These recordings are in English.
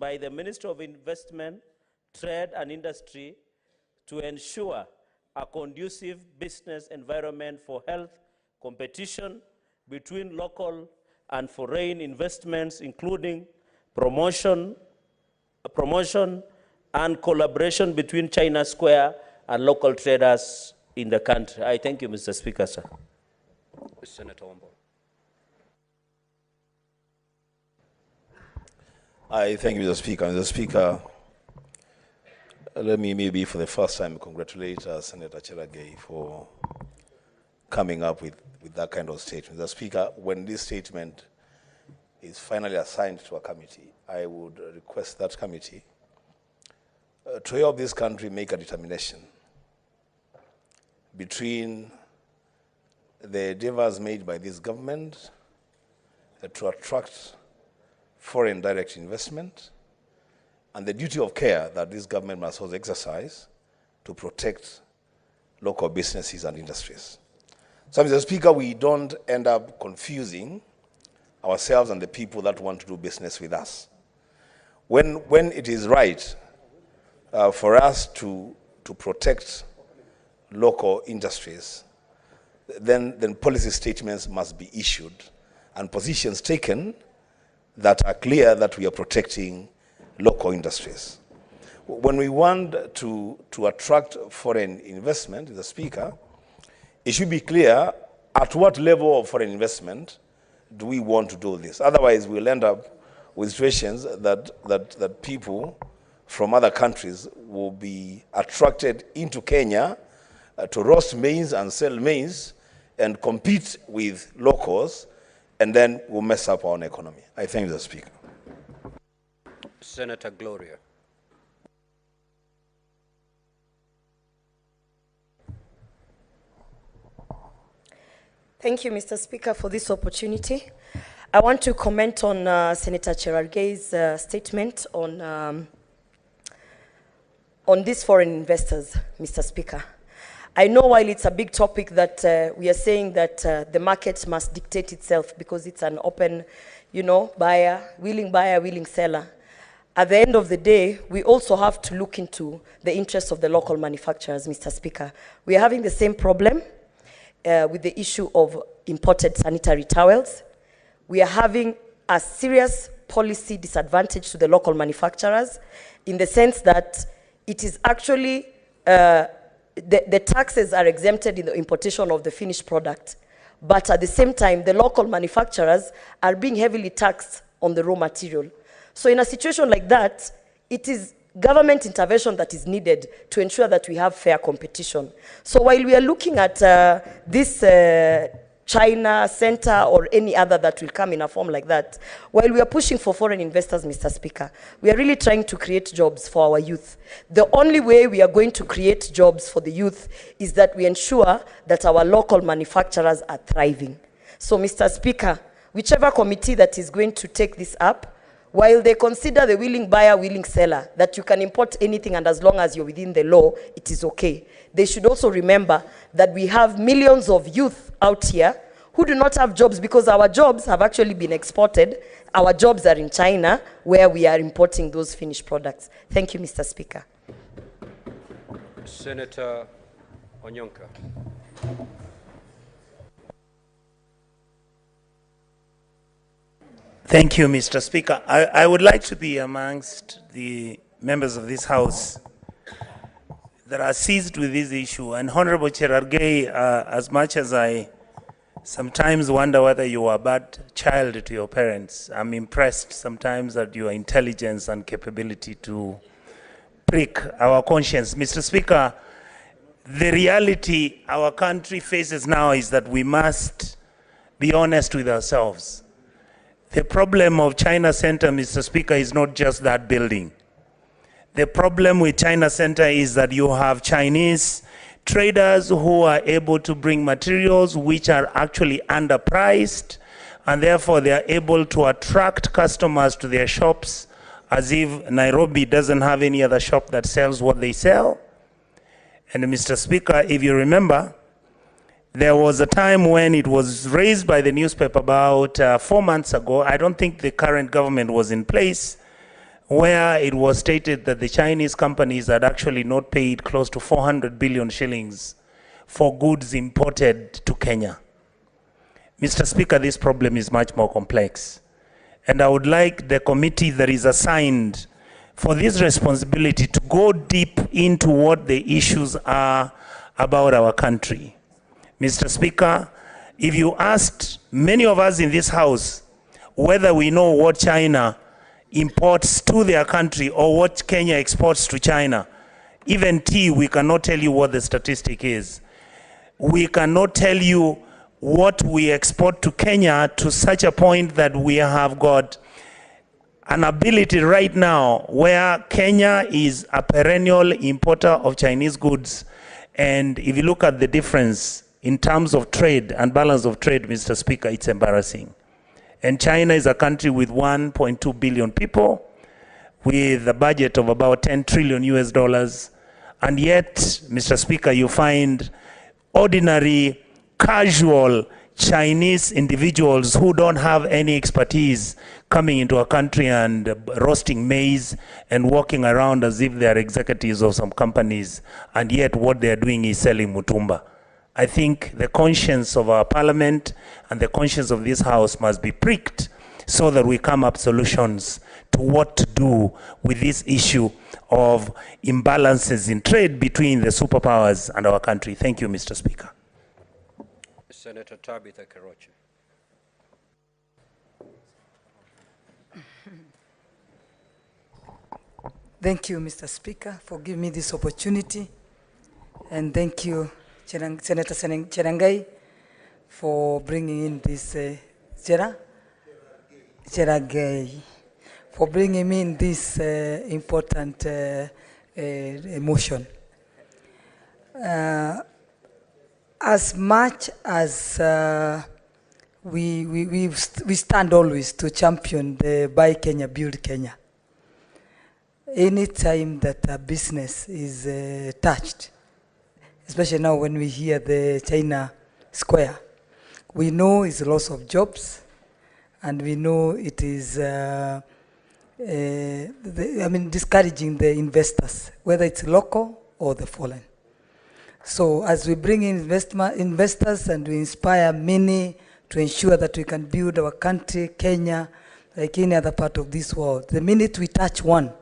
by the Ministry of Investment, Trade and Industry to ensure a conducive business environment for health competition between local and foreign investments, including promotion and collaboration between China Square and local traders in the country. I thank you, Mr. Speaker, sir. Senator Wambo. I thank you, Mr. Speaker. Mr. Speaker, let me maybe for the first time congratulate Senator Cherargei for coming up with that kind of statement. Mr. Speaker, when this statement is finally assigned to a committee, I would request that committee to help this country make a determination between the endeavors made by this government to attract foreign direct investment and the duty of care that this government must also exercise to protect local businesses and industries. So, Mr. Speaker, we don't end up confusing ourselves and the people that want to do business with us. When it is right for us to protect local industries, then policy statements must be issued and positions taken that are clear that we are protecting local industries. When we want to attract foreign investment, Mr. Speaker, it should be clear at what level of foreign investment do we want to do this. Otherwise, we'll end up with situations that people from other countries will be attracted into Kenya to roast maize and sell maize and compete with locals, and then we'll mess up our own economy. I thank the Speaker. Senator Gloria. Thank you, Mr. Speaker, for this opportunity. I want to comment on Senator Cherargei's statement on these foreign investors, Mr. Speaker. I know while it's a big topic that we are saying that the market must dictate itself because it's an open, buyer, willing seller. At the end of the day, we also have to look into the interests of the local manufacturers, Mr. Speaker. We are having the same problem with the issue of imported sanitary towels. We are having a serious policy disadvantage to the local manufacturers in the sense that it is actually, the taxes are exempted in the importation of the finished product. But at the same time, the local manufacturers are being heavily taxed on the raw material. So in a situation like that, it is government intervention that is needed to ensure that we have fair competition. So while we are looking at this China center or any other that will come in a form like that, while we are pushing for foreign investors, Mr. Speaker, we are really trying to create jobs for our youth. The only way we are going to create jobs for the youth is that we ensure that our local manufacturers are thriving. So, Mr. Speaker, whichever committee that is going to take this up, while they consider the willing buyer, willing seller, that you can import anything and as long as you're within the law, it is okay. They should also remember that we have millions of youth out here who do not have jobs because our jobs have actually been exported. Our jobs are in China where we are importing those finished products. Thank you, Mr. Speaker. Senator Onyonka. Thank you, Mr. Speaker. I would like to be amongst the members of this House that are seized with this issue. And Honorable Cherargei, as much as I sometimes wonder whether you are a bad child to your parents, I'm impressed sometimes at your intelligence and capability to prick our conscience. Mr. Speaker, the reality our country faces now is that we must be honest with ourselves. The problem of China Center, Mr. Speaker, is not just that building. The problem with China Center is that you have Chinese traders who are able to bring materials which are actually underpriced, and therefore they are able to attract customers to their shops as if Nairobi doesn't have any other shop that sells what they sell. And Mr. Speaker, if you remember, there was a time when it was raised by the newspaper about 4 months ago. I don't think the current government was in place, where it was stated that the Chinese companies had actually not paid close to 400 billion shillings for goods imported to Kenya. Mr. Speaker, this problem is much more complex. And I would like the committee that is assigned for this responsibility to go deep into what the issues are about our country. Mr. Speaker, if you asked many of us in this House whether we know what China imports to their country or what Kenya exports to China, even tea, we cannot tell you what the statistic is. We cannot tell you what we export to Kenya to such a point that we have got an ability right now where Kenya is a perennial importer of Chinese goods. And if you look at the difference in terms of trade and balance of trade, Mr. Speaker, it's embarrassing. And China is a country with 1.2 billion people, with a budget of about 10 trillion US dollars. And yet, Mr. Speaker, you find ordinary, casual Chinese individuals who don't have any expertise coming into a country and roasting maize and walking around as if they are executives of some companies, and yet what they are doing is selling mutumba. I think the conscience of our parliament and the conscience of this House must be pricked so that we come up solutions to what to do with this issue of imbalances in trade between the superpowers and our country. Thank you, Mr. Speaker. Senator Tabitha Keroche. Thank you, Mr. Speaker, for giving me this opportunity. And thank you, Senator Cherangai, for bringing in this, Cherangai, for bringing in this important motion. As much as we stand always to champion the Buy Kenya, Build Kenya, any time that a business is touched, especially now when we hear the China Square, we know it's a loss of jobs, and we know it is discouraging the investors, whether it's local or the foreign. So as we bring in investors and we inspire many to ensure that we can build our country, Kenya, like any other part of this world, the minute we touch one,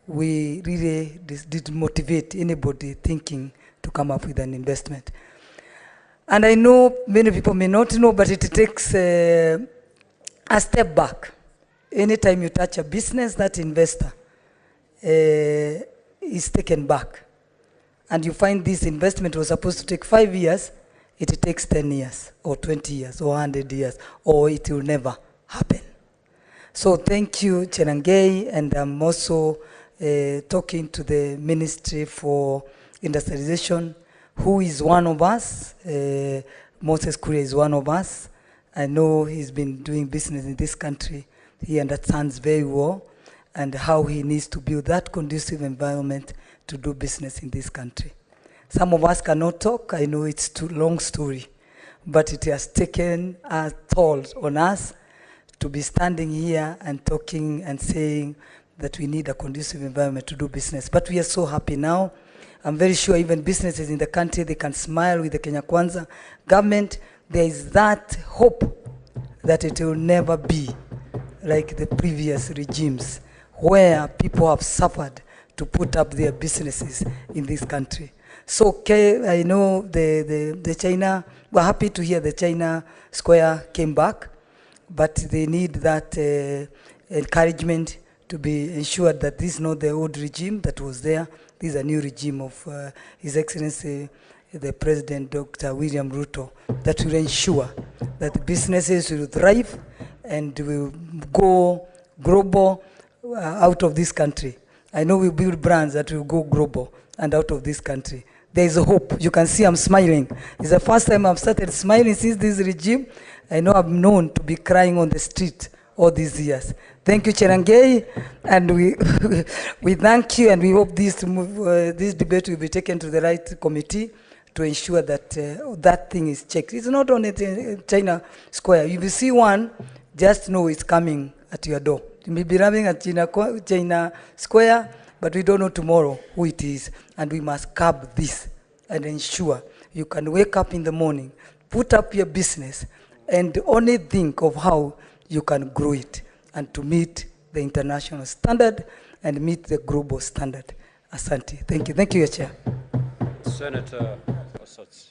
we really did motivate anybody thinking to come up with an investment. And I know many people may not know, but it takes a step back. Anytime you touch a business, that investor is taken back. And you find this investment was supposed to take 5 years, it takes 10 years, or 20 years, or 100 years, or it will never happen. So thank you, Cherangai, and I'm also talking to the Ministry for Industrialization, who is one of us. Moses Kuria is one of us. I know he's been doing business in this country. He understands very well and how he needs to build that conducive environment to do business in this country. Some of us cannot talk. I know it's too long story, but it has taken a toll on us to be standing here and talking and saying that we need a conducive environment to do business. But we are so happy now. I'm very sure even businesses in the country, they can smile with the Kenya Kwanza government. There is that hope that it will never be like the previous regimes where people have suffered to put up their businesses in this country. So I know the China, we're happy to hear the China Square came back, but they need that encouragement to be ensured that this is not the old regime that was there. This is a new regime of His Excellency, the President, Dr. William RUTO, that will ensure that the businesses will thrive and will go global out of this country. I know we build brands that will go global and out of this country. There is a hope. You can see I'm smiling. It's the first time I've started smiling since this regime. I know I'm known to be crying on the street all these years. Thank you, Cherangai, and we thank you, and we hope this debate will be taken to the right committee to ensure that that thing is checked. It's not only China Square. If you see one, just know it's coming at your door. You may be running at China Square, but we don't know tomorrow who it is. And we must curb this and ensure you can wake up in the morning, put up your business, and only think of how you can grow it and to meet the international standard and meet the global standard. Asante. Thank you. Thank you, Your Chair. Senator Osotsi.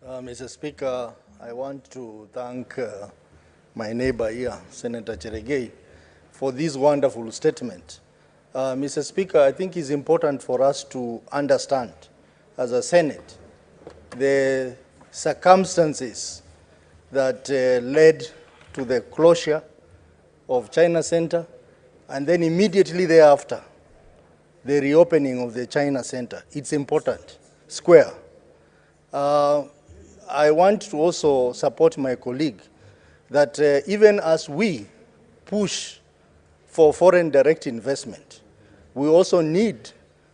Mr. Speaker, I want to thank my neighbor here, Senator Cheregei, for this wonderful statement. Mr. Speaker, I think it's important for us to understand, as a Senate, the circumstances that led to the closure of China Center, and then immediately thereafter, the reopening of the China Center. It's important. Square. I want to also support my colleague that even as we push for foreign direct investment, we also need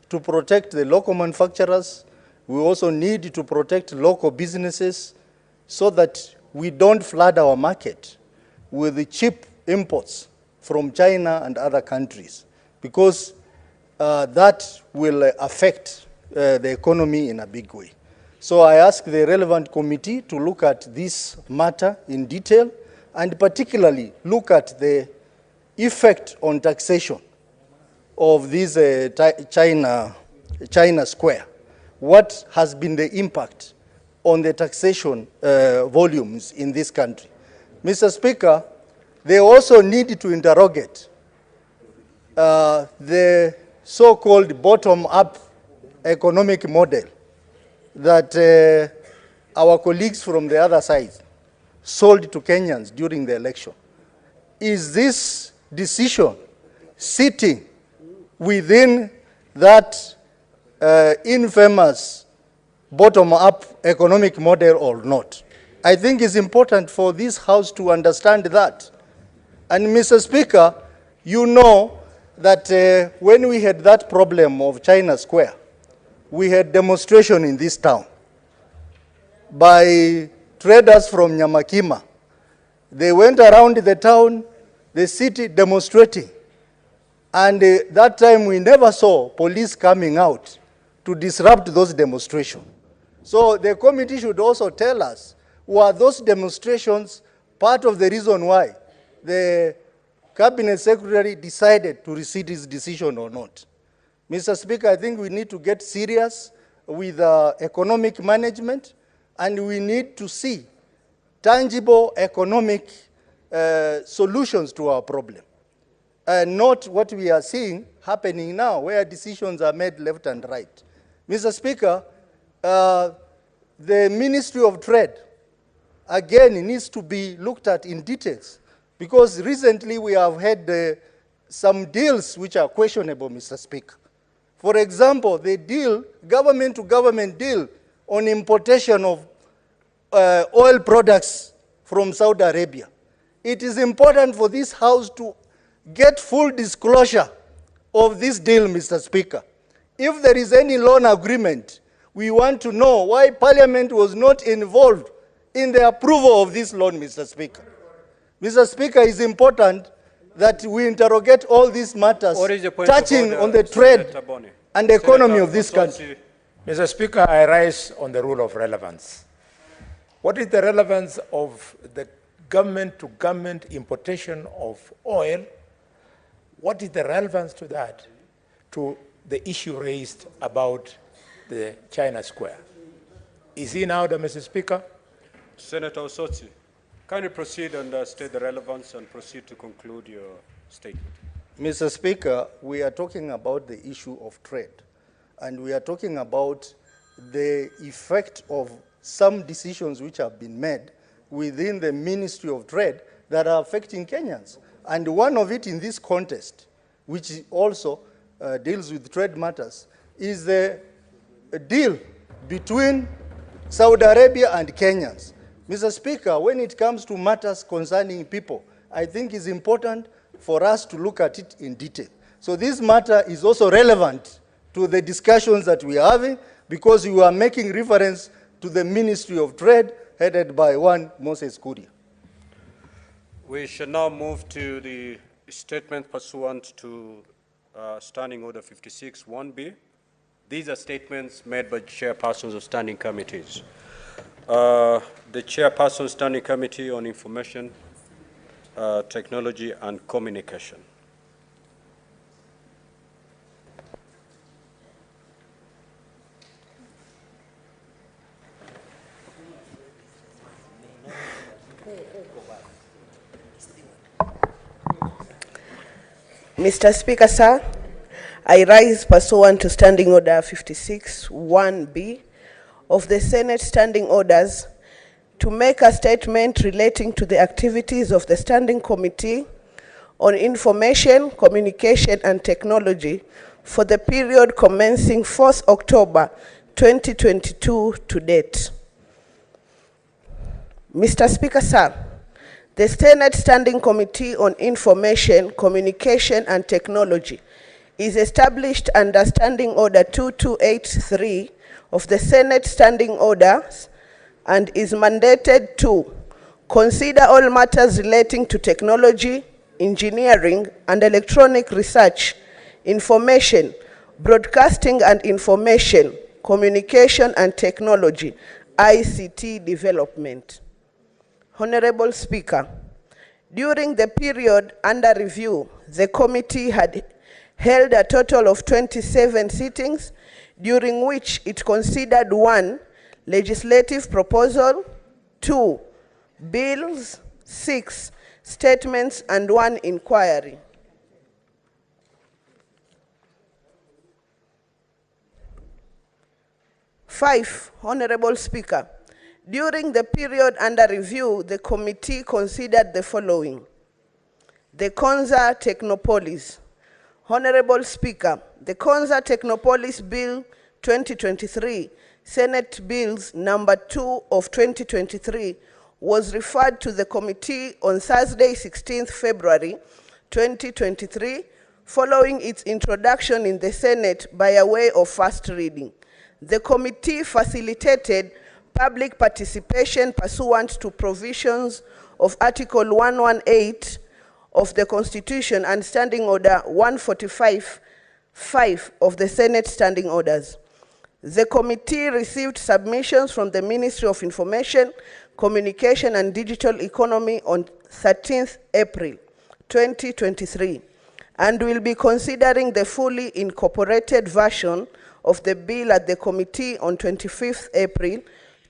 to protect the local manufacturers. We also need to protect local businesses so that we don't flood our market with the cheap imports from China and other countries, because that will affect the economy in a big way. So I ask the relevant committee to look at this matter in detail and particularly look at the effect on taxation of this China Square. What has been the impact on the taxation volumes in this country? Mr. Speaker, they also need to interrogate the so-called bottom-up economic model that our colleagues from the other side sold to Kenyans during the election. Is this decision sitting within that infamous bottom-up economic model or not? I think it's important for this House to understand that. And Mr. Speaker, you know that when we had that problem of China Square, we had demonstration in this town by traders from Nyamakima. They went around the town, the city, demonstrating. And that time we never saw police coming out to disrupt those demonstrations. So the committee should also tell us, were those demonstrations part of the reason why the Cabinet Secretary decided to rescind his decision or not? Mr. Speaker, I think we need to get serious with economic management, and we need to see tangible economic solutions to our problem. Not what we are seeing happening now, where decisions are made left and right. Mr. Speaker, the Ministry of Trade, again, needs to be looked at in details, because recently we have had some deals which are questionable, Mr. Speaker. For example, the deal, government-to-government deal on importation of oil products from Saudi Arabia. It is important for this House to get full disclosure of this deal, Mr. Speaker. If there is any loan agreement, we want to know why Parliament was not involved in the approval of this loan, Mr. Speaker. Mr. Speaker, it's important that we interrogate all these matters touching on the trade and economy of this country. Mr. Speaker, I rise on the rule of relevance. What is the relevance of the government-to-government importation of oil? What is the relevance to that, to the issue raised about the China Square? Is he now, Mr. Speaker? Senator Osotsi, can you proceed and state the relevance and proceed to conclude your statement? Mr. Speaker, we are talking about the issue of trade, and we are talking about the effect of some decisions which have been made within the Ministry of Trade that are affecting Kenyans. And one of it in this contest, which also deals with trade matters, is the deal between Saudi Arabia and Kenyans. Mr. Speaker, when it comes to matters concerning people, I think it's important for us to look at it in detail. So this matter is also relevant to the discussions that we are having, because you are making reference to the Ministry of Trade headed by one Moses Kuria. We shall now move to the statement pursuant to Standing Order 56 1B. These are statements made by chairpersons of standing committees. The chairperson Standing Committee on Information, Technology and Communication. Mr. Speaker, sir, I rise pursuant to Standing Order 56 1B of the Senate Standing Orders to make a statement relating to the activities of the Standing Committee on Information, Communication and Technology for the period commencing 4th October 2022 to date. Mr. Speaker, sir, the Senate Standing Committee on Information, Communication and Technology is established under Standing Order 2283 of the Senate Standing Orders and is mandated to consider all matters relating to technology, engineering and electronic research, information, broadcasting and information, communication and technology, ICT development. Honorable Speaker, during the period under review, the committee had held a total of 27 sittings, during which it considered 1 legislative proposal, 2 bills, 6 statements, and 1 inquiry. Five, Honorable Speaker, during the period under review, the committee considered the following: the Konza Technopolis. Honorable Speaker, the Konza Technopolis Bill 2023, Senate Bills number 2 of 2023, was referred to the committee on Thursday, 16th February 2023, following its introduction in the Senate by a way of first reading. The committee facilitated public participation pursuant to provisions of Article 118 of the Constitution and Standing Order 145(5) of the Senate Standing Orders. The committee received submissions from the Ministry of Information, Communication and Digital Economy on 13th April 2023 and will be considering the fully incorporated version of the bill at the committee on 25th April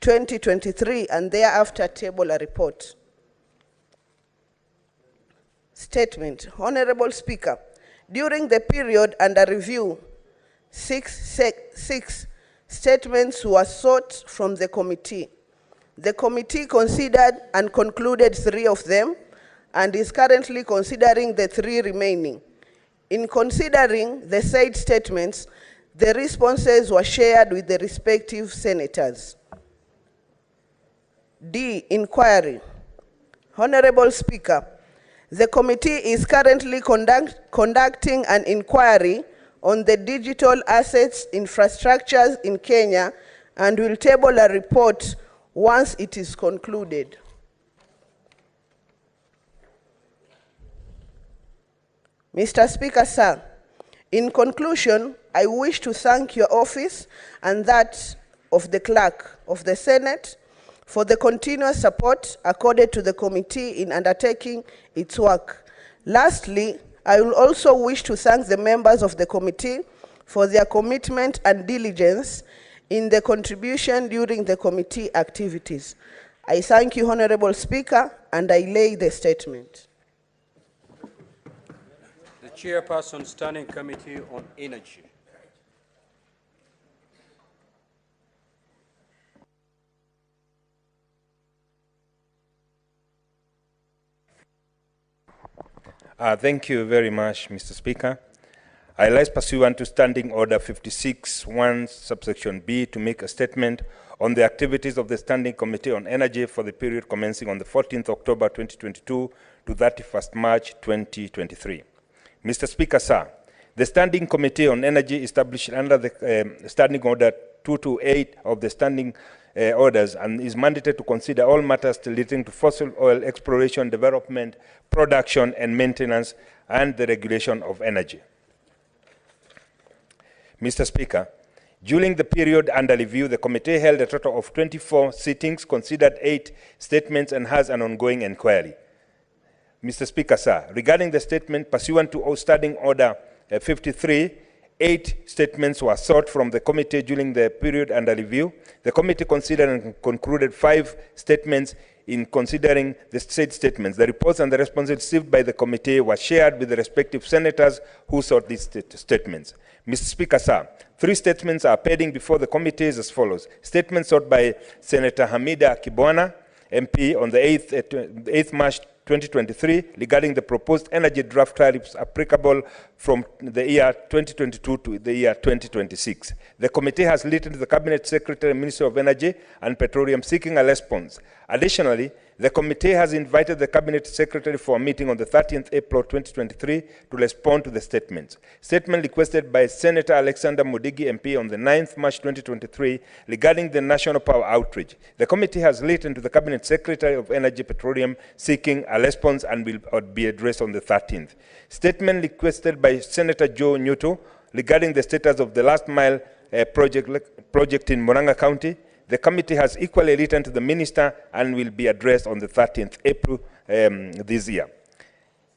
2023 and thereafter table a report. Statement. Honorable Speaker, during the period under review, six statements were sought from the committee. The committee considered and concluded 3 of them and is currently considering the 3 remaining. In considering the said statements, the responses were shared with the respective senators. D. Inquiry. Honorable Speaker, the committee is currently conducting an inquiry on the digital assets infrastructures in Kenya and will table a report once it is concluded. Mr. Speaker, sir, in conclusion, I wish to thank your office and that of the Clerk of the Senate for the continuous support accorded to the committee in undertaking its work. Lastly, I will also wish to thank the members of the committee for their commitment and diligence in the contribution during the committee activities. I thank you, Honorable Speaker, and I lay the statement. The Chairperson, Standing Committee on Energy. Thank you very much, Mr. Speaker. I rise pursuant to Standing Order 56(1) subsection B to make a statement on the activities of the Standing Committee on Energy for the period commencing on the 14th October 2022 to 31st March 2023. Mr. Speaker, sir, the Standing Committee on Energy established under the Standing Order 228 of the Standing orders and is mandated to consider all matters relating to fossil oil exploration, development, production, and maintenance, and the regulation of energy. Mr. Speaker, during the period under review, the committee held a total of 24 sittings, considered 8 statements, and has an ongoing inquiry. Mr. Speaker, sir, regarding the statement pursuant to Standing Order 53, 8 statements were sought from the committee during the period under review. The committee considered and concluded 5 statements. In considering the said statements, the reports and the responses received by the committee were shared with the respective senators who sought these statements. Mr. Speaker, sir, 3 statements are pending before the committee as follows. Statement sought by Senator Hamida Kibwana, MP, on the 8th March 2023 regarding the proposed energy draft tariffs applicable from the year 2022 to the year 2026. The committee has written to the Cabinet Secretary and Minister of Energy and Petroleum seeking a response. Additionally, the committee has invited the Cabinet Secretary for a meeting on the 13th April 2023 to respond to the statements. Statement requested by Senator Alexander Mudigi, MP, on the 9th March 2023 regarding the national power outage. The committee has written to the Cabinet Secretary of Energy Petroleum seeking a response and will be addressed on the 13th. Statement requested by Senator Joe Nyuto regarding the status of the last mile project in Murang'a County. The committee has equally written to the minister and will be addressed on the 13th April this year.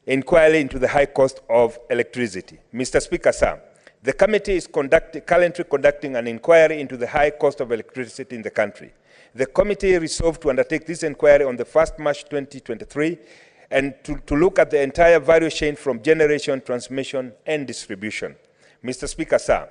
Inquiry into the high cost of electricity. Mr. Speaker, sir, the committee is currently conducting an inquiry into the high cost of electricity in the country. The committee resolved to undertake this inquiry on the 1st March 2023 and to look at the entire value chain from generation, transmission, and distribution. Mr. Speaker, sir,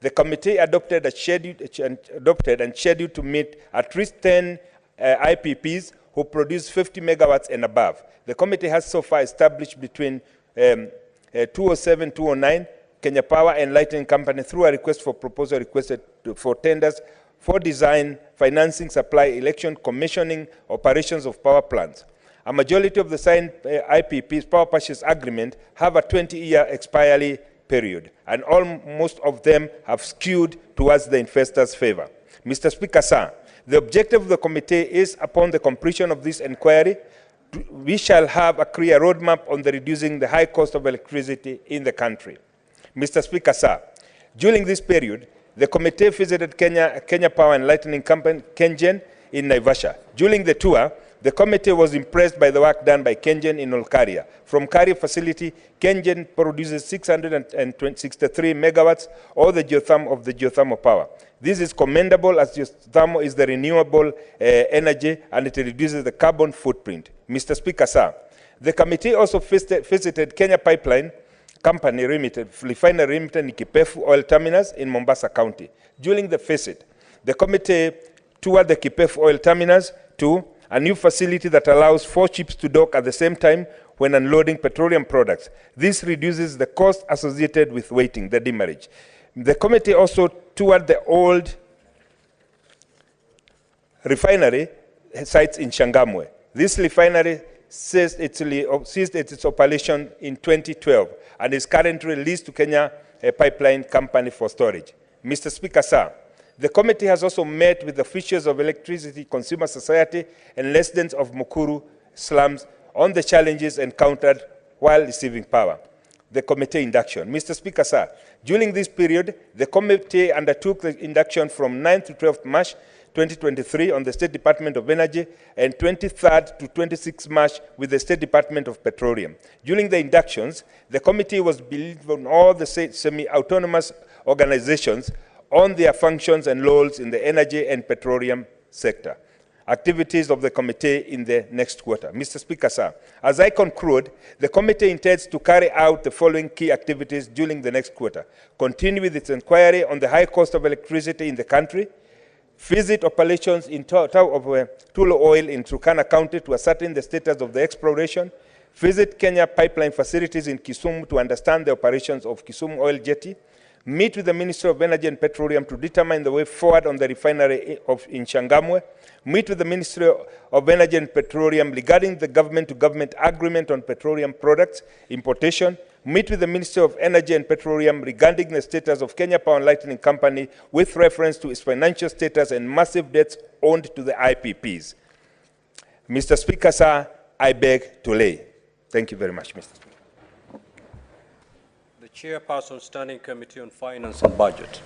the committee adopted and scheduled to meet at least 10 IPPs who produce 50 megawatts and above. The committee has so far established between 207, 209, Kenya Power and Lighting Company through a request for proposal requested for tenders for design, financing, supply, election, commissioning, operations of power plants. A majority of the signed IPPs power purchase agreement have a 20-year expiry period, and most of them have skewed towards the investors' favor. Mr. Speaker, sir, the objective of the committee is, upon the completion of this inquiry, we shall have a clear roadmap on the reducing the high cost of electricity in the country. Mr. Speaker, sir, during this period, the committee visited Kenya Power and Lighting Company, KenGen, in Naivasha. During the tour, the committee was impressed by the work done by KenGen in Olkaria. From Karia facility, KenGen produces 663 megawatts of the geothermal power. This is commendable as geothermal is the renewable energy and it reduces the carbon footprint. Mr. Speaker, sir, the committee also visited Kenya Pipeline Company Limited, Refinery Limited, Kipefu Oil Terminals in Mombasa County. During the visit, the committee toured the Kipefu Oil Terminals to a new facility that allows 4 ships to dock at the same time when unloading petroleum products. This reduces the cost associated with waiting, the demurrage. The committee also toured the old refinery sites in Changamwe. This refinery ceased its operation in 2012 and is currently leased to Kenya Pipeline Company for storage. Mr. Speaker, sir, the committee has also met with officials of Electricity Consumer Society and residents of Mukuru slums on the challenges encountered while receiving power. The committee induction. Mr. Speaker, sir, during this period, the committee undertook the induction from 9th to 12th March 2023 on the State Department of Energy and 23rd to 26th March with the State Department of Petroleum. During the inductions, the committee was believed on all the semi-autonomous organizations on their functions and roles in the energy and petroleum sector. Activities of the committee in the next quarter. Mr. Speaker, sir, as I conclude, the committee intends to carry out the following key activities during the next quarter. Continue with its inquiry on the high cost of electricity in the country, visit operations in Tulo Oil in Turkana County to ascertain the status of the exploration, visit Kenya Pipeline facilities in Kisumu to understand the operations of Kisumu Oil Jetty, meet with the Ministry of Energy and Petroleum to determine the way forward on the refinery in Changamwe, meet with the Ministry of Energy and Petroleum regarding the government-to-government agreement on petroleum products importation, meet with the Ministry of Energy and Petroleum regarding the status of Kenya Power and Lighting Company with reference to its financial status and massive debts owed to the IPPs. Mr. Speaker, sir, I beg to lay. Thank you very much, Mr. Speaker. The Chairperson, Standing Committee on Finance and Budget.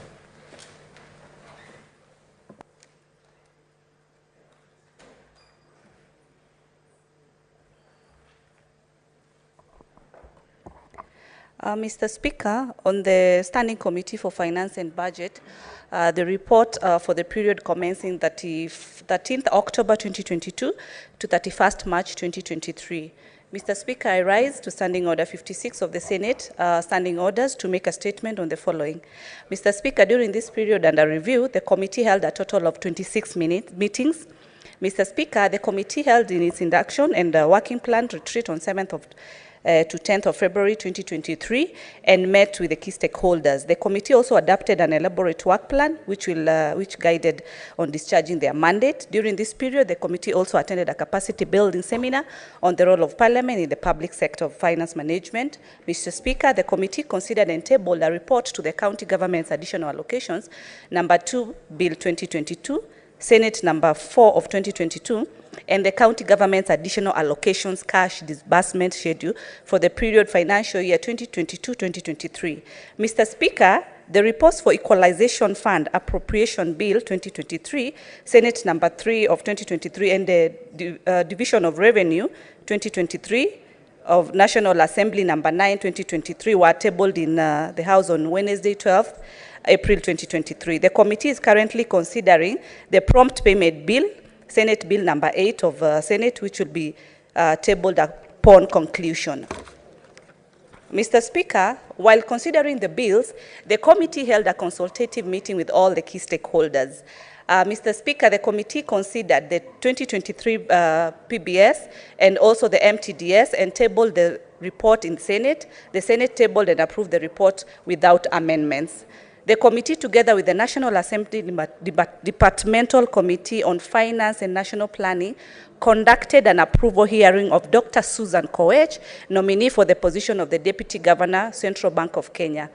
Mr. Speaker, on the Standing Committee for Finance and Budget, the report for the period commencing 13th October 2022 to 31st March 2023. Mr. Speaker, I rise to Standing Order 56 of the Senate, Standing Orders, to make a statement on the following. Mr. Speaker, during this period under review, the committee held a total of 26 meetings. Mr. Speaker, the committee held in its induction and working plan retreat on 7th to 10th of February 2023 and met with the key stakeholders. The committee also adopted an elaborate work plan which guided on discharging their mandate. During this period, the committee also attended a capacity building seminar on the role of Parliament in the public sector of finance management. Mr. Speaker, the committee considered and tabled a report to the county government's additional allocations, number 2, Bill 2022, Senate number 4 of 2022, and the county government's additional allocations cash disbursement schedule for the period financial year 2022-2023. Mr. Speaker, the reports for Equalization Fund Appropriation Bill 2023, Senate number 3 of 2023, and the Division of Revenue 2023 of National Assembly number 9 2023 were tabled in the House on Wednesday 12th April 2023. The committee is currently considering the Prompt Payment Bill, Senate Bill number 8 of Senate, which will be tabled upon conclusion. Mr. Speaker, while considering the bills, the committee held a consultative meeting with all the key stakeholders. Mr. Speaker, the committee considered the 2023 PBS and also the MTDS and tabled the report in Senate. The Senate tabled and approved the report without amendments. The committee, together with the National Assembly Departmental Committee on Finance and National Planning, conducted an approval hearing of Dr. Susan Koech, nominee for the position of the Deputy Governor, Central Bank of Kenya.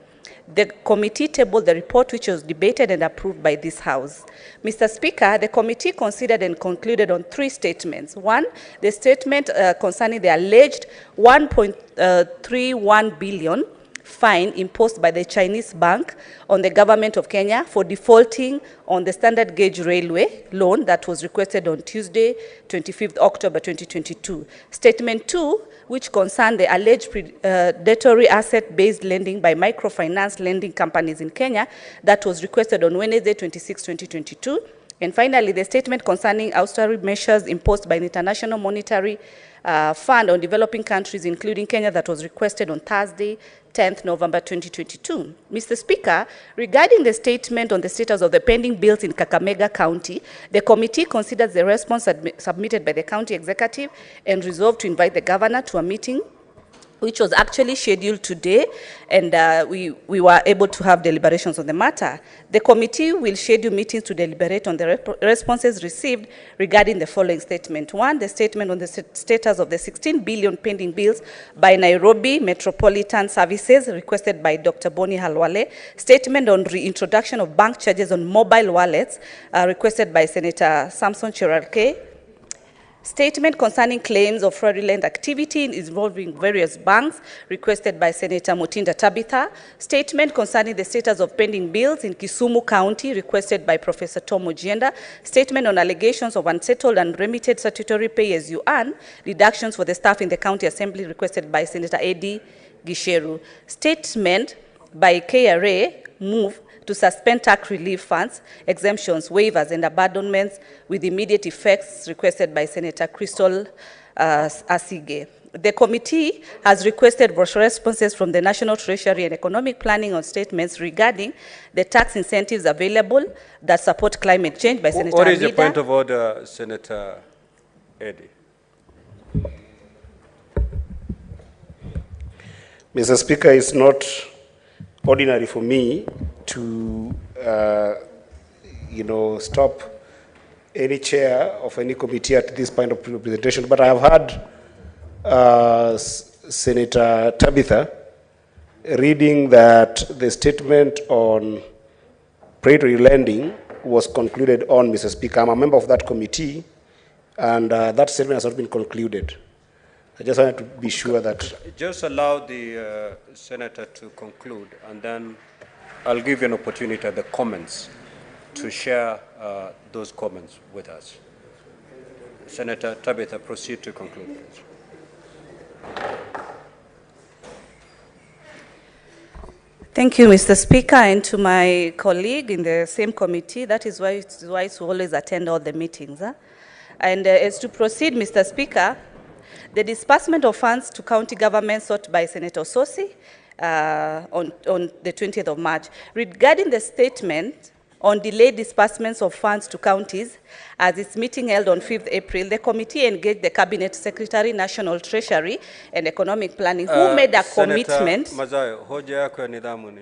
The committee tabled the report, which was debated and approved by this House. Mr. Speaker, the committee considered and concluded on 3 statements. 1, the statement concerning the alleged 1.31 billion fine imposed by the Chinese bank on the government of Kenya for defaulting on the standard gauge railway loan that was requested on Tuesday, 25th October 2022. Statement 2, which concerned the alleged predatory asset-based lending by microfinance lending companies in Kenya that was requested on Wednesday, 26, 2022. And finally, the statement concerning austerity measures imposed by the International Monetary Fund on developing countries, including Kenya, that was requested on Thursday, 10th November 2022. Mr. Speaker, regarding the statement on the status of the pending bills in Kakamega County, the committee considers the response submitted by the county executive and resolved to invite the governor to a meeting which was actually scheduled today, and we were able to have deliberations on the matter. The committee will schedule meetings to deliberate on the responses received regarding the following statement. 1, the statement on the status of the 16 billion pending bills by Nairobi Metropolitan Services requested by Dr. Boni Halwale. Statement on reintroduction of bank charges on mobile wallets requested by Senator Samson Cherargei. Statement concerning claims of fraudulent activity involving various banks, requested by Senator Mutinda Tabitha. Statement concerning the status of pending bills in Kisumu County, requested by Professor Tom Ojienda. Statement on allegations of unsettled and remitted statutory pay-as-you-earn deductions for the staff in the County Assembly, requested by Senator Eddie Gisheru. Statement by KRA, move to suspend tax relief funds, exemptions, waivers, and abandonments with immediate effects, requested by Senator Crystal Asige. The committee has requested responses from the National Treasury and Economic Planning on statements regarding the tax incentives available that support climate change by Senator What is Amida. the point of order, Senator Eddie? Mr. Speaker, it's not ordinary for me to, stop any chair of any committee at this point of presentation. But I have heard Senator Tabitha reading that the statement on predatory lending was concluded on, Mr. Speaker. I'm a member of that committee, and that statement has not been concluded. I just wanted to be sure that... Just allow the Senator to conclude, and then I'll give you an opportunity at the comments to share those comments with us. Senator Tabitha, proceed to conclude, please. Thank you, Mr. Speaker, and to my colleague in the same committee. That is why it's wise to always attend all the meetings. And as to proceed, Mr. Speaker, the disbursement of funds to county governments sought by Senator Sosi on the 20th of March. Regarding the statement on delayed disbursements of funds to counties, as its meeting held on 5th April, the committee engaged the Cabinet Secretary, National Treasury and Economic Planning, who made a commitment. Senator Mazayo, hoja yako ya nidhamu ni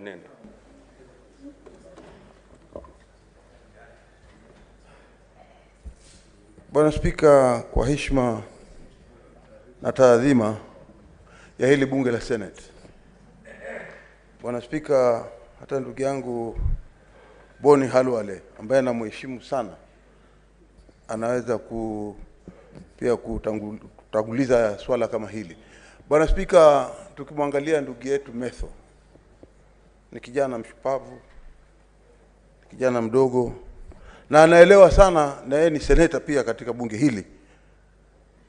nini? Bwana Spika, kwa heshima na taadhima ya hili bunge la Senate. Bwana Spika, hata ndugu yangu Boni Halwale ambaye namheshimu sana anaweza pia kutanguliza swala kama hili. Bwana Spika, tukimwangalia ndugu yetu Metho ni kijana mshupavu, kijana mdogo, na anaelewa sana, na yeye ni seneta pia katika bunge hili,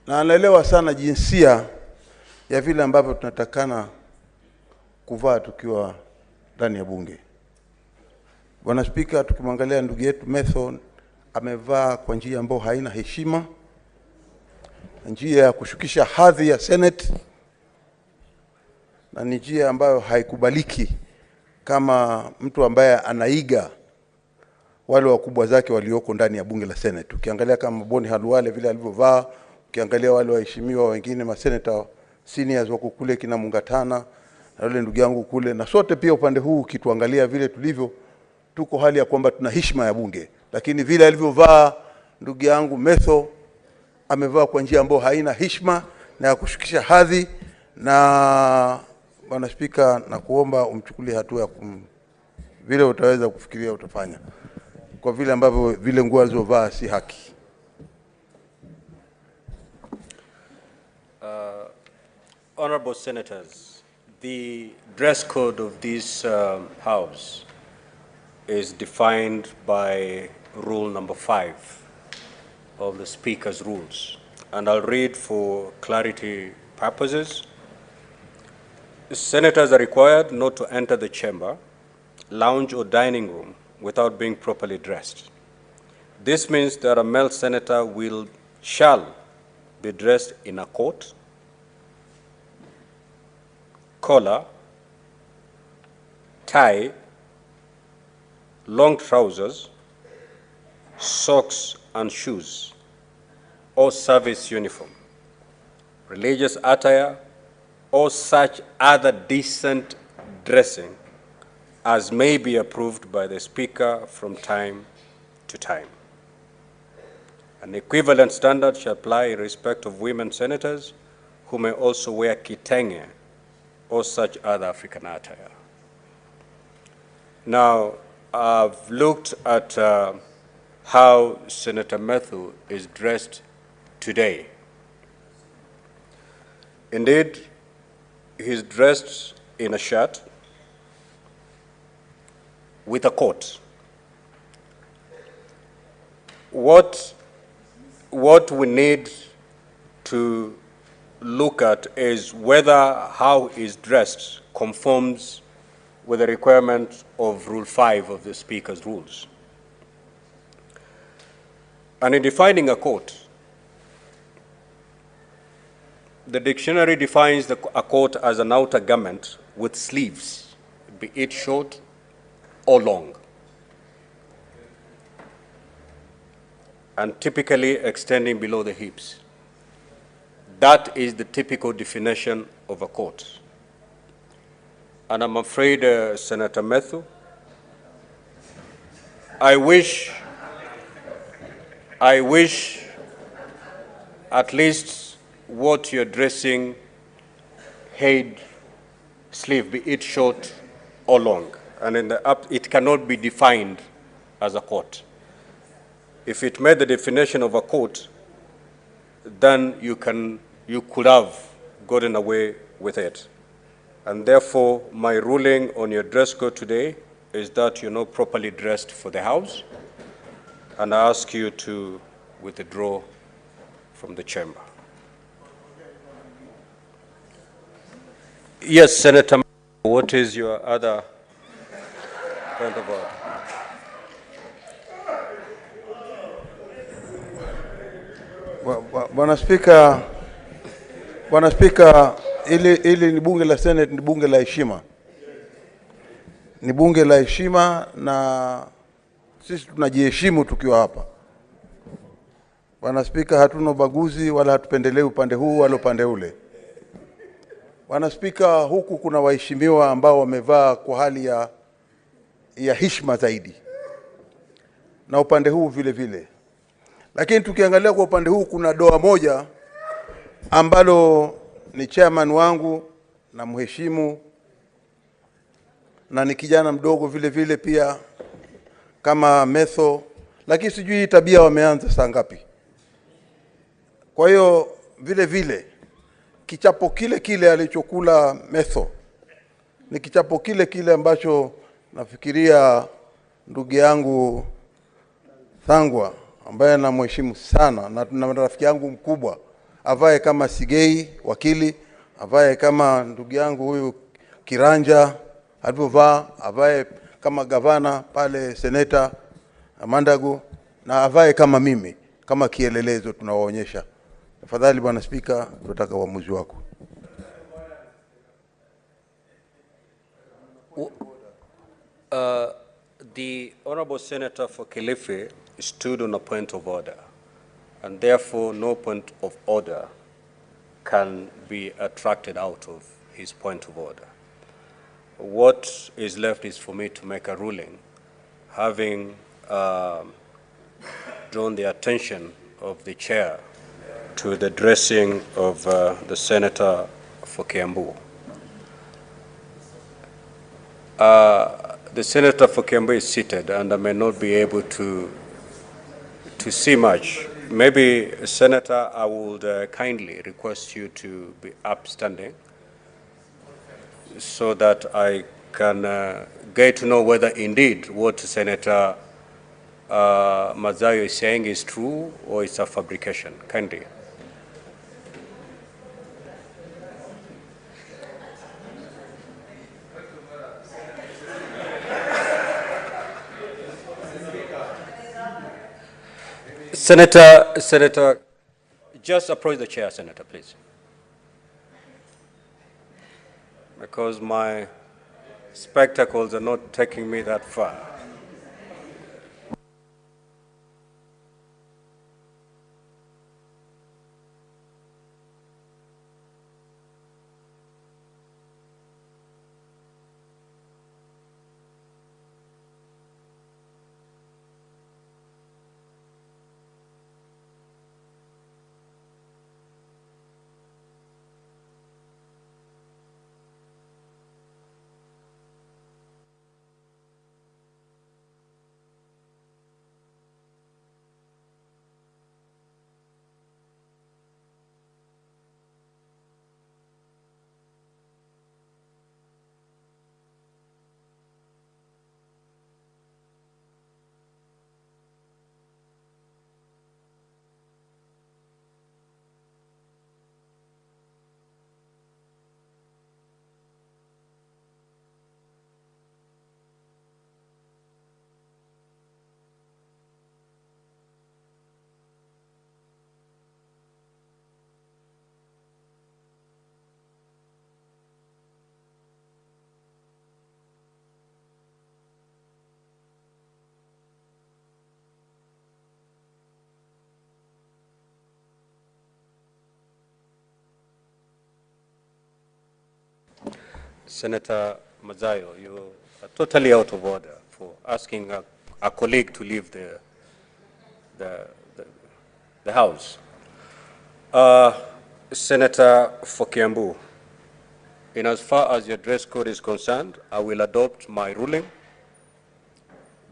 na anaelewa sana jinsia ya vile ambavyo tunatakana kuvaa tukiwa ndani ya bunge. Bwana Spika, tukimwangalia ndugu yetu Metho amevaa kwa njia ambayo haina heshima, njia ya kushukisha hadhi ya Senate, na njia ambayo haikubaliki kama mtu ambaye anaiga wale wakubwa zake walioko ndani ya bunge la Senate. Ukiangalia kama Boni Halwale vile alivyovaa, ukiangalia wale waheshimiwa wengine maseneta seniors wako kule kina Mungatana na wale ndugu yangu kule, na sote pia upande huu ukituangalia vile tulivyo, tuko hali ya kwamba tuna heshima ya bunge, lakini vile alivyovaa ndugu yangu Metho amevaa kwa njia ambayo haina heshima na ya kushukisha hadhi. Na Bwana Spika, na kuomba umchukulie hatua ya vile utaweza kufikiria utafanya, kwa vile ambavyo vile nguo alizovaa si haki. Honorable Senators, the dress code of this House is defined by rule number 5 of the Speaker's rules. And I'll read for clarity purposes. Senators are required not to enter the chamber, lounge or dining room without being properly dressed. This means that a male senator shall be dressed in a coat, collar, tie, long trousers, socks and shoes, or service uniform, religious attire, or such other decent dressing as may be approved by the Speaker from time to time. An equivalent standard shall apply in respect of women senators who may also wear kitenge or such other African attire. Now, I've looked at how Senator Metho is dressed today. Indeed, he's dressed in a shirt with a coat. What we need to look at is whether how he's dressed conforms with the requirement of Rule 5 of the Speaker's rules. And in defining a coat, the dictionary defines a coat as an outer garment with sleeves, be it short or long, and typically extending below the hips. That is the typical definition of a coat. And I'm afraid, Senator Metho, I wish at least what you're dressing had sleeve, be it short or long. And in the it cannot be defined as a coat. If it made the definition of a coat, then you could have gotten away with it. And therefore, my ruling on your dress code today is that you're not properly dressed for the House, and I ask you to withdraw from the chamber. Yes, Senator, what is your other point of order? Bwana Spika, ili ni bunge la Senate, ni bunge la heshima. Ni bunge la heshima na sisi tunajiheshimu tukiwa hapa. Bwana Spika, hatuna ubaguzi wala hatupendelei upande huu wala upande ule. Bwana Spika, huku kuna waheshimiwa ambao wamevaa kwa hali ya heshima zaidi. Na upande huu vile vile. Lakini tukiangalia kwa upande huu kuna doa moja ambalo ni chairman wangu na mheshimu na ni kijana mdogo vile vile pia kama Metho, lakini sijui tabia wameanza saa ngapi. Kwa hiyo vile vile kichapo kile alichokula Metho ni kichapo kile ambacho nafikiria ndugu yangu Thangwa ambaye namheshimu sana na rafiki yangu mkubwa avae kama Sigei wakili, avae kama ndugu yangu huyu Kiranja alivyovaa, avae kama gavana pale seneta Amandagu, na avae kama mimi kama kielelezo tunawaonyesha. Tafadhali Bwana Spika, tunataka uamuzi wako. The Honorable Senator for Kilifi stood on a point of order, and therefore no point of order can be attracted out of his point of order. What is left is for me to make a ruling, having drawn the attention of the chair to the dressing of the Senator for Kiambu. The Senator for Kiambu is seated, and I may not be able to see much. Maybe, Senator, I would kindly request you to be upstanding so that I can get to know whether indeed what Senator Mazayo is saying is true or it's a fabrication. Kindly. Senator, just approach the chair, Senator, please. Because my spectacles are not taking me that far. Senator Mazayo, you are totally out of order for asking a colleague to leave the House. Senator for Kiambu, In as far as your dress code is concerned, I will adopt my ruling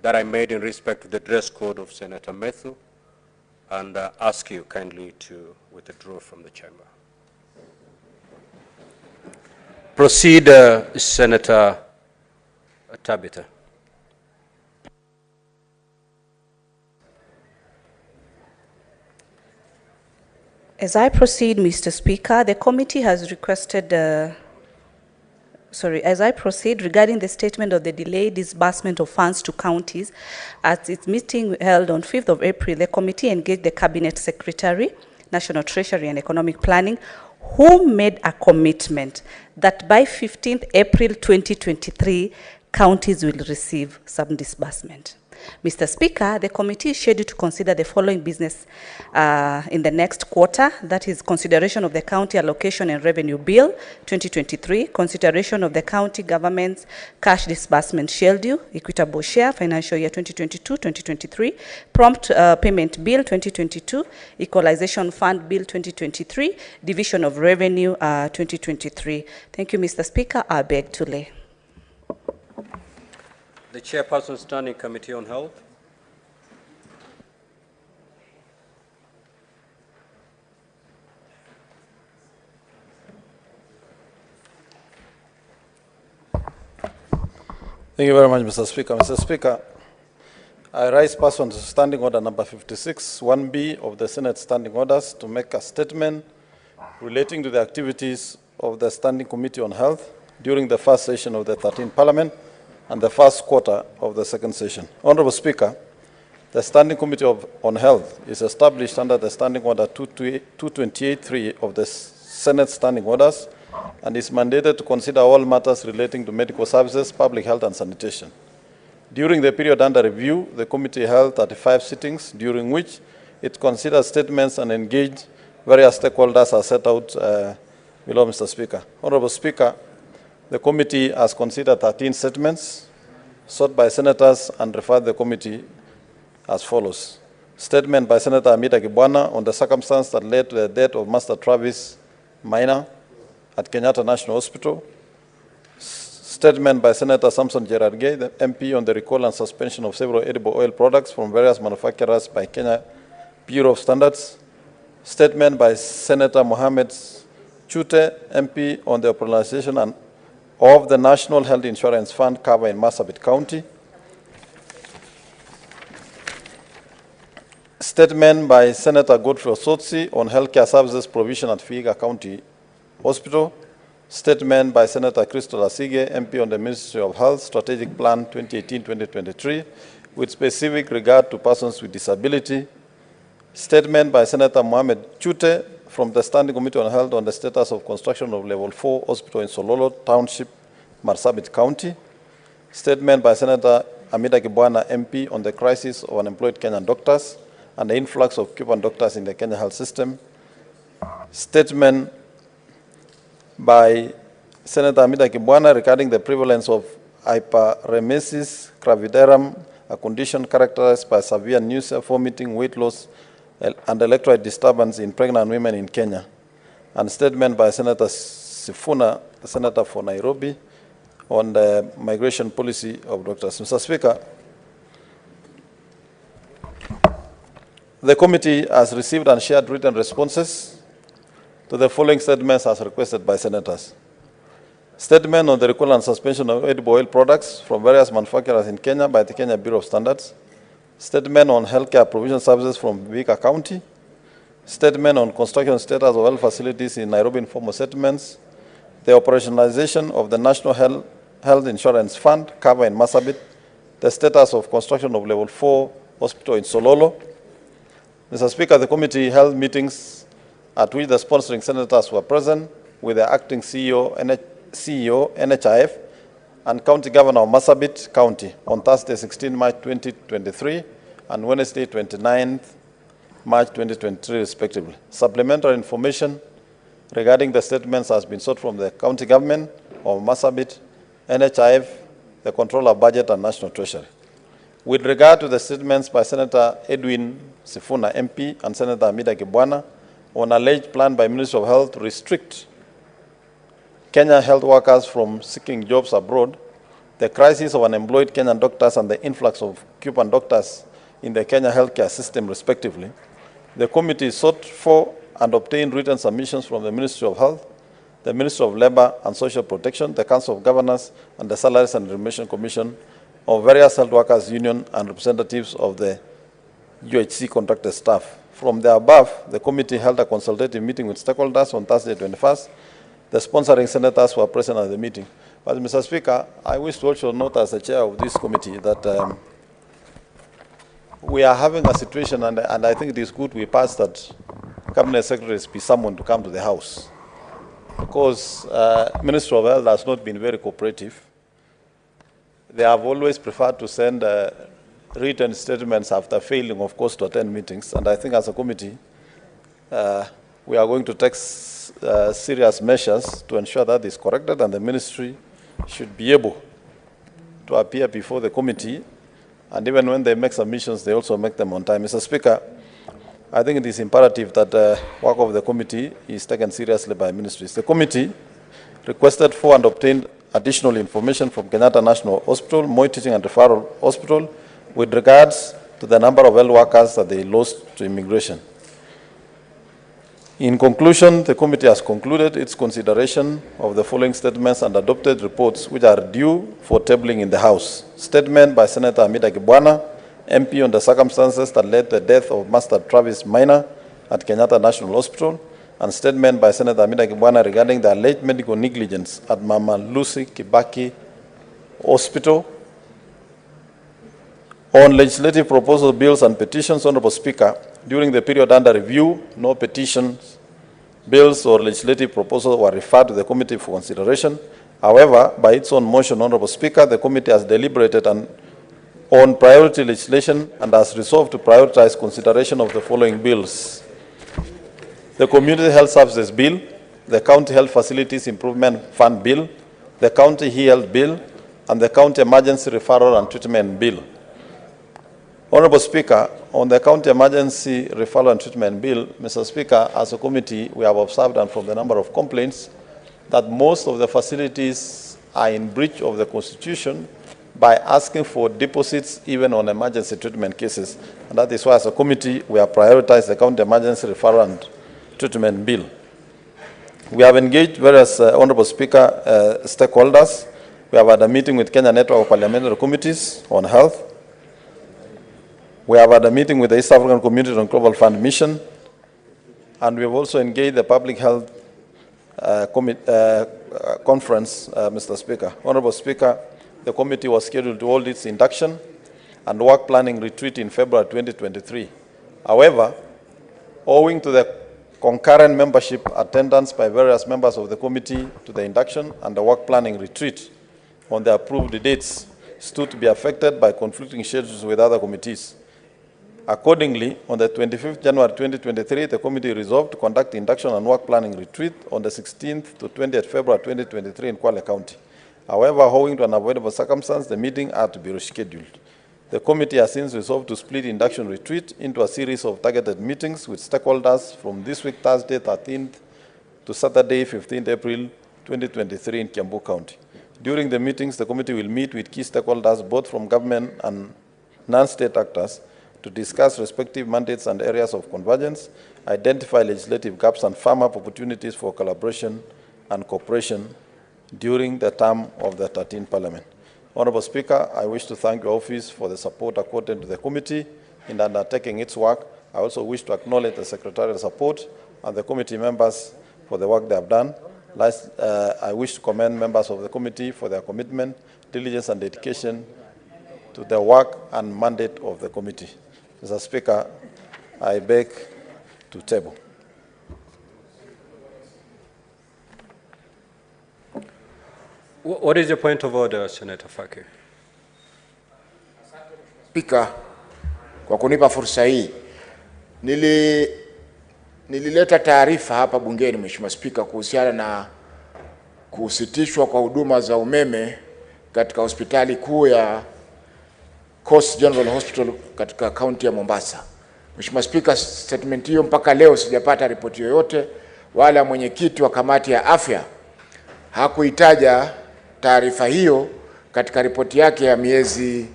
that I made in respect to the dress code of Senator Methu and ask you kindly to withdraw from the chamber. Proceed, Senator Tabitha. As I proceed, Mr. Speaker, the committee has requested, as I proceed regarding the statement of the delayed disbursement of funds to counties, at its meeting held on 5th of April, the committee engaged the Cabinet Secretary, National Treasury and Economic Planning, who made a commitment that by 15th April 2023, counties will receive some disbursement. Mr. Speaker, the committee is scheduled to consider the following business in the next quarter. That is consideration of the County Allocation and Revenue Bill 2023, consideration of the county government's cash disbursement schedule, equitable share, financial year 2022-2023, prompt payment bill 2022, equalization fund bill 2023, division of revenue 2023. Thank you, Mr. Speaker. I beg to lay. The Chairperson, Standing Committee on Health. Thank you very much, Mr. Speaker. Mr. Speaker, I rise pursuant to Standing Order number 56, 1B of the Senate Standing Orders to make a statement relating to the activities of the Standing Committee on Health during the first session of the 13th Parliament and the first quarter of the second session. Honorable Speaker, the Standing Committee on Health is established under the Standing Order 228.3 of the Senate Standing Orders and is mandated to consider all matters relating to medical services, public health and sanitation. During the period under review, the committee held 35 sittings, during which it considered statements and engaged various stakeholders as set out below, Mr. Speaker. Honorable Speaker, the committee has considered 13 statements sought by senators and referred the committee as follows. Statement by Senator Amita Kibwana on the circumstance that led to the death of Master Travis Minor at Kenyatta National Hospital. Statement by Senator Samson Cherargei, the MP, on the recall and suspension of several edible oil products from various manufacturers by Kenya Bureau of Standards. Statement by Senator Mohamed Chute, MP, on the operationalization of the National Health Insurance Fund cover in Marsabit County. Statement by Senator Godfrey Osotsi on healthcare services provision at Vihiga County Hospital. Statement by Senator Crystal Asige, MP, on the Ministry of Health Strategic Plan 2018-2023 with specific regard to persons with disability. Statement by Senator Mohamed Chute from the Standing Committee on Health on the status of construction of Level 4 Hospital in Sololo Township, Marsabit County. Statement by Senator Amita Kibwana, MP, on the crisis of unemployed Kenyan doctors and the influx of Cuban doctors in the Kenya health system. Statement by Senator Amita Kibwana regarding the prevalence of hyperemesis gravidarum, a condition characterized by severe nausea, vomiting, weight loss, and electrolyte disturbance in pregnant women in Kenya. And statement by Senator Sifuna, the Senator for Nairobi, on the migration policy of doctors. Mr. Speaker, the committee has received and shared written responses to the following statements as requested by senators. Statement on the recall and suspension of edible oil products from various manufacturers in Kenya by the Kenya Bureau of Standards. Statement on healthcare provision services from Vihiga County. Statement on construction status of health facilities in Nairobi informal settlements. The operationalization of the National Health Insurance Fund cover in Marsabit. The status of construction of Level 4 Hospital in Sololo. Mr. Speaker, the committee held meetings at which the sponsoring senators were present with the acting CEO, NHIF, and County Governor of Marsabit County on Thursday, 16 March 2023 and Wednesday, 29th March 2023, respectively. Supplementary information regarding the statements has been sought from the County Government of Marsabit, NHIF, the Controller of Budget and National Treasury. With regard to the statements by Senator Edwin Sifuna, MP, and Senator Amita Kibwana on alleged plan by Ministry of Health to restrict Kenya health workers from seeking jobs abroad, the crisis of unemployed Kenyan doctors and the influx of Cuban doctors in the Kenya healthcare system, respectively, the committee sought for and obtained written submissions from the Ministry of Health, the Ministry of Labor and Social Protection, the Council of Governors, and the Salaries and Remuneration Commission of various health workers' union and representatives of the UHC contracted staff. From the above, the committee held a consultative meeting with stakeholders on Thursday 21st. The sponsoring senators were present at the meeting. But, Mr. Speaker, I wish to also note as the chair of this committee that we are having a situation, and I think it is good we pass that cabinet secretaries be summoned to come to the House, because Ministry of Health has not been very cooperative. They have always preferred to send written statements after failing, of course, to attend meetings. And I think as a committee, we are going to take serious measures to ensure that is corrected, and the ministry should be able to appear before the committee, and even when they make submissions, they also make them on time. Mr. Speaker, I think it is imperative that the work of the committee is taken seriously by ministries. The committee requested for and obtained additional information from Kenyatta National Hospital, Moi Teaching and Referral Hospital, with regards to the number of health workers that they lost to immigration. In conclusion, the committee has concluded its consideration of the following statements and adopted reports which are due for tabling in the House. Statement by Senator Amida Kibwana, MP, on the circumstances that led to the death of Master Travis Minor at Kenyatta National Hospital, and statement by Senator Amida Kibwana regarding the alleged medical negligence at Mama Lucy Kibaki Hospital. On legislative proposal, bills and petitions, Honorable Speaker, during the period under review, no petitions, bills or legislative proposals were referred to the committee for consideration. However, by its own motion, Honorable Speaker, the committee has deliberated on priority legislation and has resolved to prioritize consideration of the following bills: the Community Health Services Bill, the County Health Facilities Improvement Fund Bill, the County Health Bill, and the County Emergency Referral and Treatment Bill. Honorable Speaker, on the County Emergency Referral and Treatment Bill, Mr. Speaker, as a committee, we have observed, and from the number of complaints, that most of the facilities are in breach of the Constitution by asking for deposits even on emergency treatment cases. And that is why, as a committee, we have prioritized the County Emergency Referral and Treatment Bill. We have engaged various, Honorable Speaker, stakeholders. We have had a meeting with Kenya Network of Parliamentary Committees on Health. We have had a meeting with the East African Community on Global Fund Mission, and we have also engaged the Public Health Conference, Mr. Speaker. Honorable Speaker, the committee was scheduled to hold its induction and work planning retreat in February 2023. However, owing to the concurrent membership attendance by various members of the committee to the induction and the work planning retreat on the approved dates stood to be affected by conflicting schedules with other committees. Accordingly, on the 25th January 2023, the committee resolved to conduct the induction and work planning retreat on the 16th to 20th February 2023 in Kwale County. However, owing to unavoidable circumstance, the meeting had to be rescheduled. The committee has since resolved to split the induction retreat into a series of targeted meetings with stakeholders from this week, Thursday 13th to Saturday 15th April 2023 in Kiambu County. During the meetings, the committee will meet with key stakeholders, both from government and non-state actors, to discuss respective mandates and areas of convergence, identify legislative gaps, and firm up opportunities for collaboration and cooperation during the term of the 13th Parliament. Honorable Speaker, I wish to thank your office for the support accorded to the committee in undertaking its work. I also wish to acknowledge the secretarial support and the committee members for the work they have done. Last, I wish to commend members of the committee for their commitment, diligence, and dedication to the work and mandate of the committee. Mr. Speaker, I beg to table. What is your point of order, Senator Faki? Speaker, kwa kunipa fursa hii. Nilileta taarifa hapa bungeni, Mheshimiwa Speaker, kuhusiana na kusitishwa kwa huduma za umeme katika hospitali kuu ya Coast General Hospital katika kaunti ya Mombasa. Mheshimiwa Speaker, statement hiyo mpaka leo sijapata ripoti yoyote wala mwenyekiti wa kamati ya afya hakuitaja taarifa hiyo katika ripoti yake ya miezi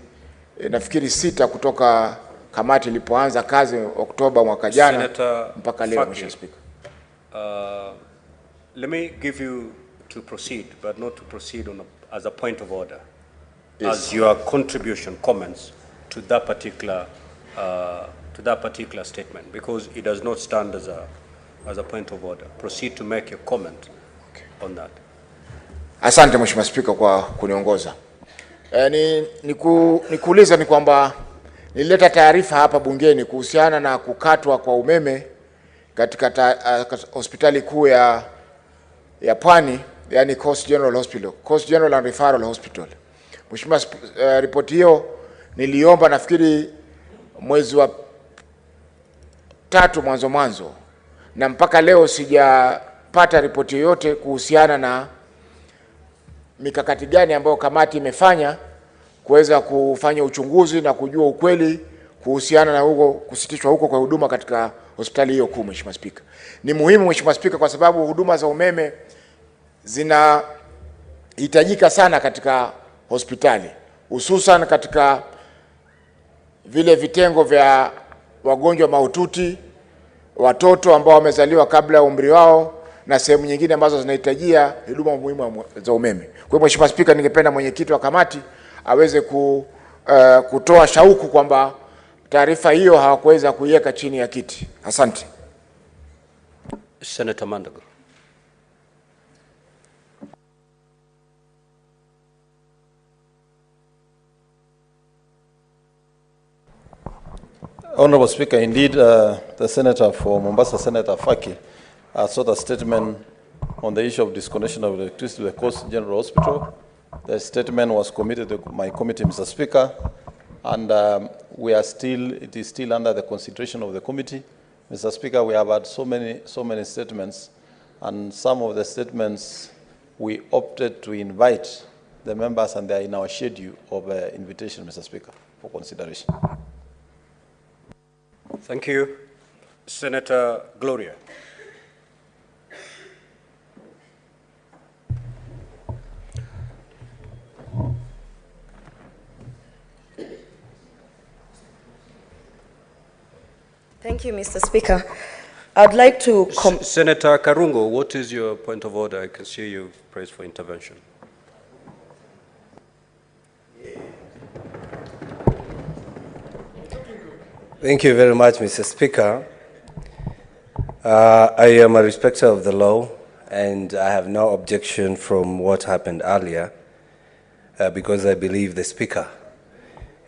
nafikiri 6 kutoka kamati ilipoanza kazi Oktoba mwaka jana mpaka leo. Mr. Speaker, let me give you to proceed, but not to proceed on as a point of order, yes, as your contribution comments to that particular statement, because it does not stand as a point of order. Proceed to make your comment on that. Asante Mheshimiwa Spika kwa kuniongoza. Nikuuliza ni kwamba nilileta taarifa hapa bungeni kuhusiana na kukatwa kwa umeme katika hospitali kuu ya Pwani, yani Coast General Hospital, Coast General and Referral Hospital. Mheshimiwa, ripoti hiyo niliomba nafikiri mwezi wa 3 mwanzo, na mpaka leo sijapata ripoti yoyote kuhusiana na mikakati gani ambayo kamati imefanya kuweza kufanya uchunguzi na kujua ukweli kuhusiana na kusitishwa huko kwa huduma katika hospitali hiyo kuu. Mheshimiwa Spika, ni muhimu Mheshimiwa Spika, kwa sababu huduma za umeme zinahitajika sana katika hospitali, hususan katika vile vitengo vya wagonjwa mahututi, watoto ambao wamezaliwa kabla ya umri wao, na sehemu nyingine ambazo zinahitajia huduma muhimu za umeme. Kwa hiyo Mheshimiwa Spika, ningependa mwenyekiti wa kamati aweze kutoa shauku kwamba taarifa hiyo hawakuweza kuiweka chini ya kiti. Asante. Senator Mandago. Honorable Speaker, indeed, the Senator for Mombasa, Senator Faki, sought a statement on the issue of disconnection of electricity to the Coast General Hospital. The statement was committed to my committee, Mr. Speaker, and it is still under the consideration of the committee. Mr. Speaker, we have had so many statements, and some of the statements we opted to invite the members, and they are in our schedule of invitation, Mr. Speaker, for consideration. Thank you. Senator Gloria. Thank you, Mr. Speaker. I'd like to... Senator Karungo, what is your point of order? I can see you praised for intervention. Thank you very much, Mr. Speaker. I am a respecter of the law, and I have no objection from what happened earlier, because I believe the Speaker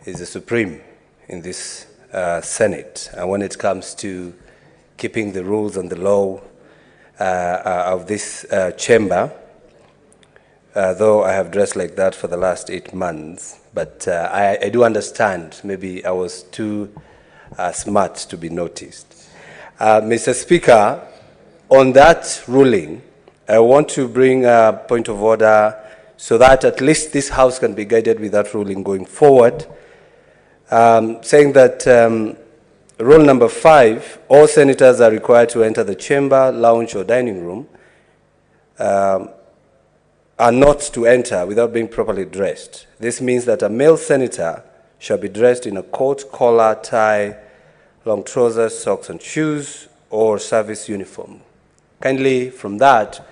is the supreme in this Senate. And when it comes to keeping the rules and the law of this chamber, though I have dressed like that for the last 8 months, but I do understand maybe I was too smart to be noticed. Mr. Speaker, on that ruling, I want to bring a point of order so that at least this House can be guided with that ruling going forward, saying that rule number 5, all senators are required to enter the chamber, lounge, or dining room, are not to enter without being properly dressed. This means that a male senator shall be dressed in a coat, collar, tie, long trousers, socks, and shoes, or service uniform. Kindly, from that,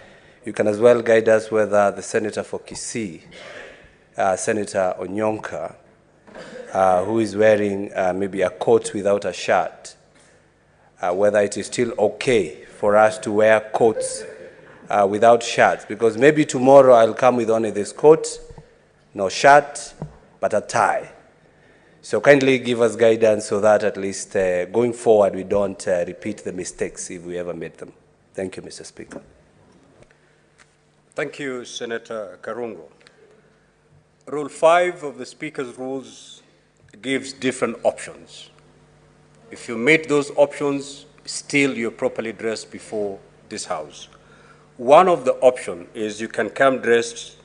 you can as well guide us whether the senator for Kisii, Senator Onyonka, who is wearing maybe a coat without a shirt, whether it is still okay for us to wear coats without shirts, because maybe tomorrow I'll come with only this coat, no shirt, but a tie. So kindly give us guidance so that at least going forward we don't repeat the mistakes if we ever made them. Thank you, Mr. Speaker. Thank you, Senator Karungo. Rule 5 of the Speaker's rules gives different options. If you meet those options, still you're properly dressed before this House. One of the options is you can come dressed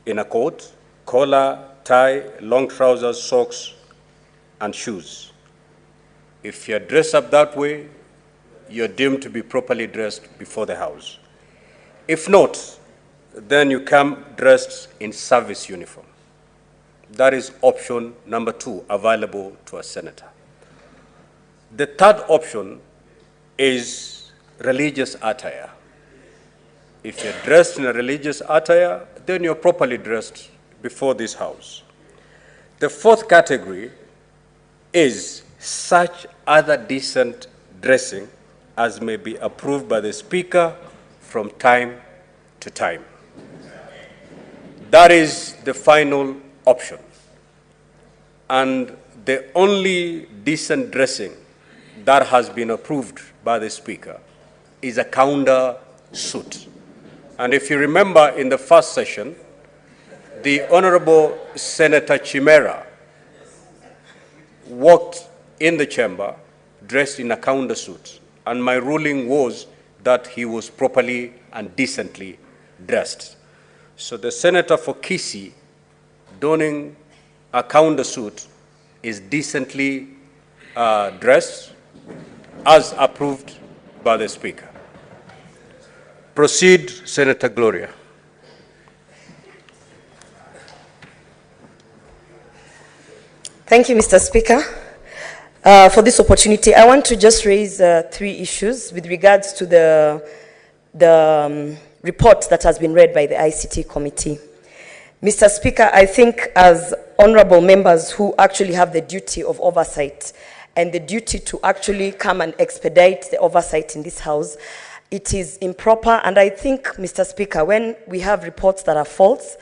in a coat, collar, tie, long trousers, socks, and shoes. If you're dressed up that way, you're deemed to be properly dressed before the House. If not, then you come dressed in service uniform. That is option number 2 available to a senator. The third option is religious attire. If you're dressed in a religious attire, then you're properly dressed before this House. The fourth category is such other decent dressing as may be approved by the Speaker from time to time. That is the final option. And the only decent dressing that has been approved by the Speaker is a counter suit. And if you remember in the first session, the Honorable Senator Chimera walked in the chamber dressed in a counter suit, and my ruling was that he was properly and decently dressed. So the senator for Kisii donning a counter suit is decently dressed as approved by the Speaker. Proceed, Senator Gloria. Thank you, Mr. Speaker. For this opportunity, I want to just raise 3 issues with regards to the report that has been read by the ICT committee. Mr. Speaker, I think as honorable members who actually have the duty of oversight and the duty to actually come and expedite the oversight in this House, it is improper. And I think, Mr. Speaker, when we have reports that are false,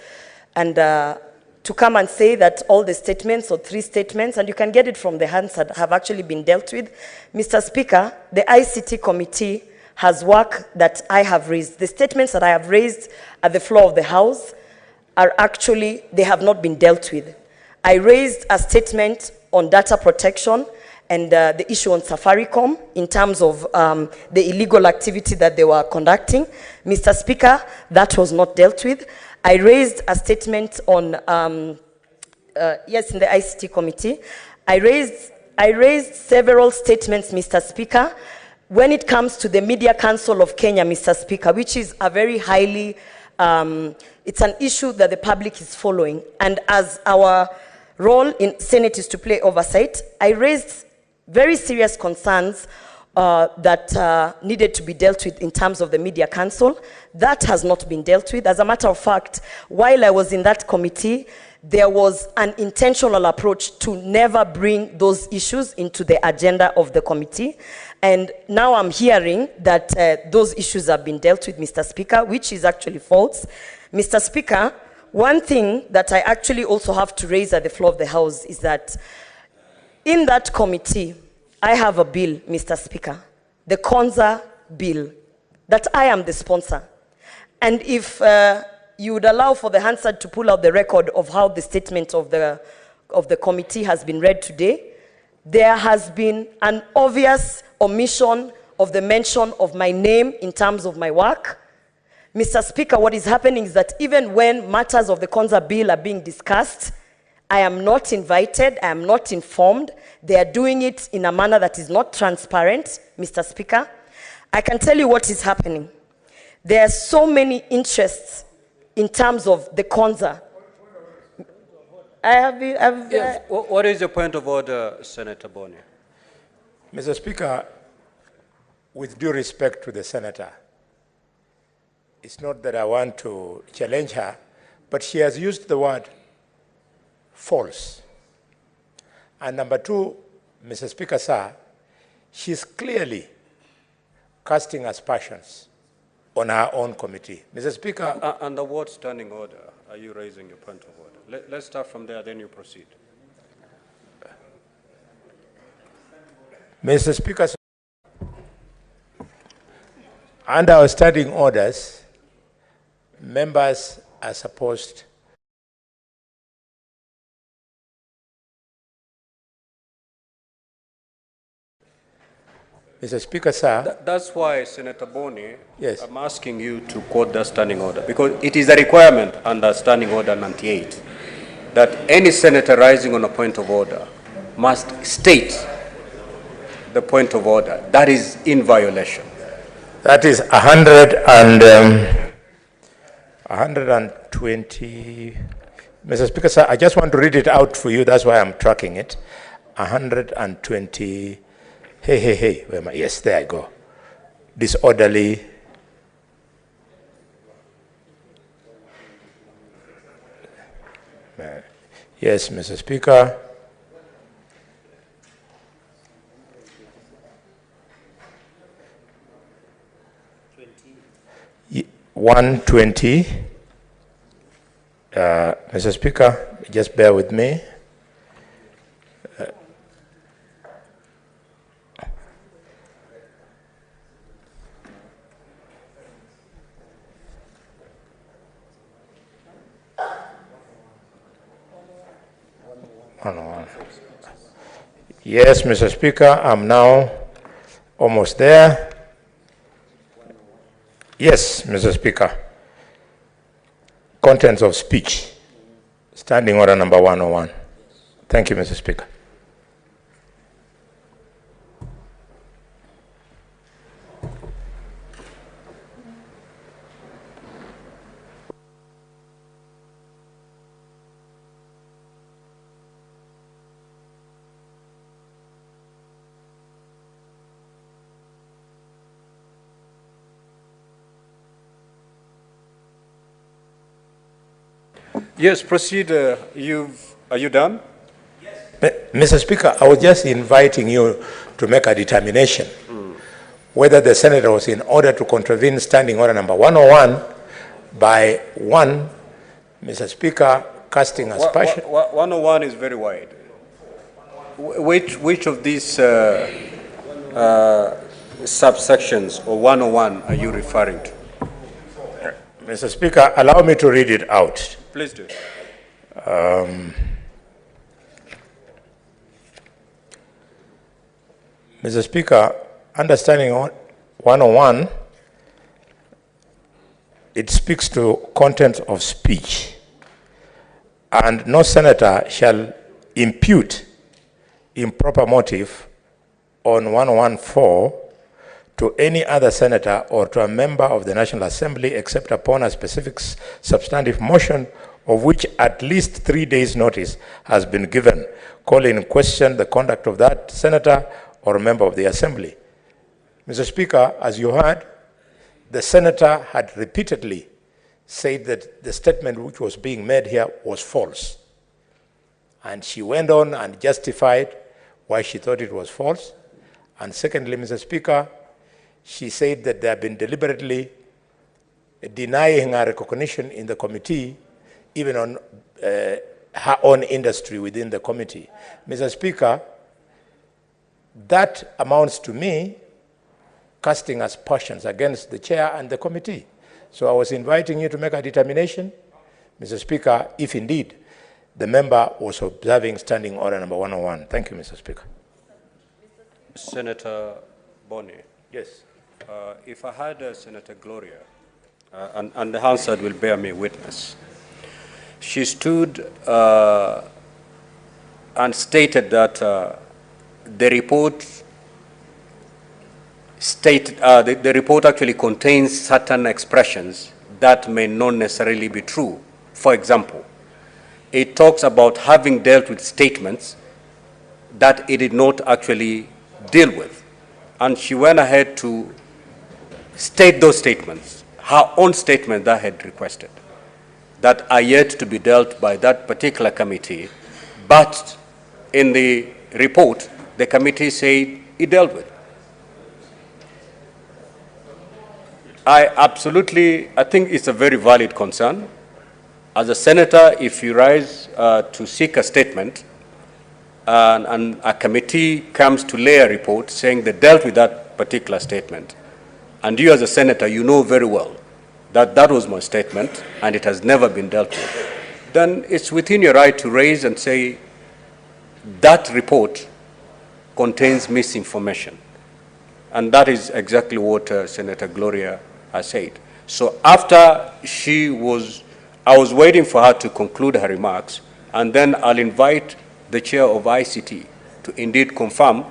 and to come and say that all the statements or 3 statements, and you can get it from the Hansard, have actually been dealt with. Mr. Speaker, the ICT committee has work that I have raised. The statements that I have raised at the floor of the House are actually, they have not been dealt with. I raised a statement on data protection and the issue on Safaricom in terms of the illegal activity that they were conducting. Mr. Speaker, that was not dealt with. I raised a statement on, yes, in the ICT committee. I raised several statements, Mr. Speaker, when it comes to the Media Council of Kenya, Mr. Speaker, which is a very highly, it's an issue that the public is following. And as our role in Senate is to play oversight, I raised very serious concerns that needed to be dealt with in terms of the Media Council. That has not been dealt with. As a matter of fact, while I was in that committee, there was an intentional approach to never bring those issues into the agenda of the committee. And now I'm hearing that those issues have been dealt with, Mr. Speaker, which is actually false. Mr. Speaker, one thing that I actually also have to raise at the floor of the House is that in that committee, I have a bill, Mr. Speaker, the Konza bill, that I am the sponsor. And if you would allow for the Hansard to pull out the record of how the statement of the committee has been read today, there has been an obvious omission of the mention of my name in terms of my work. Mr. Speaker, what is happening is that even when matters of the Konza bill are being discussed, I am not invited, I am not informed. They are doing it in a manner that is not transparent, Mr. Speaker. I can tell you what is happening. There are so many interests in terms of the Konza. Yes. What is your point of order, Senator Boni? Mr. Speaker, with due respect to the senator, it's not that I want to challenge her, but she has used the word false. And number 2, Mr. Speaker, sir, she's clearly casting aspersions on her own committee. Mr. Speaker. Under what standing order are you raising your point of order? Let's start from there, then you proceed. Mr. Speaker, sir, under our standing orders, members are supposed Mr. Speaker, sir. That's why, Senator Boni, yes, I'm asking you to quote the standing order, because it is a requirement under Standing Order 98 that any senator rising on a point of order must state the point of order. That is in violation. That is 120. Mr. Speaker, sir, I just want to read it out for you. That's why I'm tracking it. 120. Hey. Where am I? Yes, there I go. Disorderly. Yes, Mr. Speaker. Ye- 120. Mr. Speaker, just bear with me. Yes, Mr. Speaker, I'm now almost there. Yes, Mr. Speaker. Contents of speech. Standing order number 101. Thank you, Mr. Speaker. Yes, proceed. Are you done? Mr. Speaker, I was just inviting you to make a determination whether the senator was in order to contravene standing order number 101 by one, Mr. Speaker, casting aspersion. 101 is very wide. Which of these subsections or 101 are you referring to? Mr. Speaker, allow me to read it out. Please do. Mr. Speaker, understanding 101, it speaks to content of speech, and no senator shall impute improper motive on 114 to any other senator or to a member of the National Assembly except upon a specific substantive motion of which at least 3 days' notice has been given, calling in question the conduct of that senator or member of the Assembly. Mr. Speaker, as you heard, the senator had repeatedly said that the statement which was being made here was false. And she went on and justified why she thought it was false. And secondly, Mr. Speaker, she said that they have been deliberately denying her recognition in the committee, even on her own industry within the committee. Mr. Speaker, that amounts to me casting aspersions against the chair and the committee. So I was inviting you to make a determination, Mr. Speaker, if indeed the member was observing standing order number 101. Thank you, Mr. Speaker. Senator Boni. Yes. If I had Senator Gloria, and the Hansard will bear me witness, she stood and stated that the report the report actually contains certain expressions that may not necessarily be true. For example, it talks about having dealt with statements that it did not actually deal with. And she went ahead to state those statements, her own statement that had requested, that are yet to be dealt by that particular committee. But in the report, the committee said it dealt with. I think it's a very valid concern. As a senator, if you rise to seek a statement and a committee comes to lay a report saying they dealt with that particular statement, and you as a senator, you know very well that that was my statement and it has never been dealt with, then it's within your right to raise and say that report contains misinformation. And that is exactly what Senator Gloria has said. So after I was waiting for her to conclude her remarks, and then I'll invite the chair of ICT to indeed confirm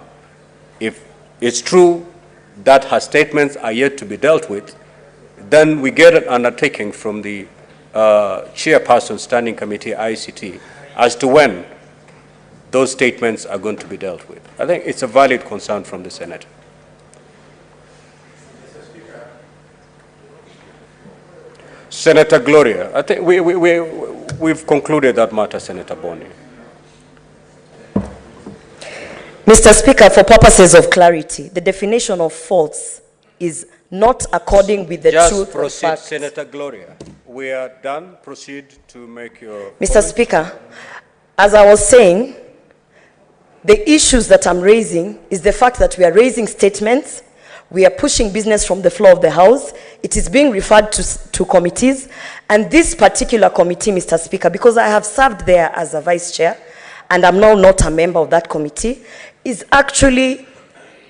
if it's true that her statements are yet to be dealt with. Then we get an undertaking from the Chairperson, Standing Committee, ICT, as to when those statements are going to be dealt with. I think it's a valid concern from the Senate. Senator Gloria, I think we've concluded that matter, Senator Boni. Mr. Speaker, for purposes of clarity, the definition of false is not according with the truth of facts. Senator Gloria. We are done. Proceed to make your Mr. comments. Speaker, as I was saying, the issues that I'm raising is the fact that we are raising statements, we are pushing business from the floor of the House, it is being referred to committees, and this particular committee, Mr. Speaker, because I have served there as a vice chair, and I'm now not a member of that committee, is actually,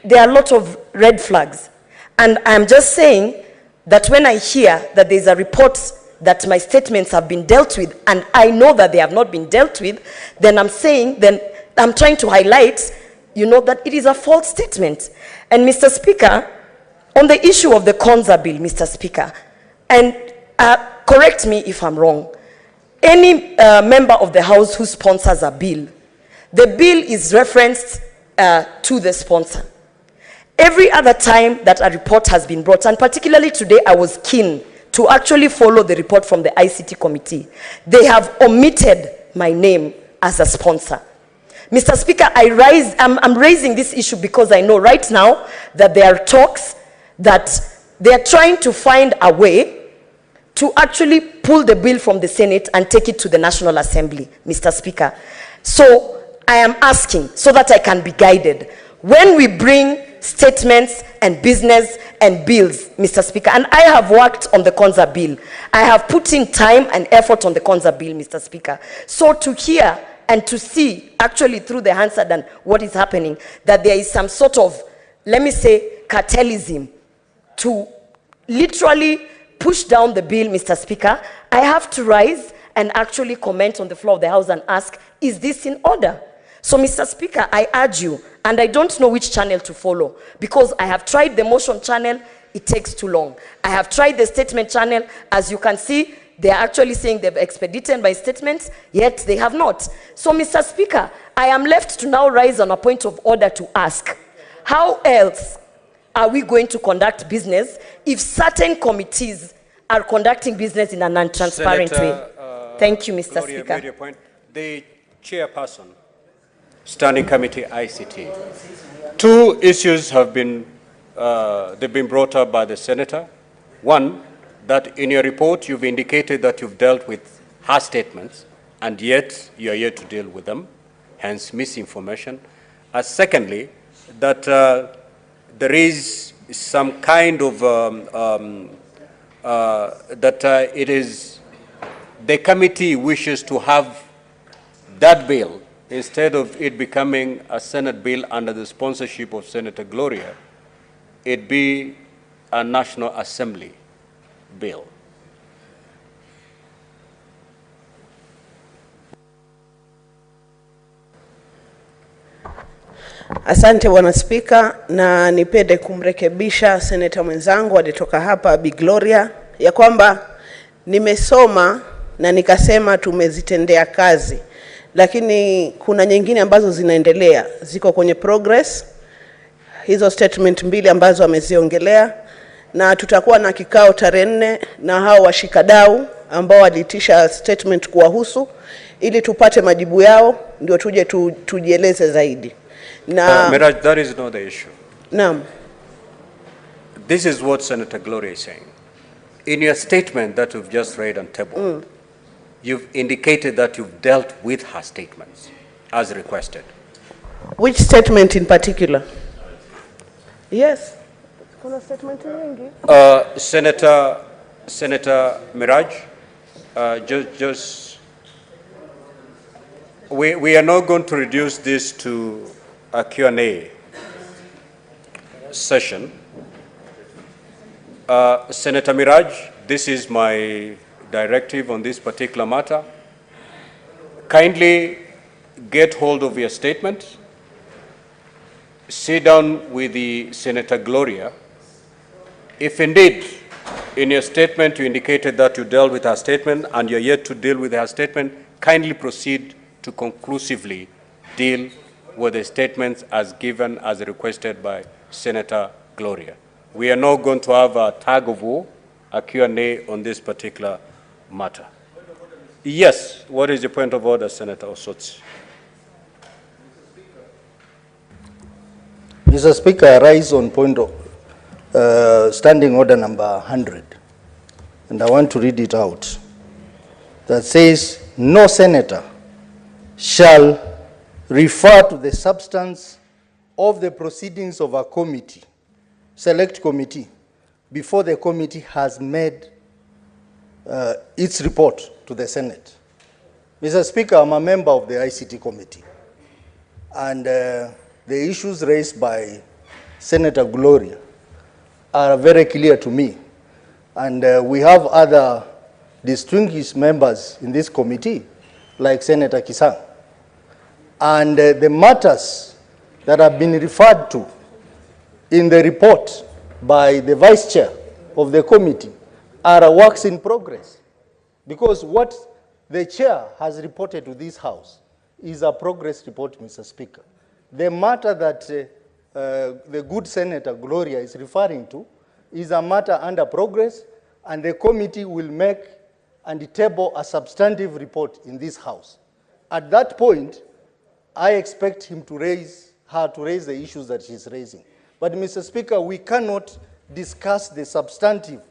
there are a lot of red flags. And I'm just saying that when I hear that there's a report that my statements have been dealt with, and I know that they have not been dealt with, then I'm saying, then I'm trying to highlight, that it is a false statement. And Mr. Speaker, on the issue of the Konza bill, Mr. Speaker, and correct me if I'm wrong, any member of the House who sponsors a bill, the bill is referenced to the sponsor. Every other time that a report has been brought, and particularly today, I was keen to actually follow the report from the ICT committee. They have omitted my name as a sponsor. Mr. Speaker, I'm raising this issue because I know right now that there are talks that they are trying to find a way to actually pull the bill from the Senate and take it to the National Assembly, Mr. Speaker. So I am asking so that I can be guided. When we bring statements and business and bills, Mr. Speaker, and I have worked on the Konza bill. I have put in time and effort on the Konza bill, Mr. Speaker. So to hear and to see, actually through the Hansard and what is happening, that there is some sort of, let me say, cartelism to literally push down the bill, Mr. Speaker, I have to rise and actually comment on the floor of the House and ask, is this in order? So, Mr. Speaker, I urge you, and I don't know which channel to follow, because I have tried the motion channel, it takes too long. I have tried the statement channel, as you can see, they are actually saying they've expedited my statements, yet they have not. So, Mr. Speaker, I am left to now rise on a point of order to ask, how else are we going to conduct business if certain committees are conducting business in a non-transparent way? Thank you, Mr. Gloria Speaker. made your point. The chairperson, Standing Committee ICT. Two issues have been, they've been brought up by the senator. One, that in your report you've indicated that you've dealt with her statements, and yet you are yet to deal with them, hence misinformation. Secondly, that there is some kind of, it is, the committee wishes to have that bill, instead of it becoming a Senate bill under the sponsorship of Senator Gloria, it be a National Assembly bill. Asante Bwana Spika, na nipende kumrekebisha seneta mwenzangu alitoka hapa Bi Gloria ya kwamba nimesoma na nikasema tumezitendea kazi, lakini kuna nyingine ambazo zinaendelea, ziko kwenye progress, hizo statement mbili ambazo ameziongelea, na tutakuwa na kikao tarehe 4 na hao washikadau ambao waliitisha statement kuwahusu ili tupate majibu yao, ndio tuje tujieleze zaidi. Miraj, that is not the issue. Naam. This is what Senator Gloria is saying. In your statement that you've just read and tabled, you've indicated that you've dealt with her statements as requested. Which statement in particular? Yes. Kuna statement nyingi. Senator Miraj, we are not going to reduce this to a Q&A session. Senator Miraj, this is my directive on this particular matter. Kindly get hold of your statement, sit down with the Senator Gloria. If indeed In your statement, you indicated that you dealt with her statement and you're yet to deal with her statement. Kindly proceed to conclusively deal with the statements as given as requested by Senator Gloria. We are now going to have a tag of war, a Q&A on this particular matter. Yes, what is the point of order, Senator Osotsi? Mr. Speaker, I rise on point of standing order number 100, and I want to read it out. That says, no senator shall refer to the substance of the proceedings of a committee, select committee, before the committee has made its report to the Senate. Mr. Speaker, I'm a member of the ICT committee, and the issues raised by Senator Gloria are very clear to me. And we have other distinguished members in this committee, like Senator Kisang. And the matters that have been referred to in the report by the vice chair of the committee are a works in progress. Because what the chair has reported to this House is a progress report, Mr. Speaker. The matter that the good Senator Gloria is referring to is a matter under progress, and the committee will make and table a substantive report in this House. At that point, I expect her to raise the issues that she's raising. But, Mr. Speaker, we cannot discuss the substantive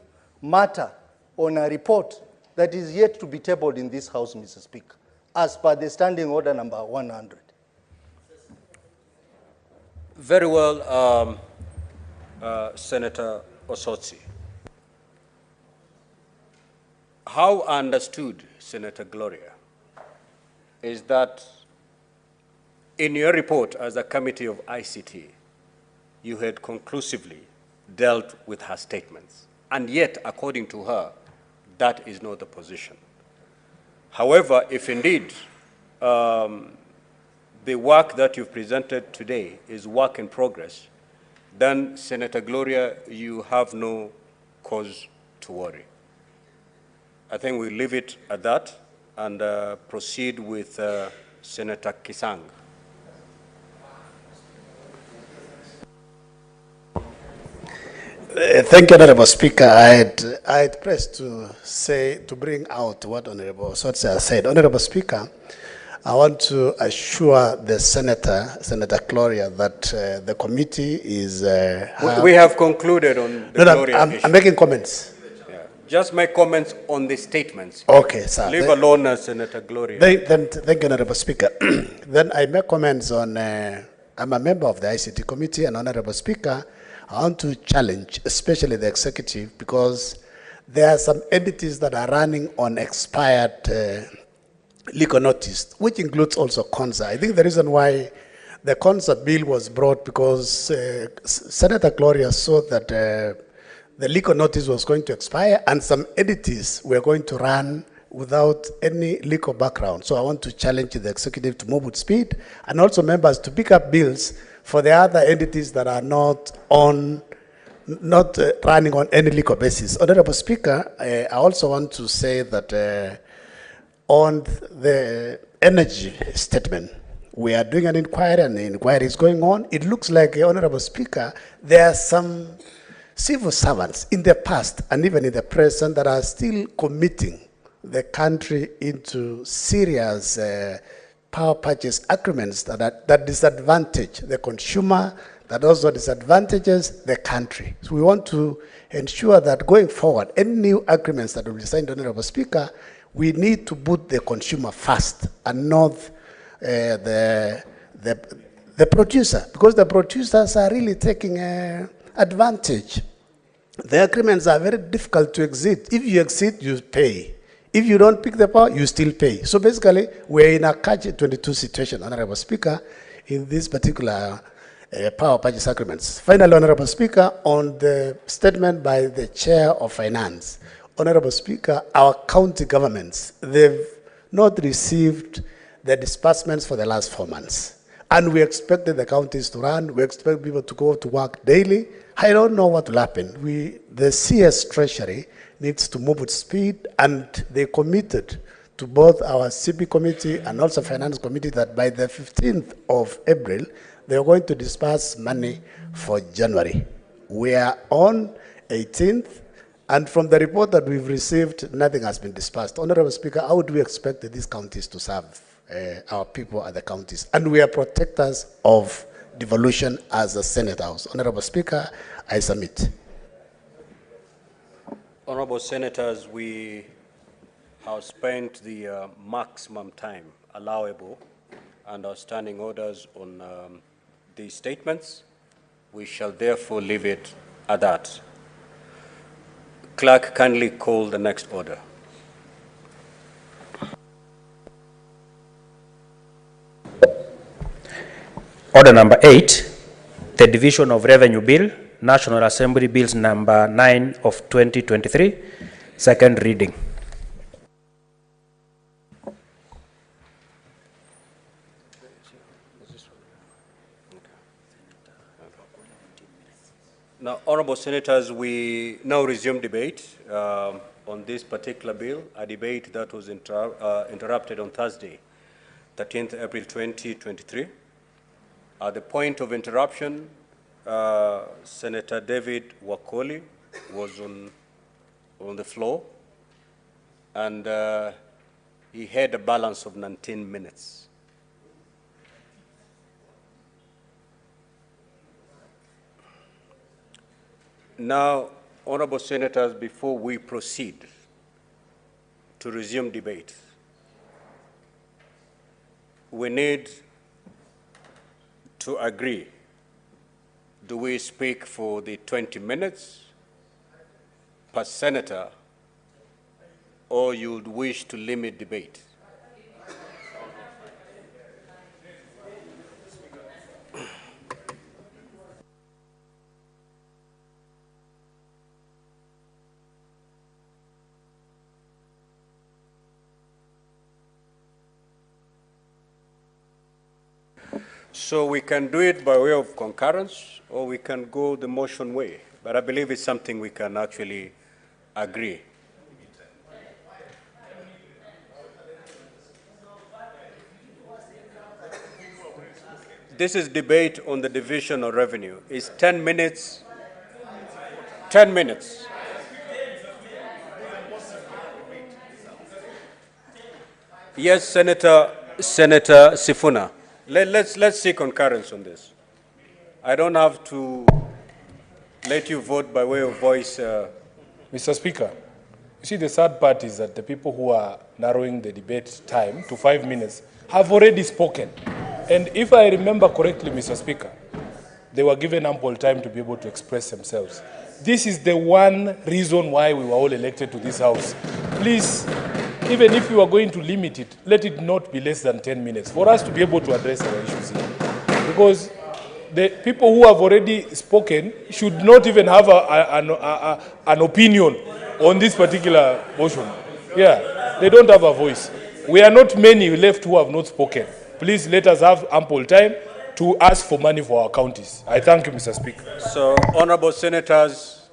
matter on a report that is yet to be tabled in this House, Mr. Speaker, as per the standing order number 100. Very well, Senator Osotsi. How I understood, Senator Gloria, is that in your report as a committee of ICT, you had conclusively dealt with her statements. And yet, according to her, that is not the position. However, if indeed the work that you've presented today is work in progress, then, Senator Gloria, you have no cause to worry. I think we'll leave it at that and proceed with Senator Kisang. Thank you, Honorable Speaker. I had pressed to bring out what Honorable Osotsi has said. Honorable Speaker, I want to assure the Senator Gloria, that the committee is... we have concluded on the Gloria issue. I'm making comments. Yeah. Just make comments on the statements. Okay, sir. Leave alone Senator Gloria. Thank you, Honorable Speaker. Then I make comments on... I'm a member of the ICT committee, and Honorable Speaker, I want to challenge, especially the executive, because there are some entities that are running on expired legal notice, which includes also CONSA. I think the reason why the CONSA bill was brought because Senator Gloria saw that the legal notice was going to expire and some entities were going to run without any legal background. So I want to challenge the executive to move with speed, and also members to pick up bills for the other entities that are not running on any legal basis. Honorable Speaker, I also want to say that on the energy statement, we are doing an inquiry, and the inquiry is going on. It looks like, Honorable Speaker, there are some civil servants in the past and even in the present that are still committing the country into serious power purchase agreements that disadvantage the consumer, that also disadvantages the country. So we want to ensure that going forward, any new agreements that will be signed, Honorable Speaker, we need to put the consumer first and not the producer, because the producers are really taking advantage. The agreements are very difficult to exit. If you exit, you pay. If you don't pick the power, you still pay. So basically, we're in a catch-22 situation, Honorable Speaker, in this particular power purchase agreements. Finally, Honorable Speaker, on the statement by the Chair of Finance, Honorable Speaker, our county governments, they've not received the disbursements for the last 4 months. And we expected the counties to run. We expect people to go to work daily. I don't know what will happen. The CS Treasury needs to move with speed, and they committed to both our CP committee and also finance committee that by the 15th of April, they are going to disperse money for January. We are on 18th, and from the report that we've received, nothing has been dispersed. Honorable Speaker, how would we expect these counties to serve our people at the counties? And we are protectors of devolution as a Senate House. Honorable Speaker, I submit. Honorable Senators, we have spent the maximum time allowable under standing orders on these statements. We shall therefore leave it at that. Clerk, kindly call the next order. Order number 8, the Division of Revenue Bill, National Assembly Bills number 9 of 2023, second reading. Now, Honorable Senators, we now resume debate on this particular bill, a debate that was interrupted on Thursday, 13th April 2023. At the point of interruption, Senator David Wakoli was on the floor, and he had a balance of 19 minutes. Now, Honorable Senators, before we proceed to resume debate, we need to agree. Do we speak for the 20 minutes per senator, or you would wish to limit debate? So we can do it by way of concurrence, or we can go the motion way. But I believe it's something we can actually agree. This is debate on the division of revenue. It's 10 minutes. 10 minutes. Yes, Senator Sifuna. Let's see concurrence on this. I don't have to let you vote by way of voice. Mr. Speaker, you see, the sad part is that the people who are narrowing the debate time to 5 minutes have already spoken. And if I remember correctly, Mr. Speaker, they were given ample time to be able to express themselves. This is the one reason why we were all elected to this House. Please, even if you are going to limit it, let it not be less than 10 minutes for us to be able to address our issues here. Because the people who have already spoken should not even have an opinion on this particular motion. Yeah, they don't have a voice. We are not many left who have not spoken. Please let us have ample time to ask for money for our counties. I thank you, Mr. Speaker. So, Honorable Senators,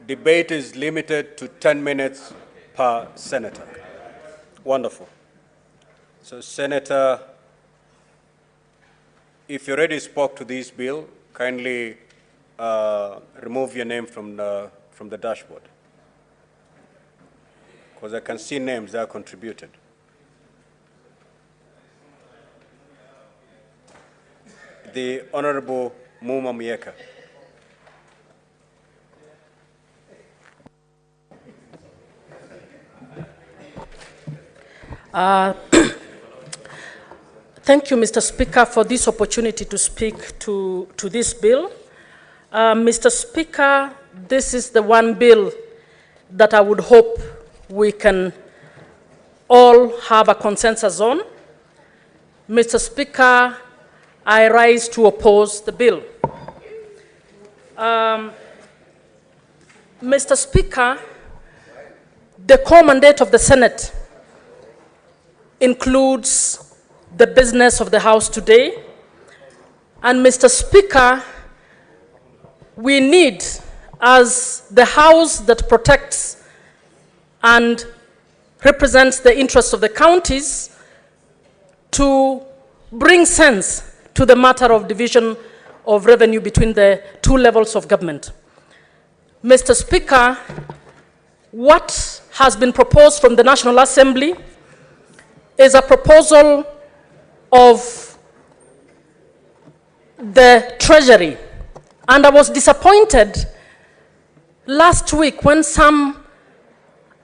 debate is limited to 10 minutes per senator. Wonderful. So, Senator, if you already spoke to this bill, kindly remove your name from the dashboard, because I can see names that are contributed. The Honorable Muma Mieka. Thank you, Mr. Speaker, for this opportunity to speak to this bill. Mr. Speaker, this is the one bill that I would hope we can all have a consensus on. Mr. Speaker, I rise to oppose the bill. Mr. Speaker, the core mandate of the Senate includes the business of the House today. And Mr. Speaker, we need, as the House that protects and represents the interests of the counties, to bring sense to the matter of division of revenue between the two levels of government. Mr. Speaker, what has been proposed from the National Assembly is a proposal of the Treasury. And I was disappointed last week when some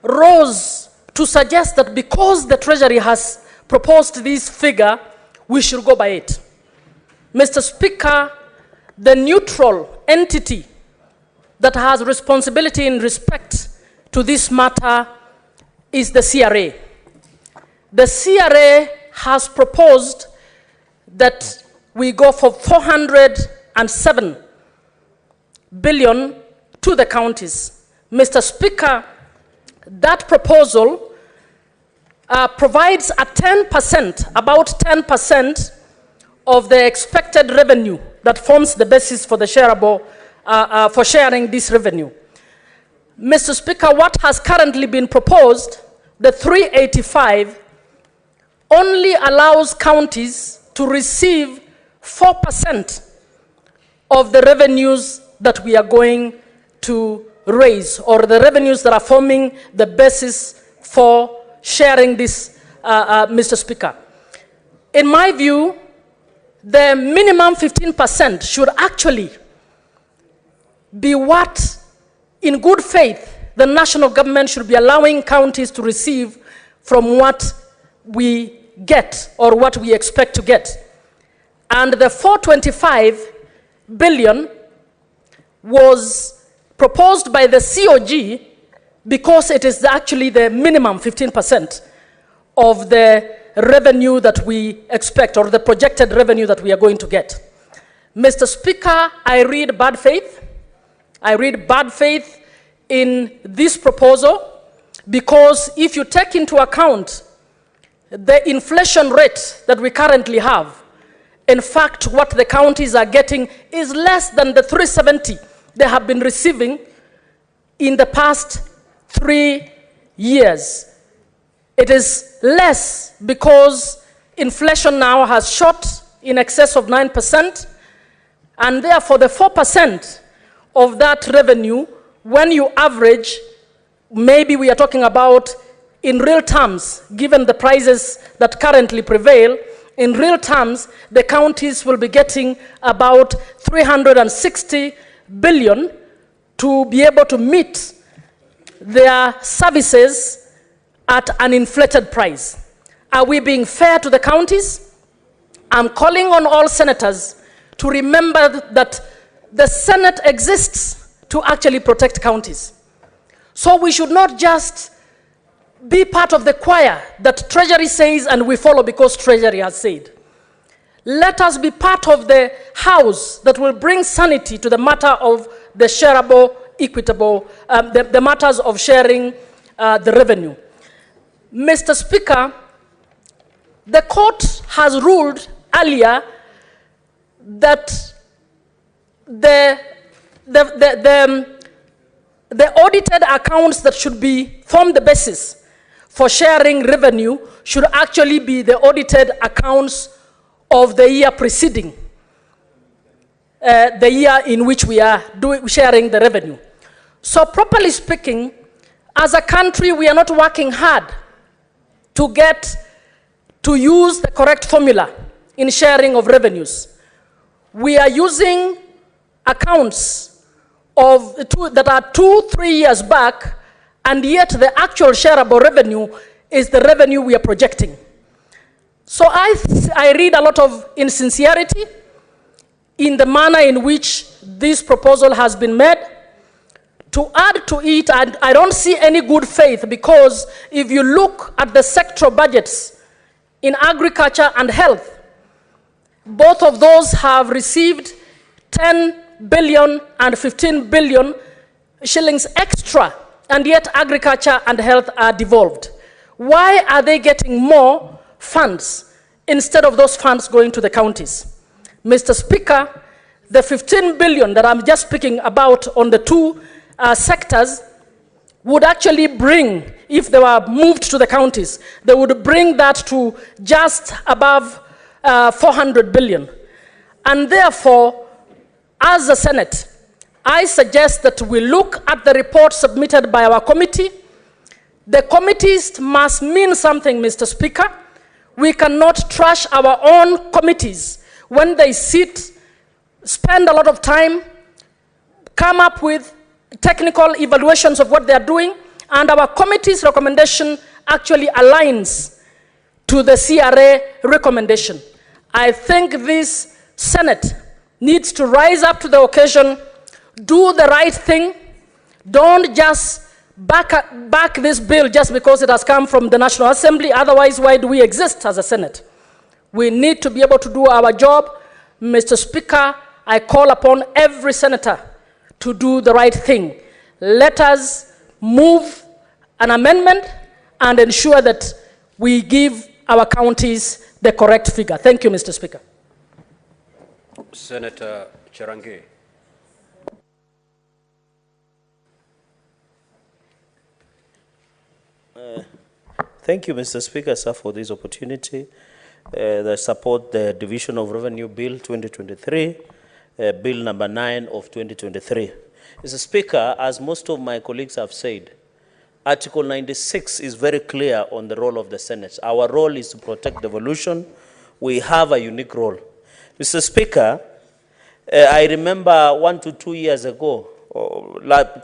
rose to suggest that because the Treasury has proposed this figure, we should go by it. Mr. Speaker, the neutral entity that has responsibility in respect to this matter is the CRA. The CRA has proposed that we go for 407 billion to the counties. Mr. Speaker, that proposal provides a 10%, about 10% of the expected revenue that forms the basis for the shareable, for sharing this revenue. Mr. Speaker, what has currently been proposed, the 385, only allows counties to receive 4% of the revenues that we are going to raise, or the revenues that are forming the basis for sharing this, Mr. Speaker. In my view, the minimum 15% should actually be what, in good faith, the national government should be allowing counties to receive from what we get or what we expect to get. And the 425 billion was proposed by the COG because it is actually the minimum 15% of the revenue that we expect, or the projected revenue that we are going to get. Mr. Speaker, I read bad faith. I read bad faith in this proposal, because if you take into account the inflation rate that we currently have, in fact, what the counties are getting is less than the 370 they have been receiving in the past 3 years. It is less because inflation now has shot in excess of 9%, and therefore the 4% of that revenue, when you average, maybe we are talking about, in real terms, given the prices that currently prevail, in real terms, the counties will be getting about 360 billion to be able to meet their services at an inflated price. Are we being fair to the counties? I'm calling on all senators to remember that the Senate exists to actually protect counties. So we should not just be part of the choir that Treasury says and we follow because Treasury has said. Let us be part of the house that will bring sanity to the matter of the shareable, equitable, the matters of sharing the revenue. Mr. Speaker, the court has ruled earlier that the audited accounts that should form the basis for sharing revenue should actually be the audited accounts of the year preceding the year in which we are sharing the revenue. So properly speaking, as a country, we are not working hard to use the correct formula in sharing of revenues. We are using accounts that are 2-3 years back, and yet the actual shareable revenue is the revenue we are projecting. So I read a lot of insincerity in the manner in which this proposal has been made. To add to it, I don't see any good faith, because if you look at the sectoral budgets in agriculture and health, both of those have received 10 billion and 15 billion shillings extra, and yet agriculture and health are devolved. Why are they getting more funds instead of those funds going to the counties. Mr. Speaker, the 15 billion that I'm just speaking about on the two sectors would actually bring, if they were moved to the counties, they would bring that to just above 400 billion. And therefore, as the Senate, I suggest that we look at the report submitted by our committee. The committees must mean something, Mr. Speaker. We cannot trash our own committees when they sit, spend a lot of time, come up with technical evaluations of what they are doing, and our committee's recommendation actually aligns to the CRA recommendation. I think this Senate needs to rise up to the occasion, do the right thing. Don't just back this bill just because it has come from the National Assembly. Otherwise, why do we exist as a Senate? We need to be able to do our job. Mr. Speaker, I call upon every senator to do the right thing. Let us move an amendment and ensure that we give our counties the correct figure. Thank you, Mr. Speaker. Senator Cherangi. Thank you, Mr. Speaker, sir, for this opportunity. I support the Division of Revenue Bill 2023, Bill number 9 of 2023. Mr. Speaker, as most of my colleagues have said, Article 96 is very clear on the role of the Senate. Our role is to protect devolution. We have a unique role. Mr. Speaker, I remember 1 to 2 years ago,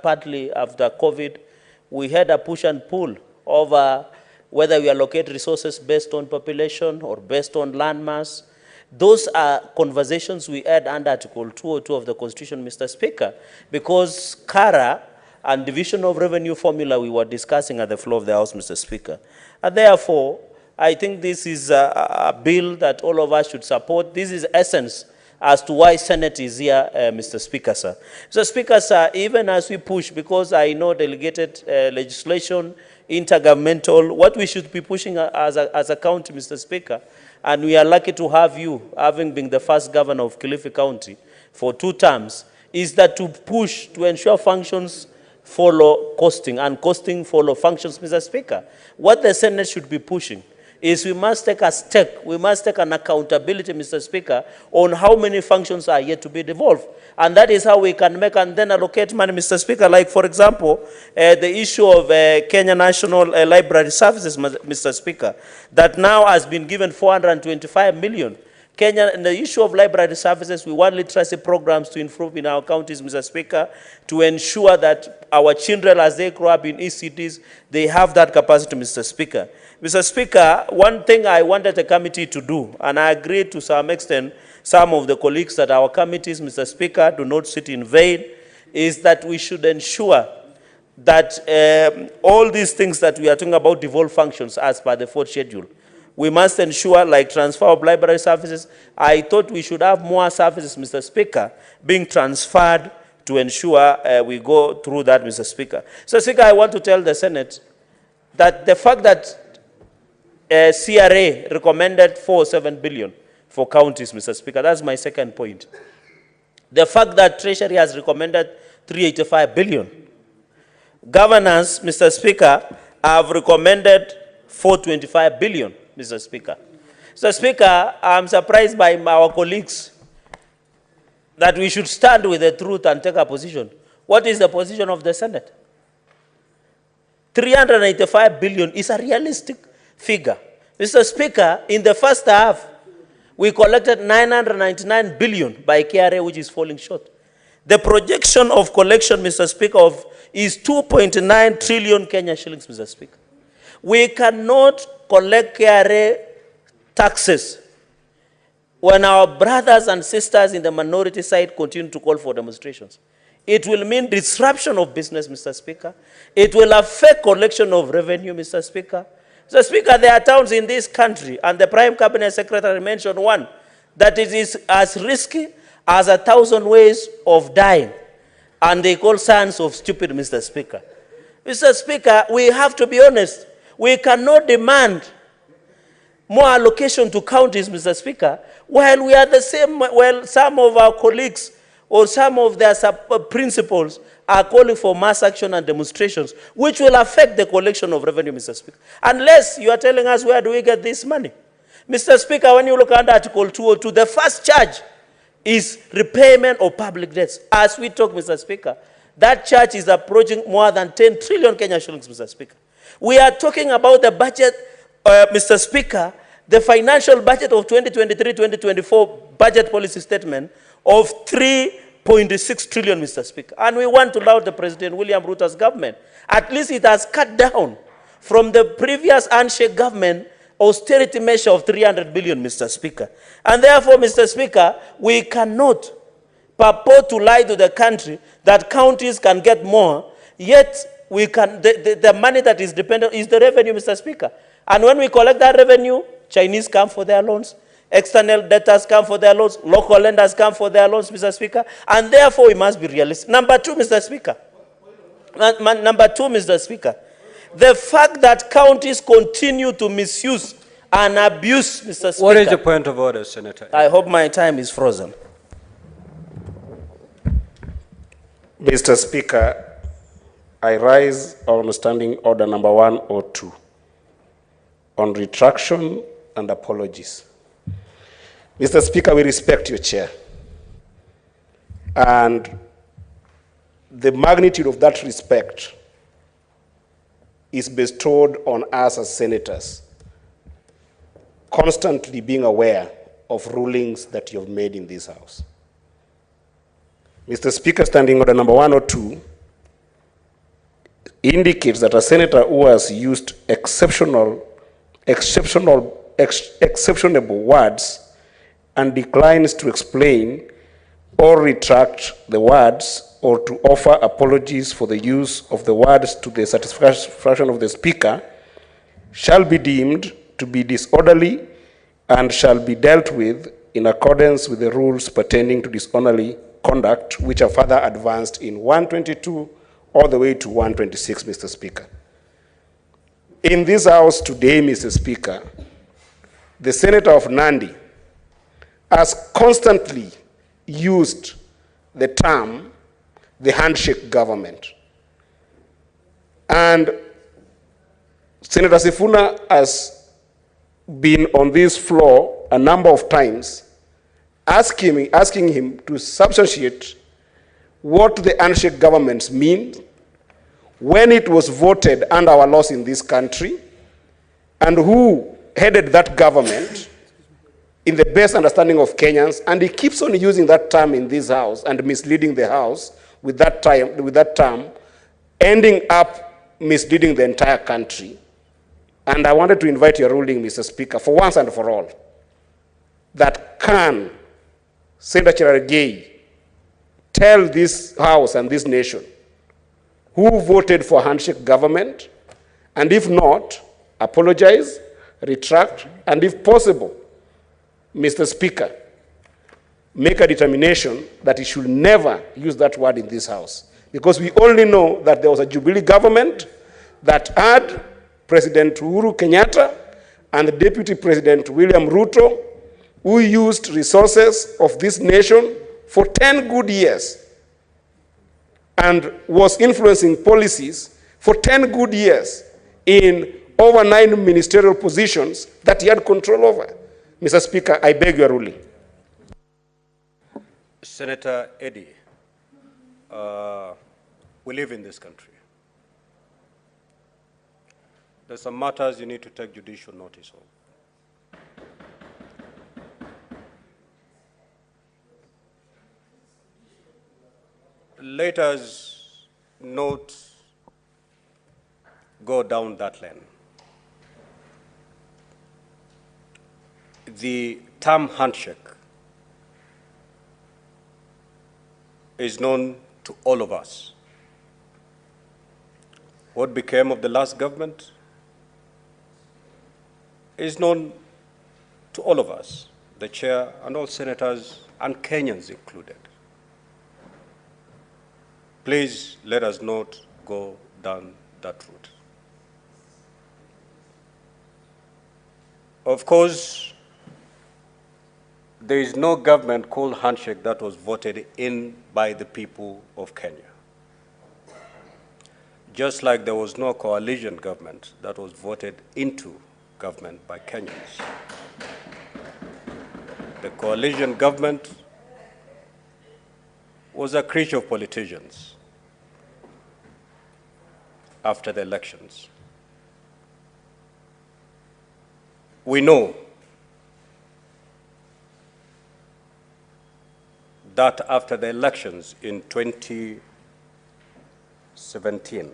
partly after COVID, we had a push and pull over whether we allocate resources based on population or based on landmass. Those are conversations we had under Article 202 of the Constitution, Mr. Speaker, because CARA and Division of Revenue formula we were discussing at the floor of the House, Mr. Speaker. And therefore, I think this is a bill that all of us should support. This is essence as to why Senate is here, Mr. Speaker, sir. Mr. Speaker, sir, even as we push, because I know delegated legislation, intergovernmental, what we should be pushing as a county, Mr. Speaker, and we are lucky to have you, having been the first governor of Kilifi County for 2 terms, is that to push to ensure functions follow costing and costing follow functions, Mr. Speaker. What the Senate should be pushing is we must take a step, we must take an accountability, Mr. Speaker, on how many functions are yet to be devolved. And that is how we can make and then allocate money, Mr. Speaker. Like, for example, the issue of Kenya National Library Services, Mr. Speaker, that now has been given 425 million. Kenya, in the issue of library services, we want literacy programs to improve in our counties, Mr. Speaker, to ensure that our children, as they grow up in ECDs, they have that capacity, Mr. Speaker. Mr. Speaker, one thing I wanted the committee to do, and I agree to some extent, some of the colleagues that our committees, Mr. Speaker, do not sit in vain, is that we should ensure that all these things that we are talking about devolve functions as per the 4th schedule. We must ensure, like transfer of library services, I thought we should have more services, Mr. Speaker, being transferred to ensure we go through that, Mr. Speaker. So, Speaker, I want to tell the Senate that the fact that CRA recommended 4.7 billion for counties, Mr. Speaker, that's my second point. The fact that Treasury has recommended 385 billion. Governors, Mr. Speaker, have recommended 425 billion. Mr. Speaker. Mr. Speaker, I'm surprised by our colleagues that we should stand with the truth and take a position. What is the position of the Senate? 385 billion is a realistic figure. Mr. Speaker, in the first half, we collected 999 billion by KRA, which is falling short. The projection of collection, Mr. Speaker, is 2.9 trillion Kenya shillings, Mr. Speaker. We cannot collect KRA taxes when our brothers and sisters in the minority side continue to call for demonstrations. It will mean disruption of business, Mr. Speaker. It will affect collection of revenue, Mr. Speaker. Mr. Speaker, there are towns in this country, and the Prime Cabinet Secretary mentioned one, that it is as risky as 1,000 ways of dying, and they call science of stupid, Mr. Speaker. Mr. Speaker, we have to be honest. We cannot demand more allocation to counties, Mr. Speaker, while we are the same, well, some of our colleagues or some of their principals are calling for mass action and demonstrations, which will affect the collection of revenue, Mr. Speaker. Unless you are telling us where do we get this money. Mr. Speaker, when you look under Article 202, the first charge is repayment of public debts. As we talk, Mr. Speaker, that charge is approaching more than 10 trillion Kenya shillings, Mr. Speaker. We are talking about the budget, Mr. Speaker, the financial budget of 2023-2024 budget policy statement of 3.6 trillion, Mr. Speaker. And we want to laud the President William Ruto's government. At least it has cut down from the previous handshake government austerity measure of 300 billion, Mr. Speaker. And therefore, Mr. Speaker, we cannot purport to lie to the country that counties can get more, yet we can, the money that is dependent is the revenue, Mr. Speaker. And when we collect that revenue, Chinese come for their loans, external debtors come for their loans, local lenders come for their loans, Mr. Speaker, and therefore we must be realistic. Number two, Mr. Speaker, Mr. Speaker, the fact that counties continue to misuse and abuse, Mr. Speaker. What is the point of order, Senator? I hope my time is frozen. Mr. Speaker, I rise on standing order number 102 on retraction and apologies. Mr. Speaker, we respect your chair. And the magnitude of that respect is bestowed on us as senators, constantly being aware of rulings that you have made in this House. Mr. Speaker, standing order number 102 indicates that a senator who has used exceptionable words and declines to explain or retract the words or to offer apologies for the use of the words to the satisfaction of the Speaker shall be deemed to be disorderly and shall be dealt with in accordance with the rules pertaining to disorderly conduct, which are further advanced in 122 all the way to 126, Mr. Speaker. In this House today, Mr. Speaker, the Senator of Nandi has constantly used the term the handshake government. And Senator Sifuna has been on this floor a number of times asking him to substantiate what the handshake governments mean, when it was voted under our laws in this country, and who headed that government in the best understanding of Kenyans. And he keeps on using that term in this House and misleading the House with that term, ending up misleading the entire country. And I wanted to invite your ruling, Mr. Speaker, for once and for all, that can Senator Cherargei tell this House and this nation who voted for handshake government, and if not, apologize, retract, and if possible, Mr. Speaker, make a determination that he should never use that word in this House. Because we only know that there was a Jubilee government that had President Uhuru Kenyatta and the Deputy President William Ruto, who used resources of this nation for 10 good years and was influencing policies for 10 good years in over 9 ministerial positions that he had control over. Mr. Speaker, I beg your ruling. Senator Eddy, we live in this country. There's some matters you need to take judicial notice of. Let us not go down that lane. The term handshake is known to all of us. What became of the last government is known to all of us, the chair and all senators and Kenyans included. Please let us not go down that route. Of course, there is no government called handshake that was voted in by the people of Kenya. Just like there was no coalition government that was voted into government by Kenyans. The coalition government was a creature of politicians after the elections. We know that after the elections in 2017,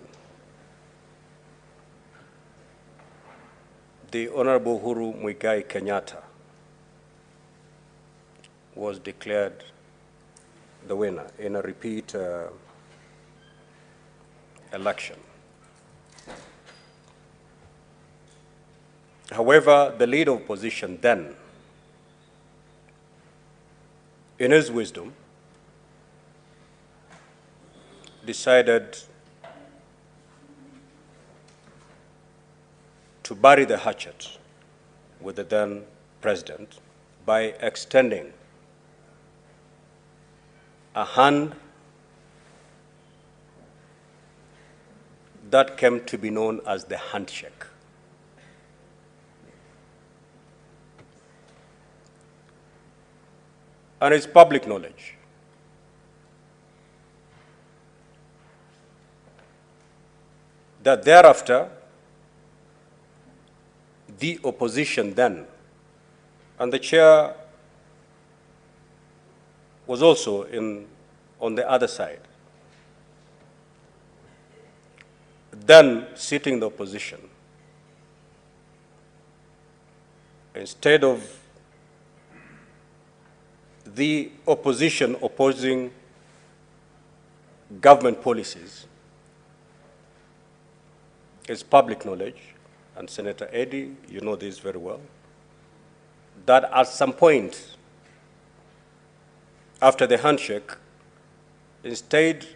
the Honorable Uhuru Kenyatta was declared the winner in a repeat election. However, the leader of opposition then, in his wisdom, decided to bury the hatchet with the then president by extending a hand that came to be known as the handshake. And it's public knowledge that thereafter, the opposition then, and the chair was also on the other side, then sitting in the opposition, instead of the opposition opposing government policies, it's public knowledge, and Senator Eddy, you know this very well, that at some point after the handshake, instead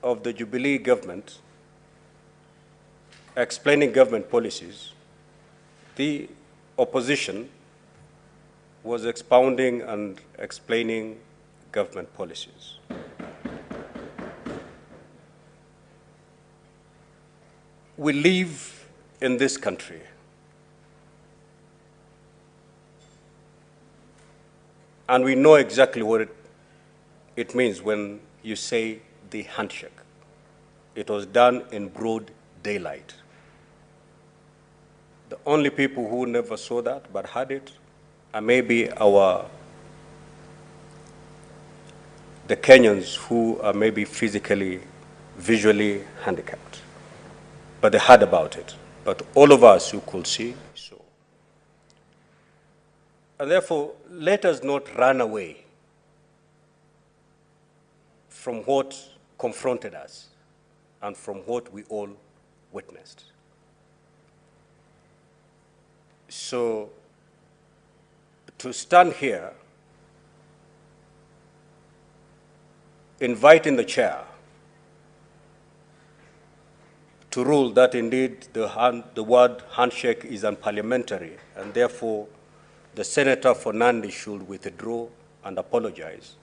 of the Jubilee government explaining government policies, the opposition was expounding and explaining government policies. We live in this country and we know exactly what it means when you say the handshake. It was done in broad daylight. The only people who never saw that but heard it are maybe the Kenyans who are maybe physically, visually handicapped. But they heard about it. But all of us who could see, saw. And therefore, let us not run away from what confronted us and from what we all witnessed. So, to stand here, inviting the chair to rule that indeed the word handshake is unparliamentary, and therefore the Senator Fernandes should withdraw and apologize.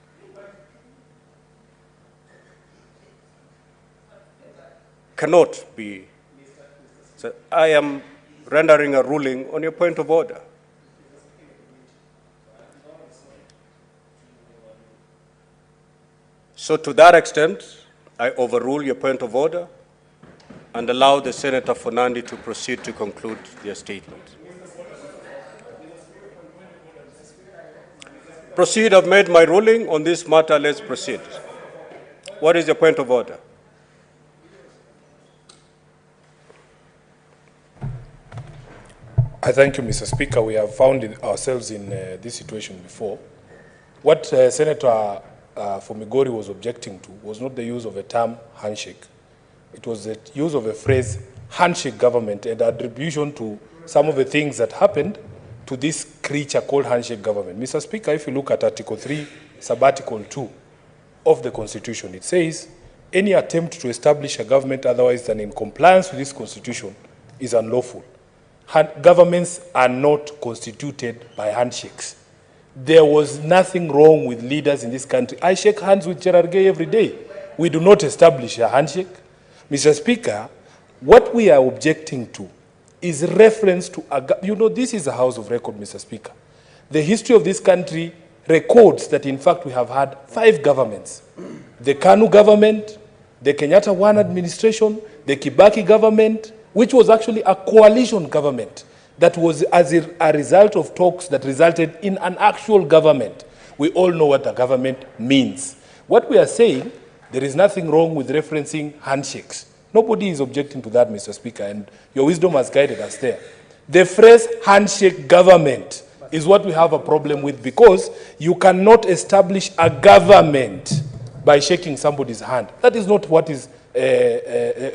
Cannot be. So I am rendering a ruling on your point of order. So to that extent, I overrule your point of order and allow the Senator Fernandes to proceed to conclude their statement. Proceed, I've made my ruling on this matter, let's proceed. What is your point of order? I thank you, Mr. Speaker. We have found ourselves in this situation before. What Senator for Migori was objecting to was not the use of a term handshake. It was the use of a phrase handshake government and attribution to some of the things that happened to this creature called handshake government. Mr. Speaker, if you look at Article 3, Sub-Article 2 of the Constitution, it says, any attempt to establish a government otherwise than in compliance with this Constitution is unlawful. governments are not constituted by handshakes. There was nothing wrong with leaders in this country. I shake hands with Cherargei every day. We do not establish a handshake. Mr. Speaker, what we are objecting to is reference to, this is a house of record, Mr. Speaker. The history of this country records that, in fact, we have had 5 governments. The KANU government, the Kenyatta One administration, the Kibaki government, which was actually a coalition government that was as a result of talks that resulted in an actual government. We all know what a government means. What we are saying, there is nothing wrong with referencing handshakes. Nobody is objecting to that, Mr. Speaker, and your wisdom has guided us there. The phrase handshake government is what we have a problem with, because you cannot establish a government by shaking somebody's hand. That is not what is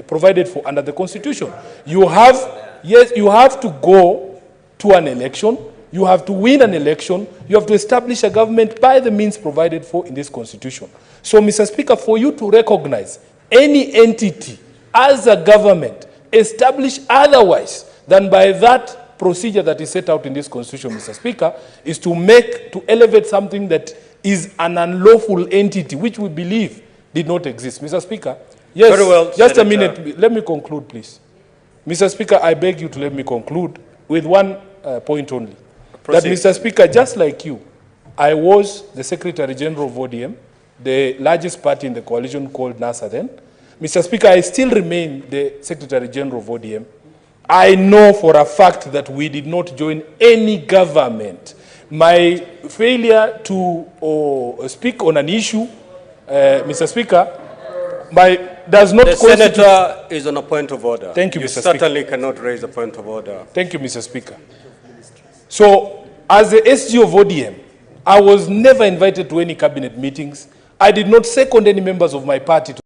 provided for under the Constitution. You have, yes, you have to go to an election, you have to win an election, you have to establish a government by the means provided for in this Constitution. So, Mr. Speaker, for you to recognize any entity as a government established otherwise than by that procedure that is set out in this Constitution, Mr. Speaker, is to elevate something that is an unlawful entity, which we believe did not exist. Mr. Speaker, yes, very well, just Senator. A minute, let me conclude, please. Mr. Speaker, I beg you to let me conclude with one point only. Proceed. That, Mr. Speaker, just like you, I was the Secretary General of ODM, the largest party in the coalition called NASA then. Mr. Speaker, I still remain the Secretary General of ODM. I know for a fact that we did not join any government. My failure to speak on an issue, Mr. Speaker, does not constitute... The Senator is on a point of order. Thank you, Mr. Speaker. You certainly cannot raise a point of order. Thank you, Mr. Speaker. So, as the SG of ODM, I was never invited to any cabinet meetings. I did not second any members of my party to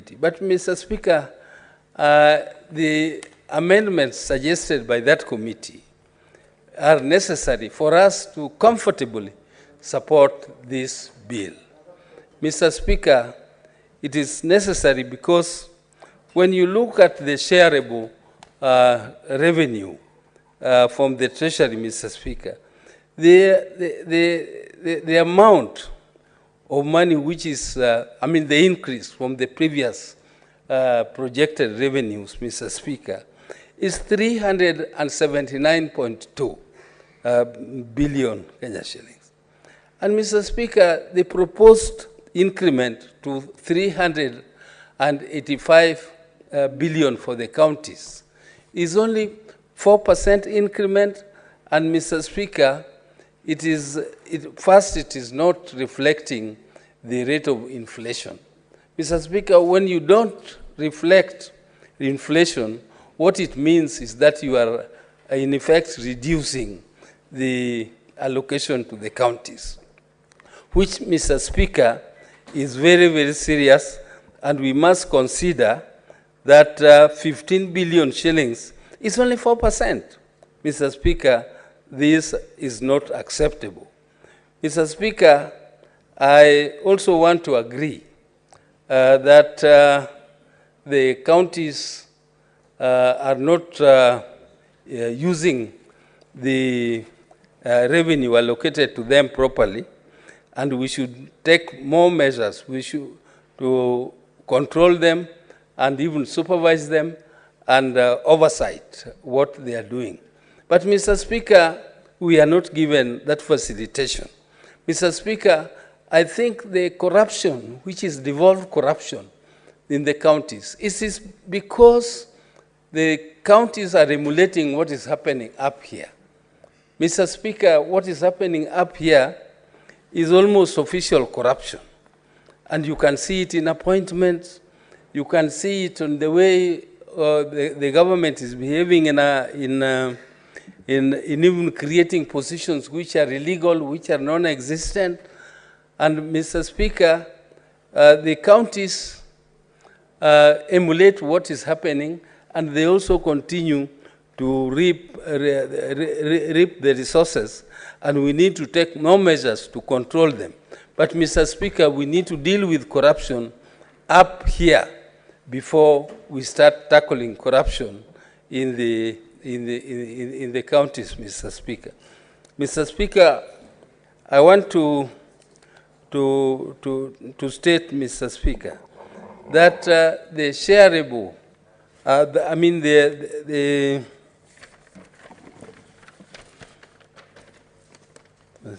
committee. But, Mr. Speaker, the amendments suggested by that committee are necessary for us to comfortably support this bill. Mr. Speaker, it is necessary because when you look at the shareable revenue from the Treasury, Mr. Speaker, the amount of money which is, the increase from the previous projected revenues, Mr. Speaker, is 379.2 billion Kenya shillings. And, Mr. Speaker, the proposed increment to 385 billion for the counties is only 4% increment, and, Mr. Speaker, it is not reflecting the rate of inflation. Mr. Speaker, when you don't reflect inflation, what it means is that you are, in effect, reducing the allocation to the counties, which, Mr. Speaker, is very, very serious, and we must consider that 15 billion shillings is only 4%. Mr. Speaker, this is not acceptable. Mr. Speaker, I also want to agree that the counties are not using the revenue allocated to them properly, and we should take more measures. We should to control them and even supervise them and oversight what they are doing. But, Mr. Speaker, we are not given that facilitation. Mr. Speaker, I think the corruption, which is devolved corruption in the counties, is because the counties are emulating what is happening up here. Mr. Speaker, what is happening up here is almost official corruption. And you can see it in appointments. You can see it on the way the government is behaving in even creating positions which are illegal, which are non-existent. And, Mr. Speaker, the counties emulate what is happening, and they also continue to reap the resources, and we need to take more measures to control them. But, Mr. Speaker, we need to deal with corruption up here before we start tackling corruption in the counties, Mr. Speaker. Mr. Speaker, I want to state, Mr. Speaker, that the shareable,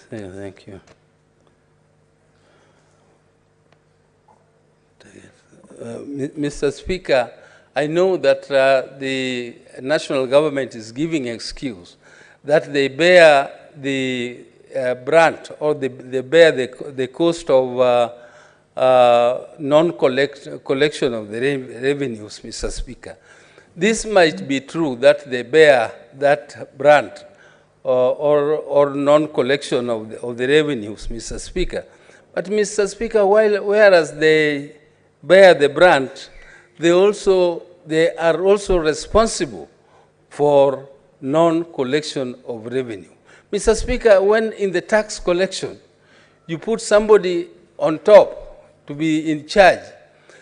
thank you. Mr. Speaker, I know that the national government is giving excuse that they bear the brunt or they bear the cost of non-collection of the revenues, Mr. Speaker. This might be true that they bear that brunt or non-collection of the revenues, Mr. Speaker. But, Mr. Speaker, whereas they bear the brunt, they are also responsible for non-collection of revenue. Mr. Speaker, when in the tax collection, you put somebody on top to be in charge,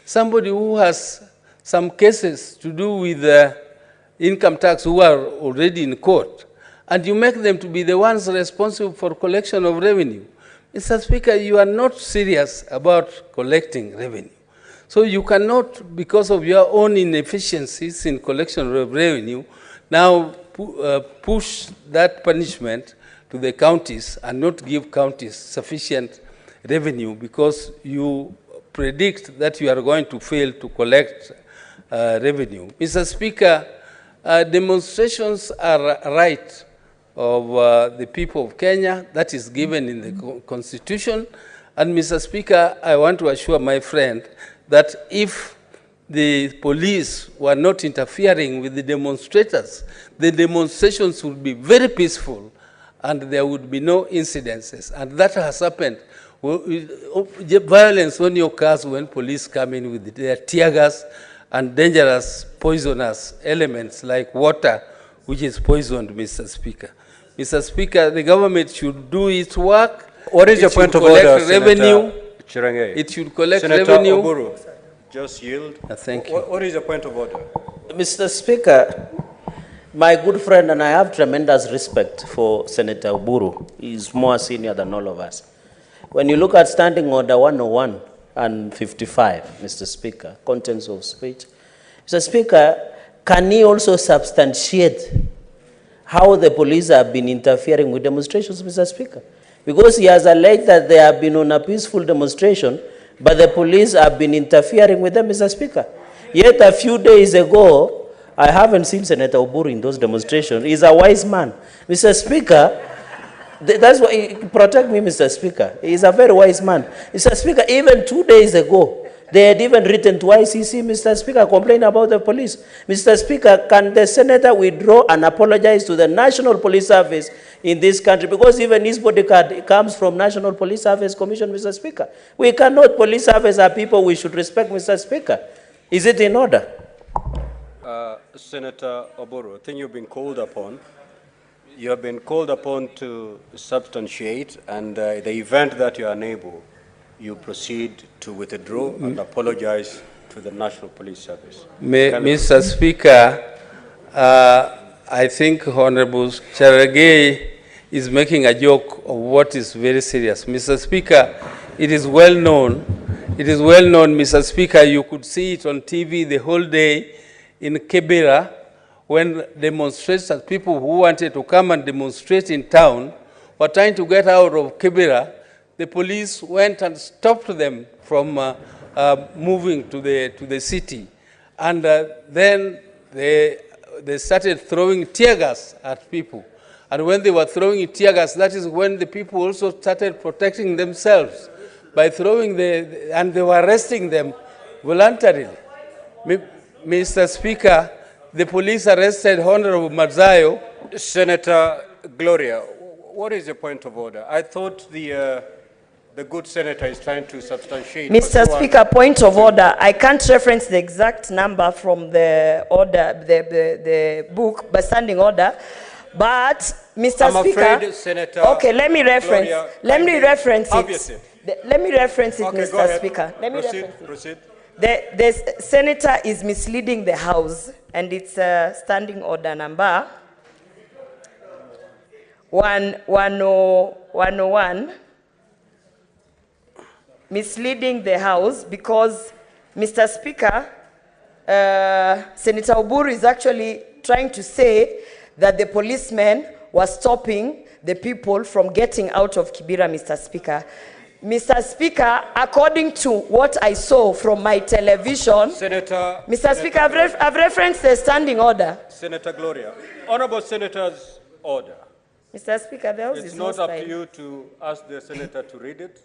somebody who has some cases to do with income tax who are already in court, and you make them to be the ones responsible for collection of revenue. Mr. Speaker, you are not serious about collecting revenue. So you cannot, because of your own inefficiencies in collection of revenue, now push that punishment to the counties and not give counties sufficient revenue because you predict that you are going to fail to collect revenue. Mr. Speaker, demonstrations are a right of the people of Kenya that is given in the Constitution. And, Mr. Speaker, I want to assure my friend that if the police were not interfering with the demonstrators, the demonstrations would be very peaceful and there would be no incidences. And that has happened Violence only occurs when police come in with their tear gas and dangerous poisonous elements like water, which is poisoned, Mr. Speaker. Mr. Speaker, the government should do its work. What is your point of order, revenue. Chirangei? It should collect Senator revenue. Oburu, just yield. Thank you. What is your point of order? Mr. Speaker, my good friend, and I have tremendous respect for Senator Oburu. He's more senior than all of us. When you look at Standing Order 101 and 55, Mr. Speaker, contents of speech, Mr. Speaker, can he also substantiate how the police have been interfering with demonstrations, Mr. Speaker? Because he has alleged that they have been on a peaceful demonstration, but the police have been interfering with them, Mr. Speaker. Yet a few days ago, I haven't seen Senator Oburu in those demonstrations. He's a wise man. Mr. Speaker, that's why, protect me, Mr. Speaker. He's a very wise man. Mr. Speaker, even 2 days ago, they had even written to ICC, Mr. Speaker, complaining about the police. Mr. Speaker, can the senator withdraw and apologize to the National Police Service in this country? Because even his bodyguard comes from National Police Service Commission, Mr. Speaker. We cannot, police service are people we should respect, Mr. Speaker. Is it in order? Senator Oburu, I think you've been called upon. You have been called upon to substantiate, and the event that you are unable, you proceed to withdraw and apologize to the National Police Service. Mr. Speaker, I think Honorable Cherargei is making a joke of what is very serious. Mr. Speaker, it is well known, Mr. Speaker, you could see it on TV the whole day in Kibera when demonstrators, people who wanted to come and demonstrate in town, were trying to get out of Kibera. The police went and stopped them from moving to the city. And then they started throwing tear gas at people. And when they were throwing tear gas, that is when the people also started protecting themselves by throwing and they were arresting them voluntarily. Mr. Speaker, the police arrested Honorable Mazayo. Senator Gloria, what is your point of order? I thought the good senator is trying to substantiate. Mr. Speaker, point of order. I can't reference the exact number from the order, the book, but standing order. But Mr. Speaker, afraid, Senator okay, let me reference. Gloria, let me reference it. Obviously. Let me reference it, Okay, Mr. Speaker. Let me proceed, reference it. proceed. The senator is misleading the House, and it's standing order number 101, misleading the House because, Mr. Speaker, Senator Oburu is actually trying to say that the policemen were stopping the people from getting out of Kibera, Mr. Speaker. Mr. Speaker, according to what I saw from my television, Mr. Speaker, I've referenced the standing order. Senator Gloria, Honorable Senator's order. Mr. Speaker, the House is not up to you to ask the senator to read it.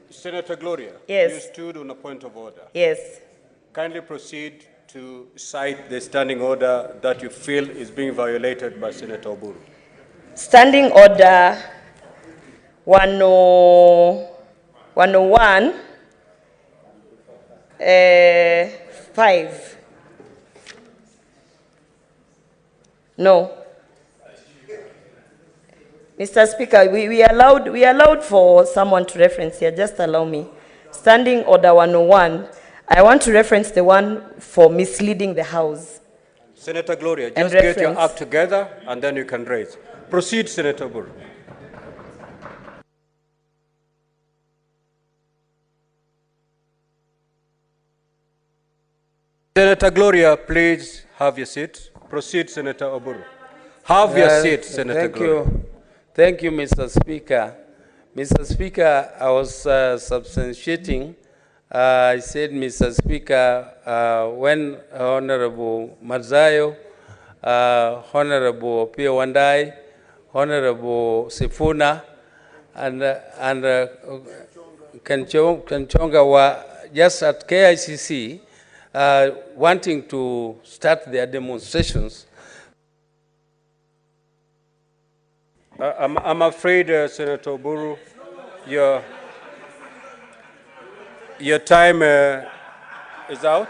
Senator Gloria, yes. You stood on a point of order. Yes. Kindly proceed to cite the standing order that you feel is being violated by Senator Oburu. Standing order 101, 5. No. Mr. Speaker, we allowed for someone to reference here. Just allow me. Standing order 101. I want to reference the one for misleading the House. Senator Gloria, just get your act together and then you can raise. Proceed, Senator Oburu. Senator Gloria, please have your seat. Proceed, Senator Oburu. Have your seat, Senator Gloria. Thank you, Mr. Speaker. Mr. Speaker, I was substantiating. I said, Mr. Speaker, when Honorable Mazayo, Honorable Pia Wandai, Honorable Sifuna, and Kanchonga were just at KICC wanting to start their demonstrations. I'm afraid, Senator Oburu, your time is out.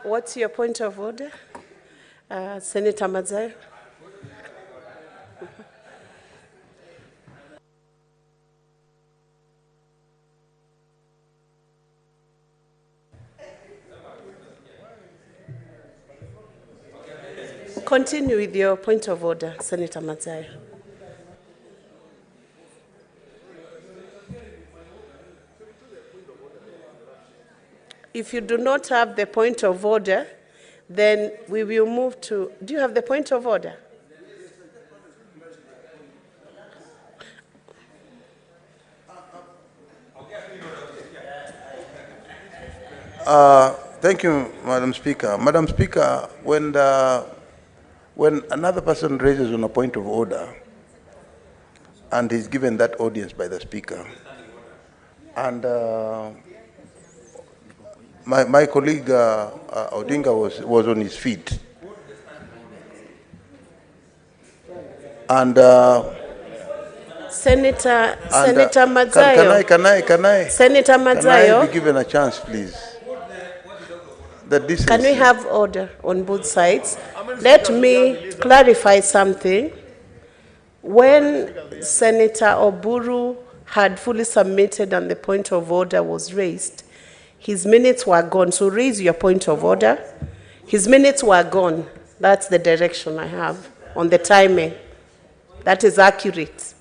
What's your point of order? Senator Madzayo. Continue with your point of order, Senator Madzayo. If you do not have the point of order, then we will move to, do you have the point of order? Thank you, Madam Speaker. Madam Speaker, when another person raises on a point of order and is given that audience by the Speaker, and my colleague Odinga was on his feet, and Senator Madzayo. Can I Senator Madzayo. be given a chance, please? Can we have order on both sides? Let me clarify something. When Senator Oburu had fully submitted and the point of order was raised, his minutes were gone. So raise your point of order. His minutes were gone. That's the direction I have on the timing. That is accurate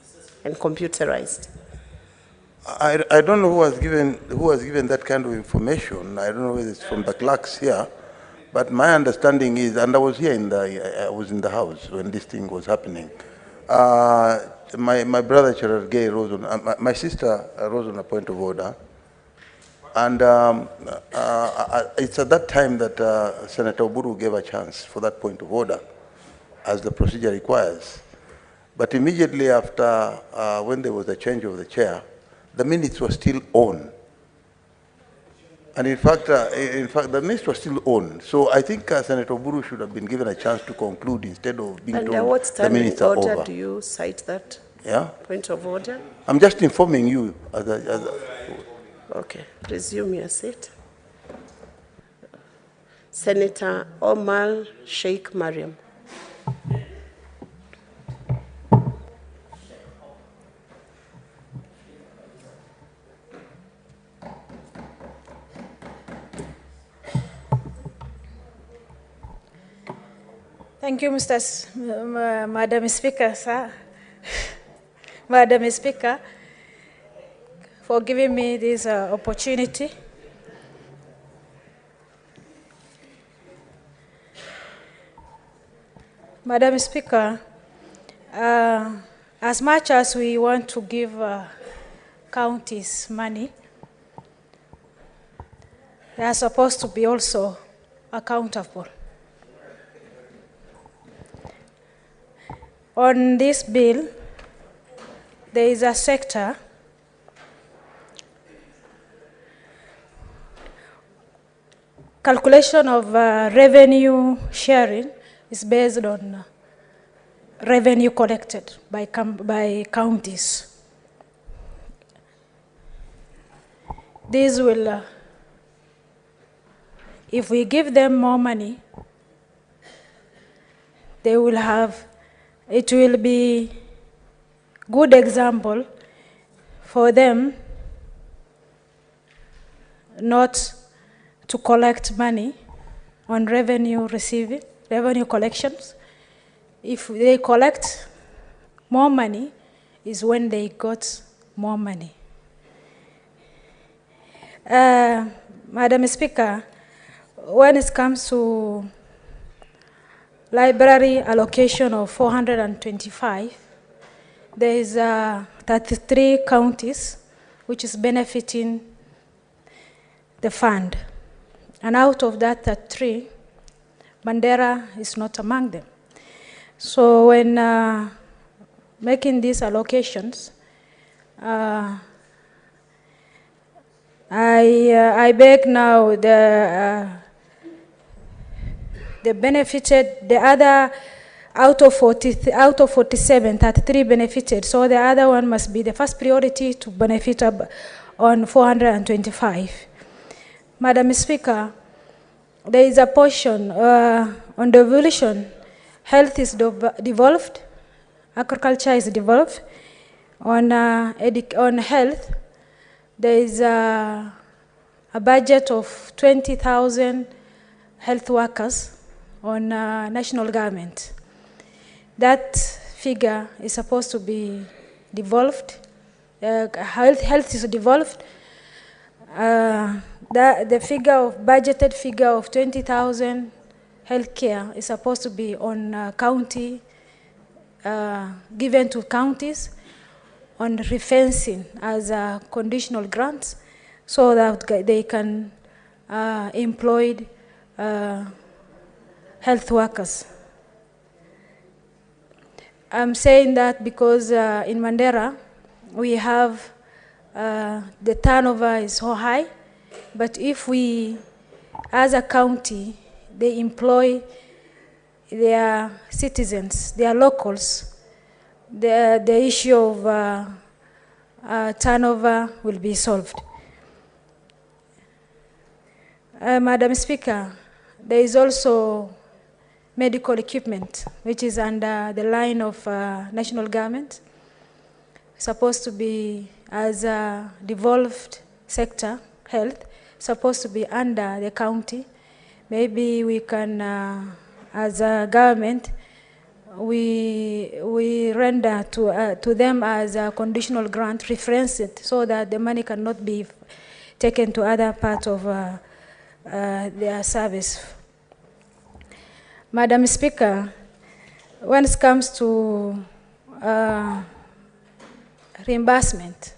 and computerized. I don't know who has given that kind of information. I don't know whether it's from the clerks here, but my understanding is, and I was here I was in the house when this thing was happening. My brother Cherargei rose on, my sister rose on a point of order, and it's at that time that Senator Oburu gave a chance for that point of order, as the procedure requires. But immediately after, when there was a change of the chair, the minutes were still on. And in fact, the minutes were still on. So I think Senator Oburu should have been given a chance to conclude instead of being told the minutes are over. What order do you cite that? Yeah? Point of order? I'm just informing you. Okay, resume your seat. Senator Omar Sheikh Mariam. Thank you, Madam Speaker, sir. Madam Speaker, for giving me this opportunity. Madam Speaker, as much as we want to give counties money, they are supposed to be also accountable. On this bill, there is a sector calculation of revenue sharing is based on revenue collected by counties. This will, if we give them more money, they will have, it will be good example for them not to collect money on revenue collections. If they collect more money, is when they got more money. Madam Speaker, when it comes to library allocation of 425, there is 33 counties which is benefiting the fund. And out of that 33, Mandera is not among them. So when making these allocations, I beg now the benefited, the other out of 47, 33 benefited. So the other one must be the first priority to benefit on 425. Madam Speaker, there is a portion on devolution. Health is devolved, agriculture is devolved. On health, there is a budget of 20,000 health workers on national government. That figure is supposed to be devolved. Health is devolved. The figure of budgeted figure of 20,000 healthcare is supposed to be on county, given to counties on refencing as a conditional grants, so that they can employ health workers. I'm saying that because in Mandera, we have the turnover is so high, but if we, as a county, they employ their citizens, their locals, the issue of turnover will be solved. Madam Speaker, there is also medical equipment, which is under the line of national government, supposed to be as a devolved sector, health, supposed to be under the county. Maybe we can, as a government, we render to them as a conditional grant, reference it, so that the money cannot be taken to other parts of their service. Madam Speaker, when it comes to reimbursement,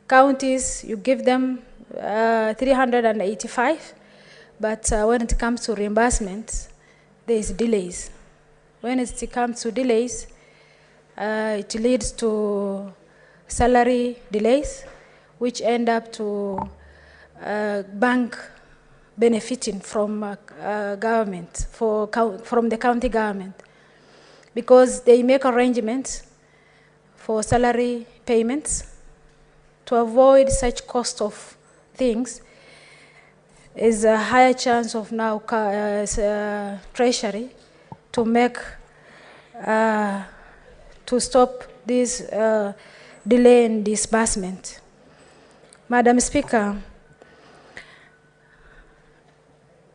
counties, you give them 385, but when it comes to reimbursement, there is delays. When it comes to delays, it leads to salary delays, which end up to bank benefiting from government, from the county government, because they make arrangements for salary payments. To avoid such cost of things, is a higher chance of now Treasury to make, to stop this delay in disbursement. Madam Speaker,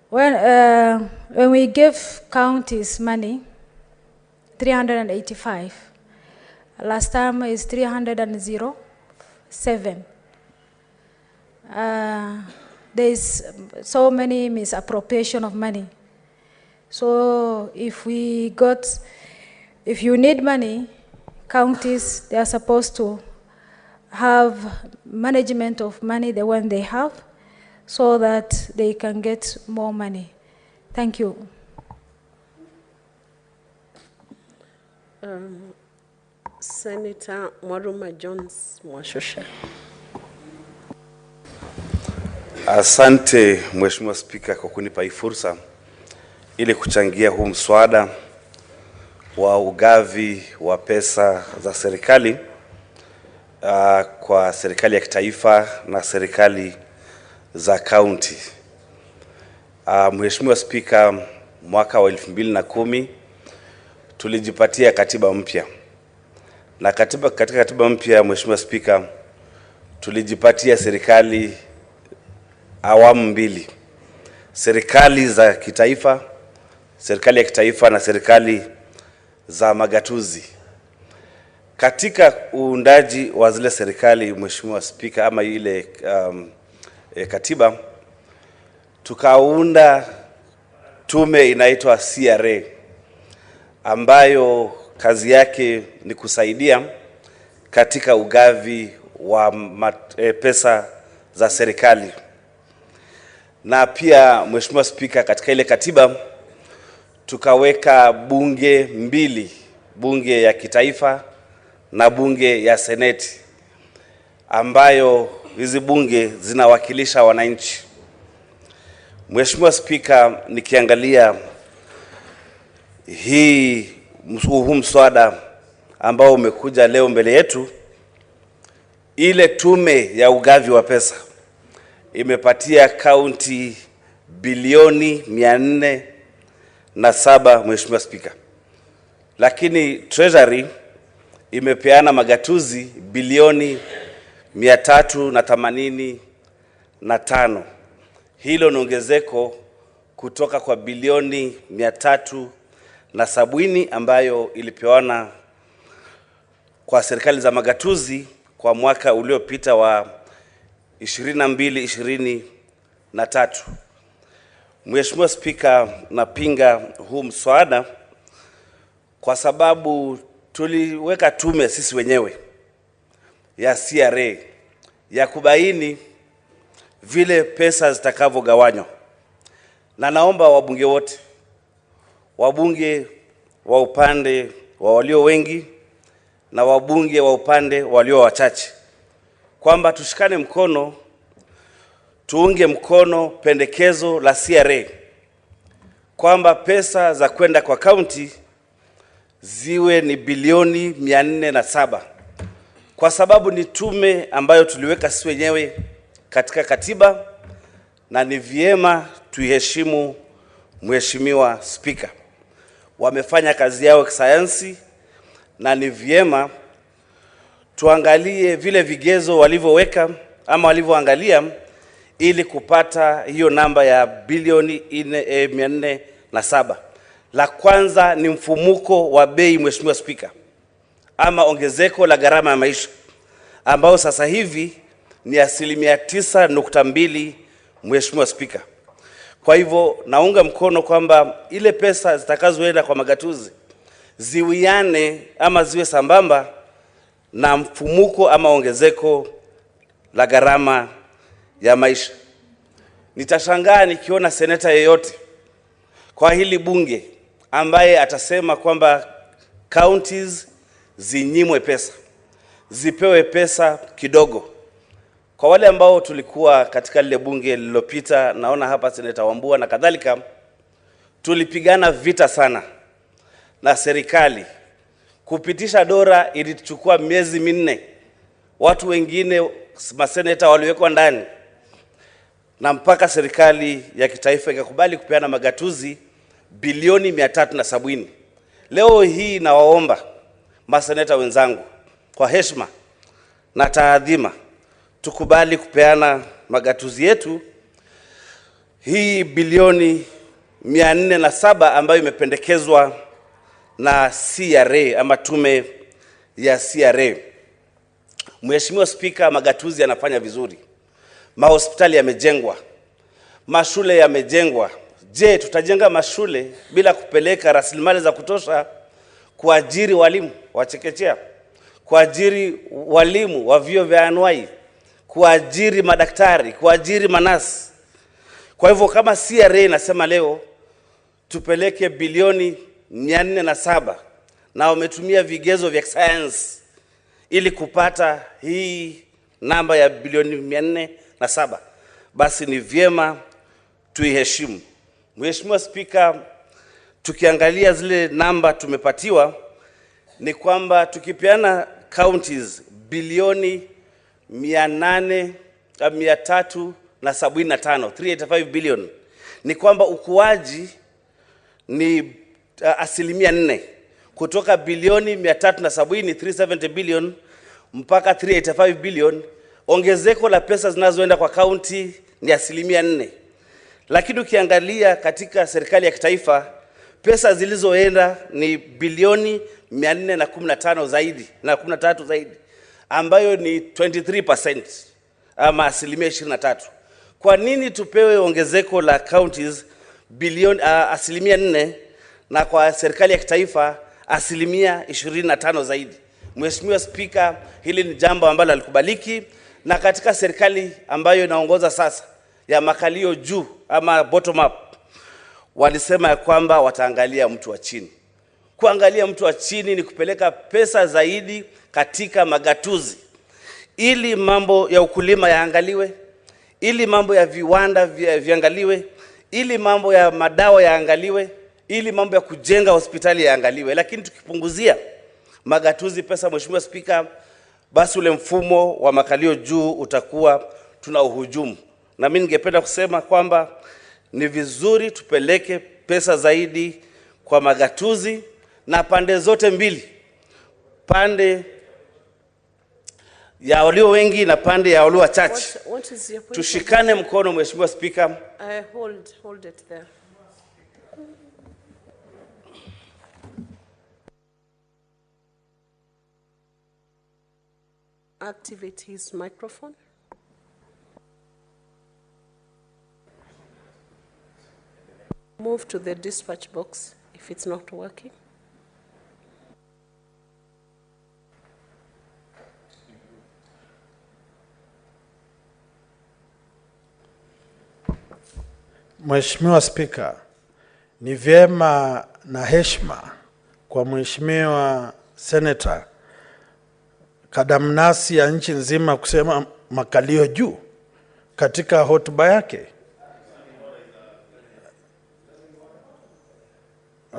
when we give counties money, 385, last time is 307. There is so many misappropriation of money. So if you need money, counties, they are supposed to have management of money, the one they have, so that they can get more money. Thank you. Senator Mwaruma Jones Mwashosha. Asante Mheshimiwa Spika kwa kunipa hii fursa ili kuchangia huu mswada wa ugavi wa pesa za serikali kwa serikali ya kitaifa na serikali za kaunti. Mheshimiwa Spika, mwaka wa 2010 tulijipatia katiba mpya. Na katika katiba mpya, Mheshimiwa Spika, tulijipatia serikali awamu mbili. Serikali za kitaifa, serikali ya kitaifa na serikali za magatuzi. Katika uundaji wa zile serikali, Mheshimiwa Spika, ama ile katiba, tukaunda tume inaitwa CRA, ambayo kazi yake ni kusaidia katika ugavi wa pesa za serikali. Na pia Mheshimiwa Spika, katika ile katiba tukaweka bunge mbili, bunge ya kitaifa na bunge ya seneti, ambayo hizi bunge zinawakilisha wananchi. Mheshimiwa Spika, nikiangalia huu mswada ambao umekuja leo mbele yetu, ile tume ya ugavi wa pesa imepatia kaunti bilioni 407, Mheshimiwa Spika. Lakini Treasury imepeana magatuzi bilioni 385. Hilo ni ongezeko kutoka kwa bilioni 370 ambayo ilipewana kwa serikali za magatuzi kwa mwaka uliopita wa 22-23. Mheshimiwa Spika, napinga huu mswada kwa sababu tuliweka tume sisi wenyewe ya CRA ya kubaini vile pesa zitakavyogawanywa, na naomba wabunge wote, wabunge wa upande wa walio wengi na wabunge wa upande walio wachache, kwamba tushikane mkono, tuunge mkono pendekezo la CRA kwamba pesa za kwenda kwa kaunti ziwe ni bilioni 407, kwa sababu ni tume ambayo tuliweka sisi wenyewe katika katiba, na ni vyema tuiheshimu. Mheshimiwa Spika, wamefanya kazi yao kisayansi, na ni vyema tuangalie vile vigezo walivyoweka ama walivyoangalia ili kupata hiyo namba ya bilioni 407. La kwanza ni mfumuko wa bei, Mheshimiwa Spika, ama ongezeko la gharama ya maisha ambao sasa hivi ni 9.2, Mheshimiwa Spika. Kwa hivyo naunga mkono kwamba ile pesa zitakazoenda kwa magatuzi ziwiane ama ziwe sambamba na mfumuko ama ongezeko la gharama ya maisha. Nitashangaa nikiona seneta yeyote kwa hili bunge ambaye atasema kwamba counties zinyimwe pesa, zipewe pesa kidogo. Kwa wale ambao tulikuwa katika lile bunge lililopita, naona hapa Seneta Wambua na kadhalika, tulipigana vita sana na serikali. Kupitisha dora ilichukua miezi 4. Watu wengine maseneta waliwekwa ndani, na mpaka serikali ya kitaifa ikakubali kupeana magatuzi bilioni 370. Leo hii nawaomba maseneta wenzangu kwa heshima na taadhima, tukubali kupeana magatuzi yetu hii bilioni 407 ambayo imependekezwa na CRA ama tume ya CRA. Mheshimiwa Spika, magatuzi yanafanya vizuri. Mahospitali yamejengwa, mashule yamejengwa. Je, tutajenga mashule bila kupeleka rasilimali za kutosha kuajiri walimu wa chekechea, kuajiri walimu wa vyuo vya anuai, kuajiri madaktari, kuajiri manasi? Kwa hivyo kama CRA inasema leo tupeleke bilioni 407 na wametumia vigezo vya science ili kupata hii namba ya bilioni 407, basi ni vyema tuiheshimu. Mheshimiwa Spika, tukiangalia zile namba tumepatiwa ni kwamba tukipeana counties bilioni 375, 385 billion, ni kwamba ukuaji ni 4% kutoka bilioni 370, 370 billion mpaka 385 billion. Ongezeko la pesa zinazoenda kwa county ni 4%. Lakini ukiangalia katika serikali ya kitaifa, pesa zilizoenda ni bilioni 415 zaidi na 13 zaidi, ambayo ni 23% ama 23%. Kwa nini tupewe ongezeko la counties bilioni 4% na kwa serikali ya kitaifa 25% zaidi? Mheshimiwa Spika, hili ni jambo ambalo halikubaliki, na katika serikali ambayo inaongoza sasa ya makalio juu ama bottom up walisema ya kwamba wataangalia mtu wa chini. Kuangalia mtu wa chini ni kupeleka pesa zaidi katika magatuzi, ili mambo ya ukulima yaangaliwe, ili mambo ya viwanda viangaliwe, ili mambo ya madawa yaangaliwe, ili mambo ya kujenga hospitali yaangaliwe. Lakini tukipunguzia magatuzi pesa, Mheshimiwa Spika, basi ule mfumo wa makalio juu utakuwa tuna uhujumu. Na mimi ningependa kusema kwamba ni vizuri tupeleke pesa zaidi kwa magatuzi na pande zote mbili, pande ya walio wengi na pande ya walio wachache. Tushikane mkono, Mheshimiwa Spika. Hold it there. Activate his microphone. Move to the dispatch box if it's not working. Mheshimiwa Spika, ni vyema na heshima kwa Mheshimiwa Senator kadamnasi ya nchi nzima kusema makalio juu katika hotuba yake.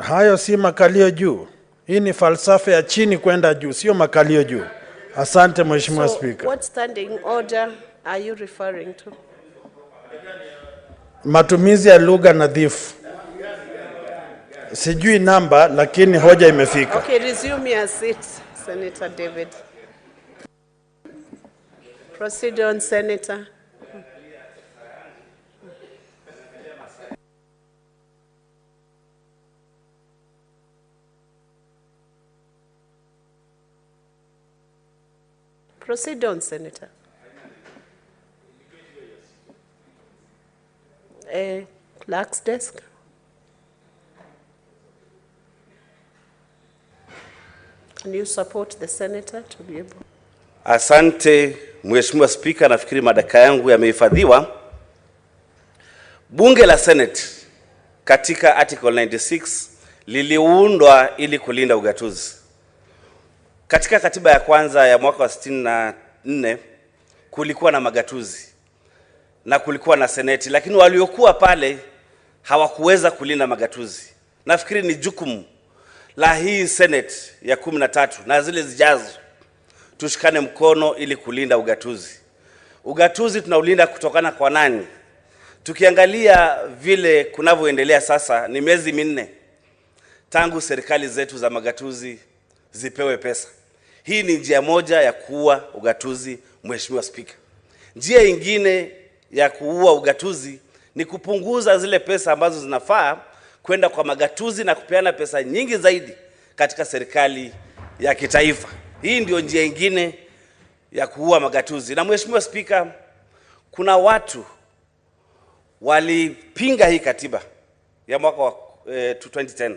Hayo si makalio juu. Hii ni falsafa ya chini kwenda juu, sio makalio juu. Asante Mheshimiwa Spika. What standing order are you referring to? Matumizi ya lugha nadhifu. Sijui namba lakini hoja imefika. Okay, resume your seat, Senator David. Proceed on, Senator. Proceed on, Senator. Clerk's desk. Can you support the senator to be able? Asante Mheshimiwa Spika, nafikiri madaka yangu yamehifadhiwa. Bunge la Senate katika article 96 liliundwa ili kulinda ugatuzi. Katika katiba ya kwanza ya mwaka wa 64 kulikuwa na magatuzi na kulikuwa na seneti, lakini waliokuwa pale hawakuweza kulinda magatuzi. Nafikiri ni jukumu la hii Senate ya 13 na zile zijazo tushikane mkono ili kulinda ugatuzi. Ugatuzi tunaulinda kutokana kwa nani? Tukiangalia vile kunavyoendelea sasa, ni miezi minne tangu serikali zetu za magatuzi zipewe pesa. Hii ni njia moja ya kuua ugatuzi, Mheshimiwa Spika. Njia ingine ya kuua ugatuzi ni kupunguza zile pesa ambazo zinafaa kwenda kwa magatuzi na kupeana pesa nyingi zaidi katika serikali ya kitaifa. Hii ndio njia ingine ya kuua magatuzi. Na Mheshimiwa Spika, kuna watu walipinga hii katiba ya mwaka wa 2010.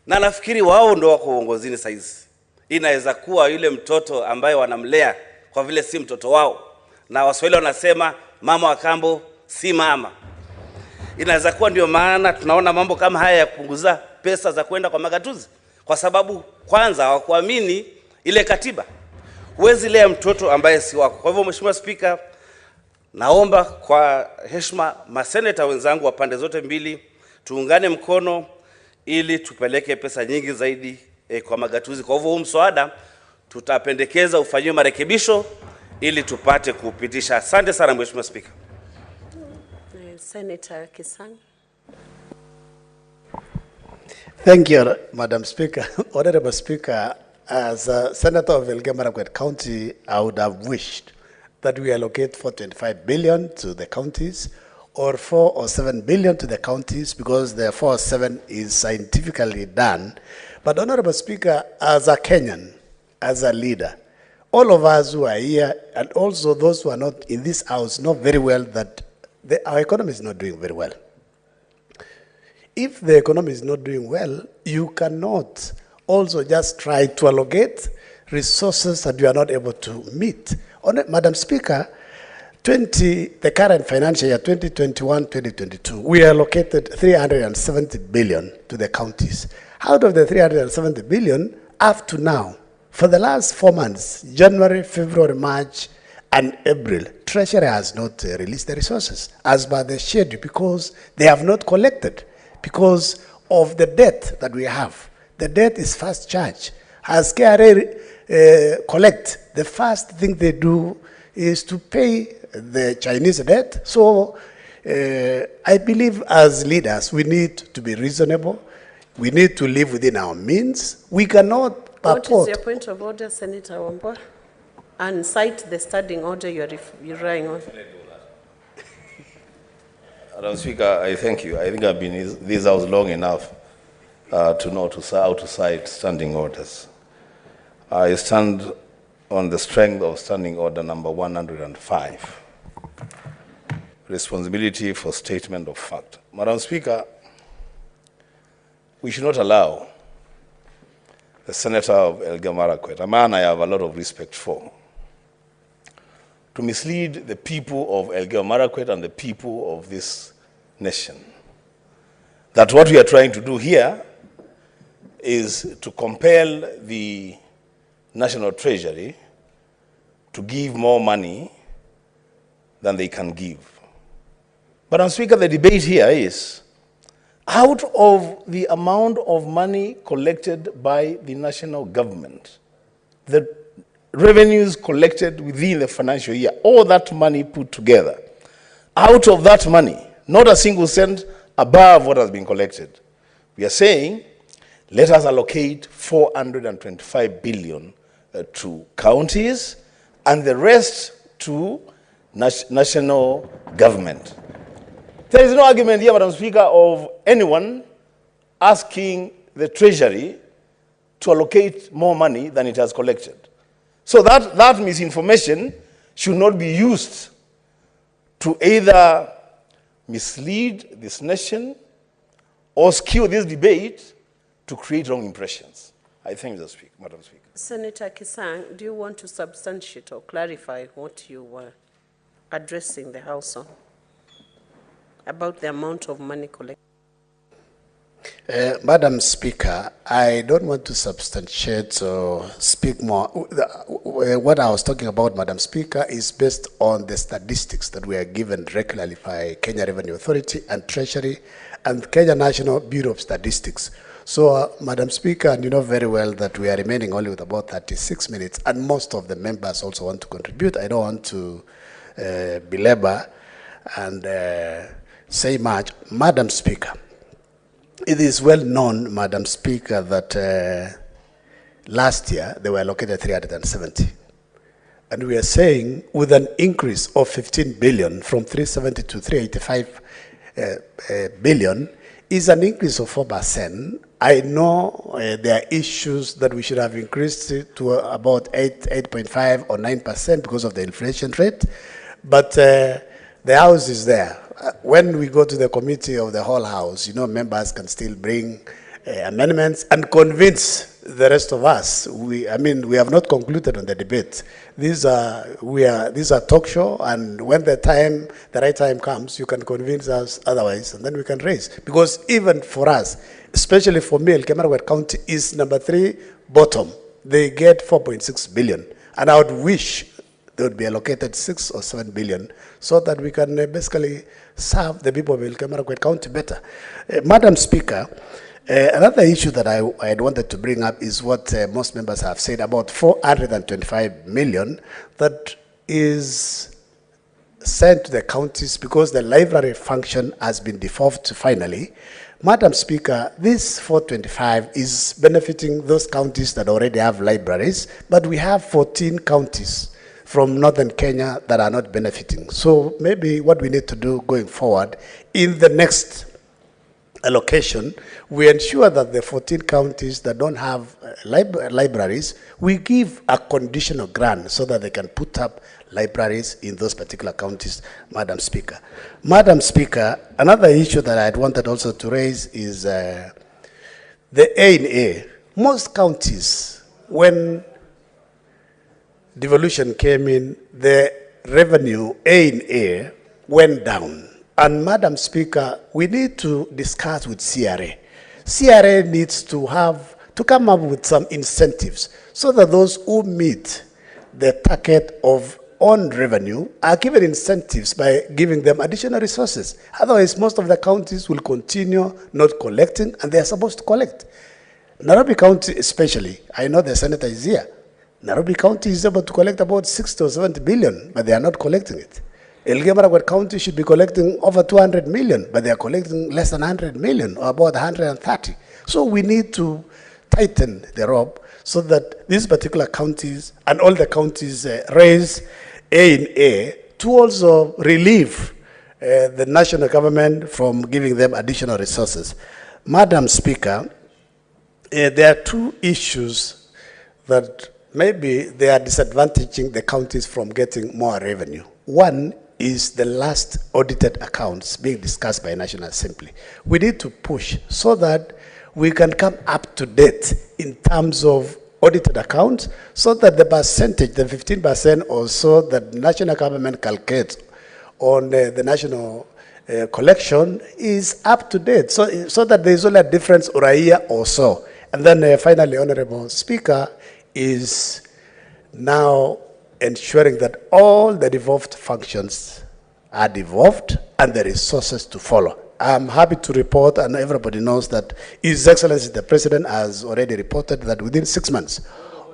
Na nafikiri wao ndio wako uongozini saizi. Inaweza kuwa yule mtoto ambaye wanamlea kwa vile si mtoto wao. Na Waswahili wanasema mama wa kambo si mama. Inaweza kuwa ndio maana tunaona mambo kama haya ya kupunguza pesa za kwenda kwa magatuzi, kwa sababu kwanza hawakuamini ile katiba. Huwezi lea mtoto ambaye si wako. Kwa hivyo Mheshimiwa Spika, naomba kwa heshima maseneta wenzangu wa pande zote mbili tuungane mkono ili tupeleke pesa nyingi zaidi kwa magatuzi. Kwa hivyo huu mswada tutapendekeza ufanyiwe marekebisho ili tupate kupitisha. Asante sana Mheshimiwa Spika. Senator Kisang. Thank you, Madam Speaker. Honorable Speaker, as a Senator of Elgeyo-Marakwet County, I would have wished that we allocate 425 billion to the counties or 4 or 7 billion to the counties, because the 4 or 7 is scientifically done. But Honorable Speaker, as a Kenyan, as a leader, all of us who are here and also those who are not in this house know very well that our economy is not doing very well. If the economy is not doing well, you cannot also just try to allocate resources that you are not able to meet. Madam Speaker, the current financial year, 2021-2022, we allocated 370 billion to the counties. Out of the 370 billion, up to now, for the last 4 months, January, February, March, and April, Treasury has not released the resources as per the schedule because they have not collected because of the debt that we have. The debt is fast charged. As KRA collect, the first thing they do is to pay the Chinese debt. So I believe as leaders, we need to be reasonable. We need to live within our means. We cannot What is your point of order, Senator Wambua? And cite the standing order you're relying on. Madam Speaker, I thank you. I think I've been in this house long enough to know how to cite standing orders. I stand on the strength of standing order number 105, responsibility for statement of fact. Madam Speaker, we should not allow the Senator of Elgeyo Marakwet, a man I have a lot of respect for, to mislead the people of Elgeyo Marakwet and the people of this nation. That what we are trying to do here is to compel the National Treasury to give more money than they can give. But, Madam Speaker, the debate here is, out of the amount of money collected by the national government, the revenues collected within the financial year, all that money put together, out of that money, not a single cent above what has been collected, we are saying, let us allocate 425 billion to counties and the rest to national government. There is no argument here, Madam Speaker, of anyone asking the Treasury to allocate more money than it has collected. So that misinformation should not be used to either mislead this nation or skew this debate to create wrong impressions. I thank the Speaker, Madam Speaker. Senator Kisang, do you want to substantiate or clarify what you were addressing the House on about the amount of money collected? Madam Speaker, I don't want to substantiate or speak more. What I was talking about, Madam Speaker, is based on the statistics that we are given regularly by Kenya Revenue Authority and Treasury and Kenya National Bureau of Statistics. So, Madam Speaker, and you know very well that we are remaining only with about 36 minutes, and most of the members also want to contribute. I don't want to belabor and say much. Madam Speaker, it is well known, Madam Speaker, that last year they were allocated 370. And we are saying with an increase of 15 billion from 370 to 385 billion is an increase of 4%. I know there are issues that we should have increased it to about 8.5 or 9% because of the inflation rate, but the House is there. When we go to the committee of the whole House, you know, members can still bring amendments and convince the rest of us. We have not concluded on the debate. These are talk show, and when the right time comes, you can convince us otherwise, and then we can raise. Because even for us, especially for me, Elgeyo Marakwet County is number 3 bottom. They get 4.6 billion, and I would wish they would be allocated 6 or 7 billion so that we can basically serve the people of Elgeyo Marakwet County better. Madam Speaker, another issue that I had wanted to bring up is what most members have said about 425 million that is sent to the counties because the library function has been devolved finally. Madam Speaker, this 425 is benefiting those counties that already have libraries, but we have 14 counties from northern Kenya that are not benefiting. So maybe what we need to do going forward in the next allocation, we ensure that the 14 counties that don't have libraries, we give a conditional grant so that they can put up libraries in those particular counties, Madam Speaker. Madam Speaker, another issue that I had wanted also to raise is the A&A. Most counties, when devolution came in, the revenue A in A went down. And Madam Speaker, we need to discuss with CRA. CRA needs to come up with some incentives so that those who meet the target of own revenue are given incentives by giving them additional resources. Otherwise, most of the counties will continue not collecting, and they are supposed to collect. Nairobi County especially, I know the senator is here. Nairobi County is able to collect about 60 or 70 billion, but they are not collecting it. Elgeyo Marakwet County should be collecting over 200 million, but they are collecting less than 100 million, or about 130. So we need to tighten the rope so that these particular counties and all the counties raise A in A to also relieve the national government from giving them additional resources. Madam Speaker, there are two issues that maybe they are disadvantaging the counties from getting more revenue. One is the last audited accounts being discussed by National Assembly. We need to push so that we can come up to date in terms of audited accounts, so that the percentage, the 15% or so that the national government calculates on the national collection is up to date, so that there is only a difference or a year or so. And then finally, Honorable Speaker, is now ensuring that all the devolved functions are devolved and the resources to follow. I'm happy to report, and everybody knows that His Excellency the President has already reported that within 6 months,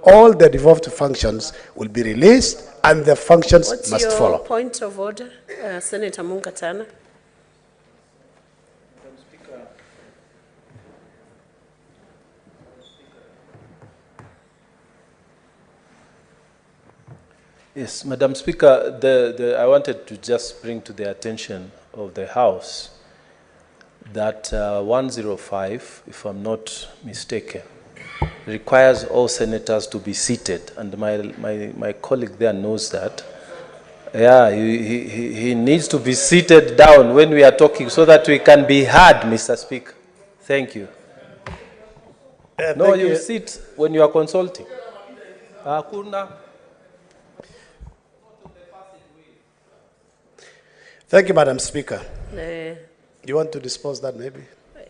all the devolved functions will be released and the functions must follow. What's your point of order, Senator Mungatana? Yes, Madam Speaker, I wanted to just bring to the attention of the House that 105, if I'm not mistaken, requires all senators to be seated, and my colleague there knows that. Yeah, he needs to be seated down when we are talking so that we can be heard, Mr. Speaker. Thank you. No, you sit when you are consulting. Thank you, Madam Speaker. You want to dispose that maybe?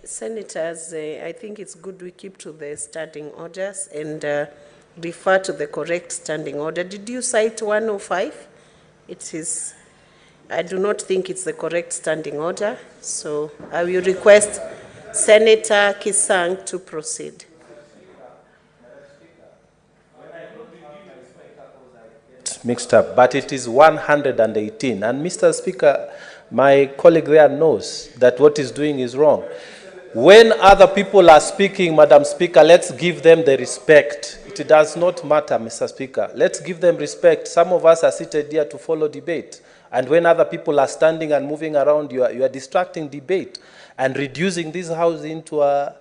Senators, I think it's good we keep to the standing orders and refer to the correct standing order. Did you cite 105? It is. I do not think it's the correct standing order, so I will request Senator Kisang to proceed. Mixed up, but it is 118. And Mr. Speaker, my colleague there knows that what he's doing is wrong. When other people are speaking, Madam Speaker, let's give them the respect. It does not matter, Mr. Speaker. Let's give them respect. Some of us are seated here to follow debate. And when other people are standing and moving around, you are distracting debate and reducing this house into a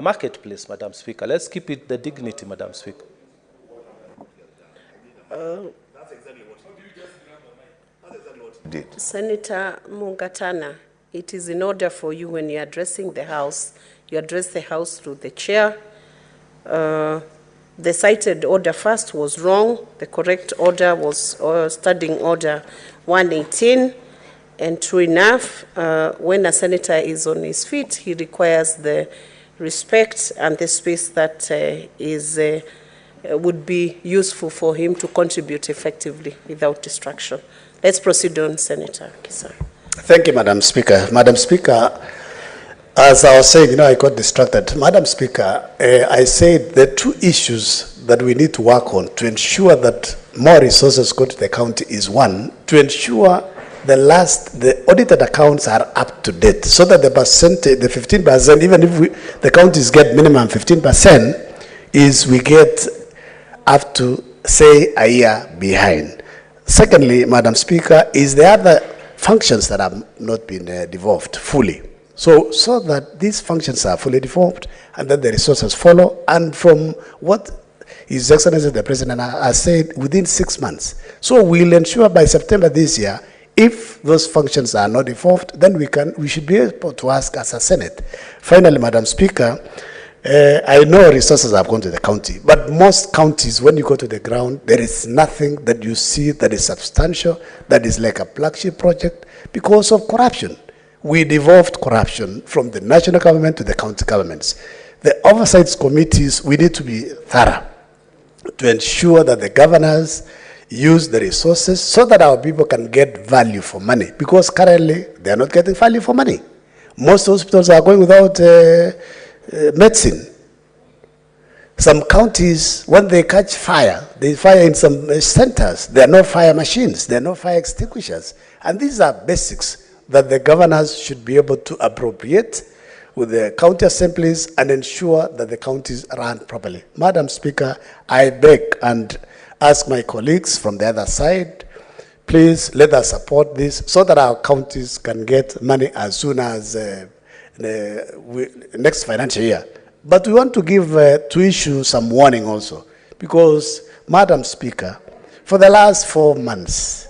marketplace, Madam Speaker. Let's keep it the dignity, Madam Speaker. Senator Mungatana, it is in order for you when you're addressing the House, you address the House through the chair. The cited order first was wrong. The correct order was standing order 118. And true enough, when a senator is on his feet, he requires the respect and the space that would be useful for him to contribute effectively without distraction. Let's proceed on, Senator Kisa. Thank you, Madam Speaker. Madam Speaker, as I was saying, I got distracted. Madam Speaker, I said the two issues that we need to work on to ensure that more resources go to the county is one, to ensure the audited accounts are up to date, so that the percentage, the 15%, even if the counties get minimum 15%, is we get up to, say, a year behind. Secondly, Madam Speaker, is the other functions that have not been devolved fully. So that these functions are fully devolved and then the resources follow. And from what His Excellency the President has said, within 6 months. So we'll ensure by September this year, if those functions are not devolved, then we should be able to ask as a Senate. Finally, Madam Speaker, I know resources have gone to the county, but most counties, when you go to the ground, there is nothing that you see that is substantial, that is like a flagship project because of corruption. We devolved corruption from the national government to the county governments. The oversight committees, we need to be thorough to ensure that the governors use the resources so that our people can get value for money, because currently they are not getting value for money. Most hospitals are going without medicine. Some counties, when they catch fire, they fire in some centers. There are no fire machines, there are no fire extinguishers. And these are basics that the governors should be able to appropriate with the county assemblies and ensure that the counties run properly. Madam Speaker, I beg and ask my colleagues from the other side, please let us support this so that our counties can get money as soon as next financial year. But we want to give, to issue some warning also, because, Madam Speaker, for the last 4 months,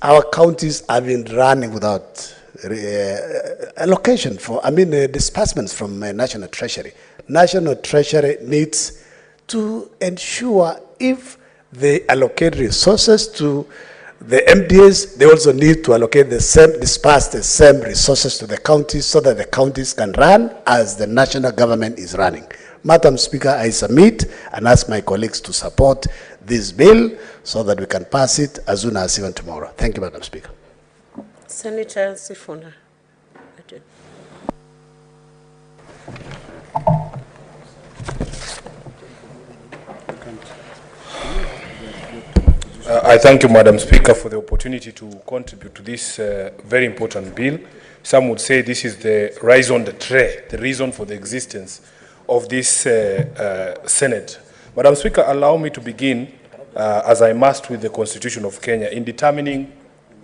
our counties have been running without allocation for, disbursements from National Treasury. National Treasury needs to ensure if they allocate resources to the MDAs, they also need to allocate disperse the same resources to the counties so that the counties can run as the national government is running. Madam Speaker, I submit and ask my colleagues to support this bill so that we can pass it as soon as even tomorrow. Thank you, Madam Speaker. Senator Sifuna. I thank you, Madam Speaker, for the opportunity to contribute to this very important bill. Some would say this is the rise on the tray, the reason for the existence of this Senate. Madam Speaker, allow me to begin, as I must, with the Constitution of Kenya in determining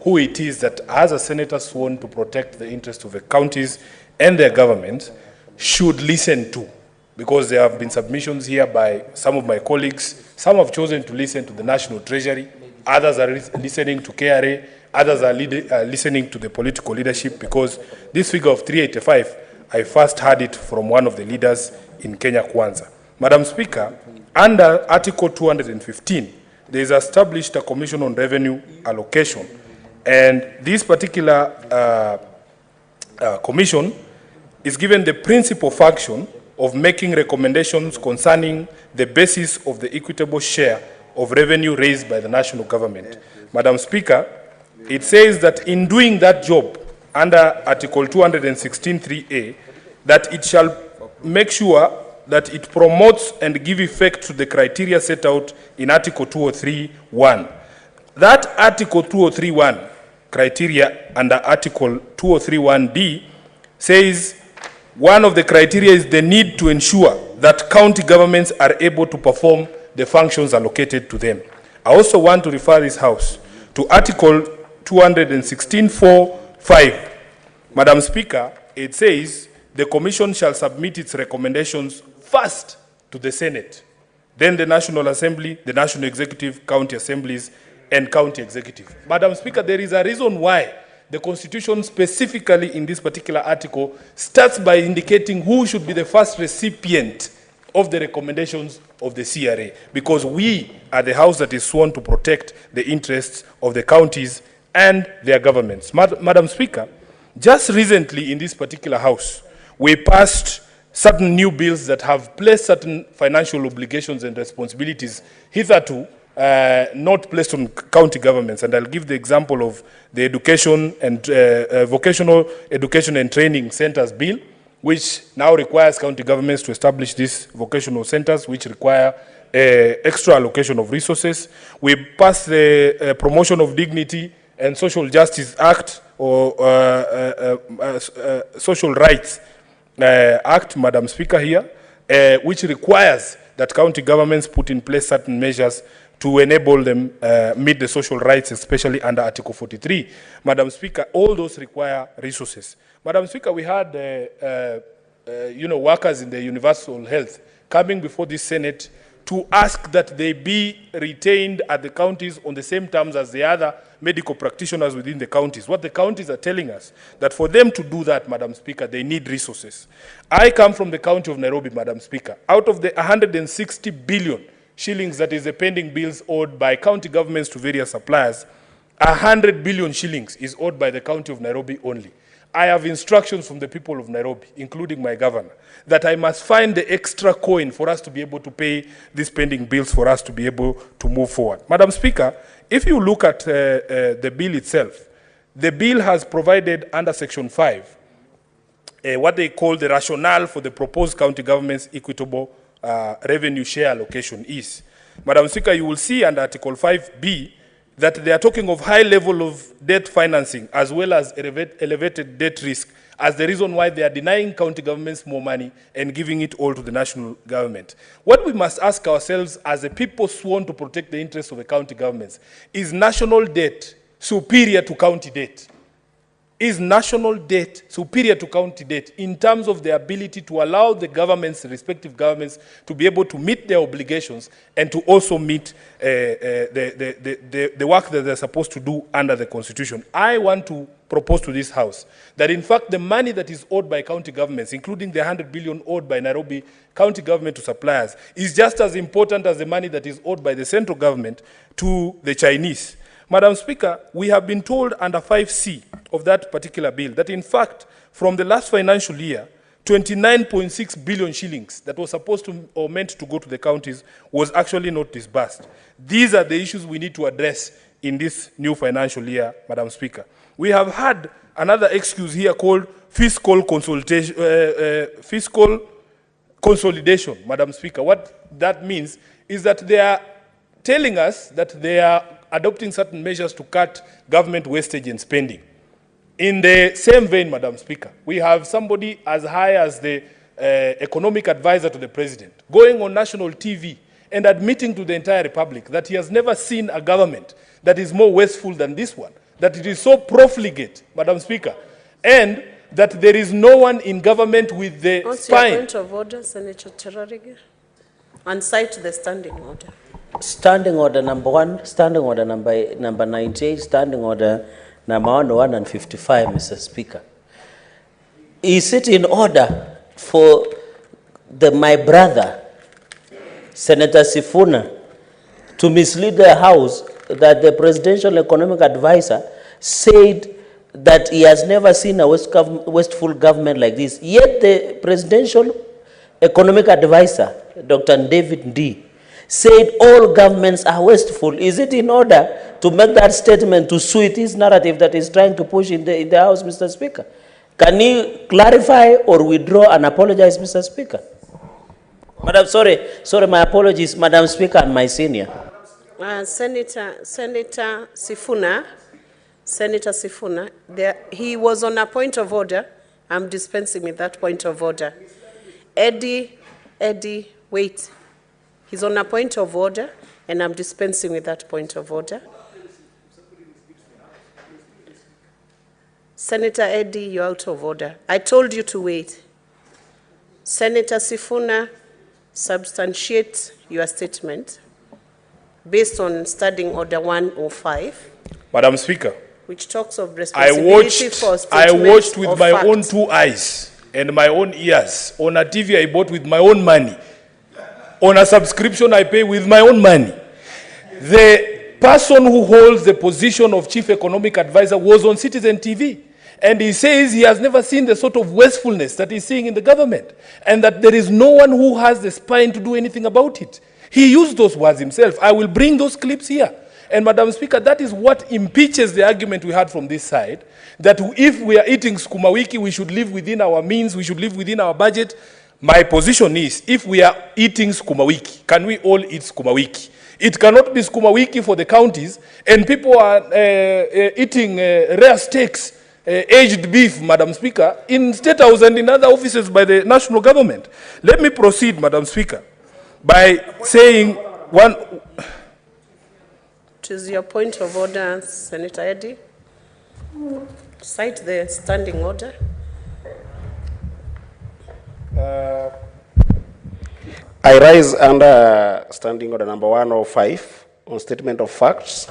who it is that, as a senator sworn to protect the interests of the counties and their government, should listen to. Because there have been submissions here by some of my colleagues. Some have chosen to listen to the National Treasury, others are listening to KRA, others are listening to the political leadership, because this figure of 385, I first heard it from one of the leaders in Kenya Kwanza. Madam Speaker, under Article 215, there is established a Commission on Revenue Allocation, and this particular commission is given the principal function of making recommendations concerning the basis of the equitable share of revenue raised by the national government. Madam Speaker, it says that in doing that job under Article 216(3)(a), that it shall make sure that it promotes and give effect to the criteria set out in Article 203(1). That Article 203(1) criteria under Article 203(1)(d) says one of the criteria is the need to ensure that county governments are able to perform the functions allocated to them. I also want to refer this House to Article 216(4)(5). Madam Speaker, it says the Commission shall submit its recommendations first to the Senate, then the National Assembly, the National Executive, County Assemblies, and County Executive. Madam Speaker, there is a reason why the Constitution, specifically in this particular article, starts by indicating who should be the first recipient of the recommendations of the CRA, because we are the House that is sworn to protect the interests of the counties and their governments. Madam Speaker, just recently in this particular House, we passed certain new bills that have placed certain financial obligations and responsibilities hitherto not placed on county governments. And I'll give the example of the Education and Vocational Education and Training Centers Bill, which now requires county governments to establish these vocational centers, which require extra allocation of resources. We passed the Promotion of Dignity and Social Justice Act, or Social Rights Act, Madam Speaker, here, which requires that county governments put in place certain measures to enable them meet the social rights, especially under Article 43. Madam Speaker, all those require resources. Madam Speaker, we had workers in the universal health coming before this Senate to ask that they be retained at the counties on the same terms as the other medical practitioners within the counties. What the counties are telling us, that for them to do that, Madam Speaker, they need resources. I come from the county of Nairobi, Madam Speaker. Out of the 160 billion shillings that is the pending bills owed by county governments to various suppliers, 100 billion shillings is owed by the county of Nairobi only. I have instructions from the people of Nairobi, including my governor, that I must find the extra coin for us to be able to pay these pending bills for us to be able to move forward. Madam Speaker, if you look at the bill itself, the bill has provided under Section 5 what they call the rationale for the proposed county government's equitable revenue share allocation is. Madam Speaker, you will see under Article 5B that they are talking of high level of debt financing as well as elevated debt risk as the reason why they are denying county governments more money and giving it all to the national government. What we must ask ourselves as a people sworn to protect the interests of the county governments, is national debt superior to county debt? Is national debt superior to county debt in terms of the ability to allow the governments, the respective governments, to be able to meet their obligations and to also meet the work that they're supposed to do under the Constitution? I want to propose to this House that in fact the money that is owed by county governments, including the 100 billion owed by Nairobi county government to suppliers, is just as important as the money that is owed by the central government to the Chinese. Madam Speaker, we have been told under 5C of that particular bill that in fact from the last financial year, 29.6 billion shillings that was supposed to or meant to go to the counties was actually not disbursed. These are the issues we need to address in this new financial year, Madam Speaker. We have had another excuse here called fiscal consolidation, Madam Speaker. What that means is that they are telling us that they are adopting certain measures to cut government wastage and spending. In the same vein, Madam Speaker, we have somebody as high as the economic advisor to the president going on national TV and admitting to the entire republic that he has never seen a government that is more wasteful than this one, that it is so profligate, Madam Speaker, and that there is no one in government with the spine. Point of order, Senator Cherarige, and cite the standing order. Standing order number 1, standing order number 98, standing order number 155, Mr. Speaker. Is it in order for my brother, Senator Sifuna, to mislead the House that the presidential economic advisor said that he has never seen a wasteful government like this, yet the presidential economic advisor, Dr. David D., said all governments are wasteful? Is it in order to make that statement to suit his narrative that he's trying to push in the House, Mr. Speaker? Can you clarify or withdraw and apologize, Mr. Speaker? Madam, sorry, my apologies, Madam Speaker and my senior. Senator Sifuna, he was on a point of order. I'm dispensing with that point of order. Eddie, wait. He's on a point of order, and I'm dispensing with that point of order. Senator Eddie, you're out of order. I told you to wait. Senator Sifuna, substantiate your statement based on Standing Order 105. Madam Speaker, which talks of responsibility for statements I watched with my fact. own 2 eyes and my own ears on a TV I bought with my own money, on a subscription I pay with my own money. The person who holds the position of chief economic advisor was on Citizen TV. And he says he has never seen the sort of wastefulness that he's seeing in the government, and that there is no one who has the spine to do anything about it. He used those words himself. I will bring those clips here. And Madam Speaker, that is what impeaches the argument we had from this side, that if we are eating sukuma wiki, we should live within our means, we should live within our budget. My position is, if we are eating sukuma wiki, can we all eat sukuma wiki? It cannot be sukuma wiki for the counties, and people are eating rare steaks, aged beef, Madam Speaker, in State House and in other offices by the national government. Let me proceed, Madam Speaker, by saying one... It is your point of order, Senator Eddie. Cite the standing order. I rise under standing order number 105 on statement of facts.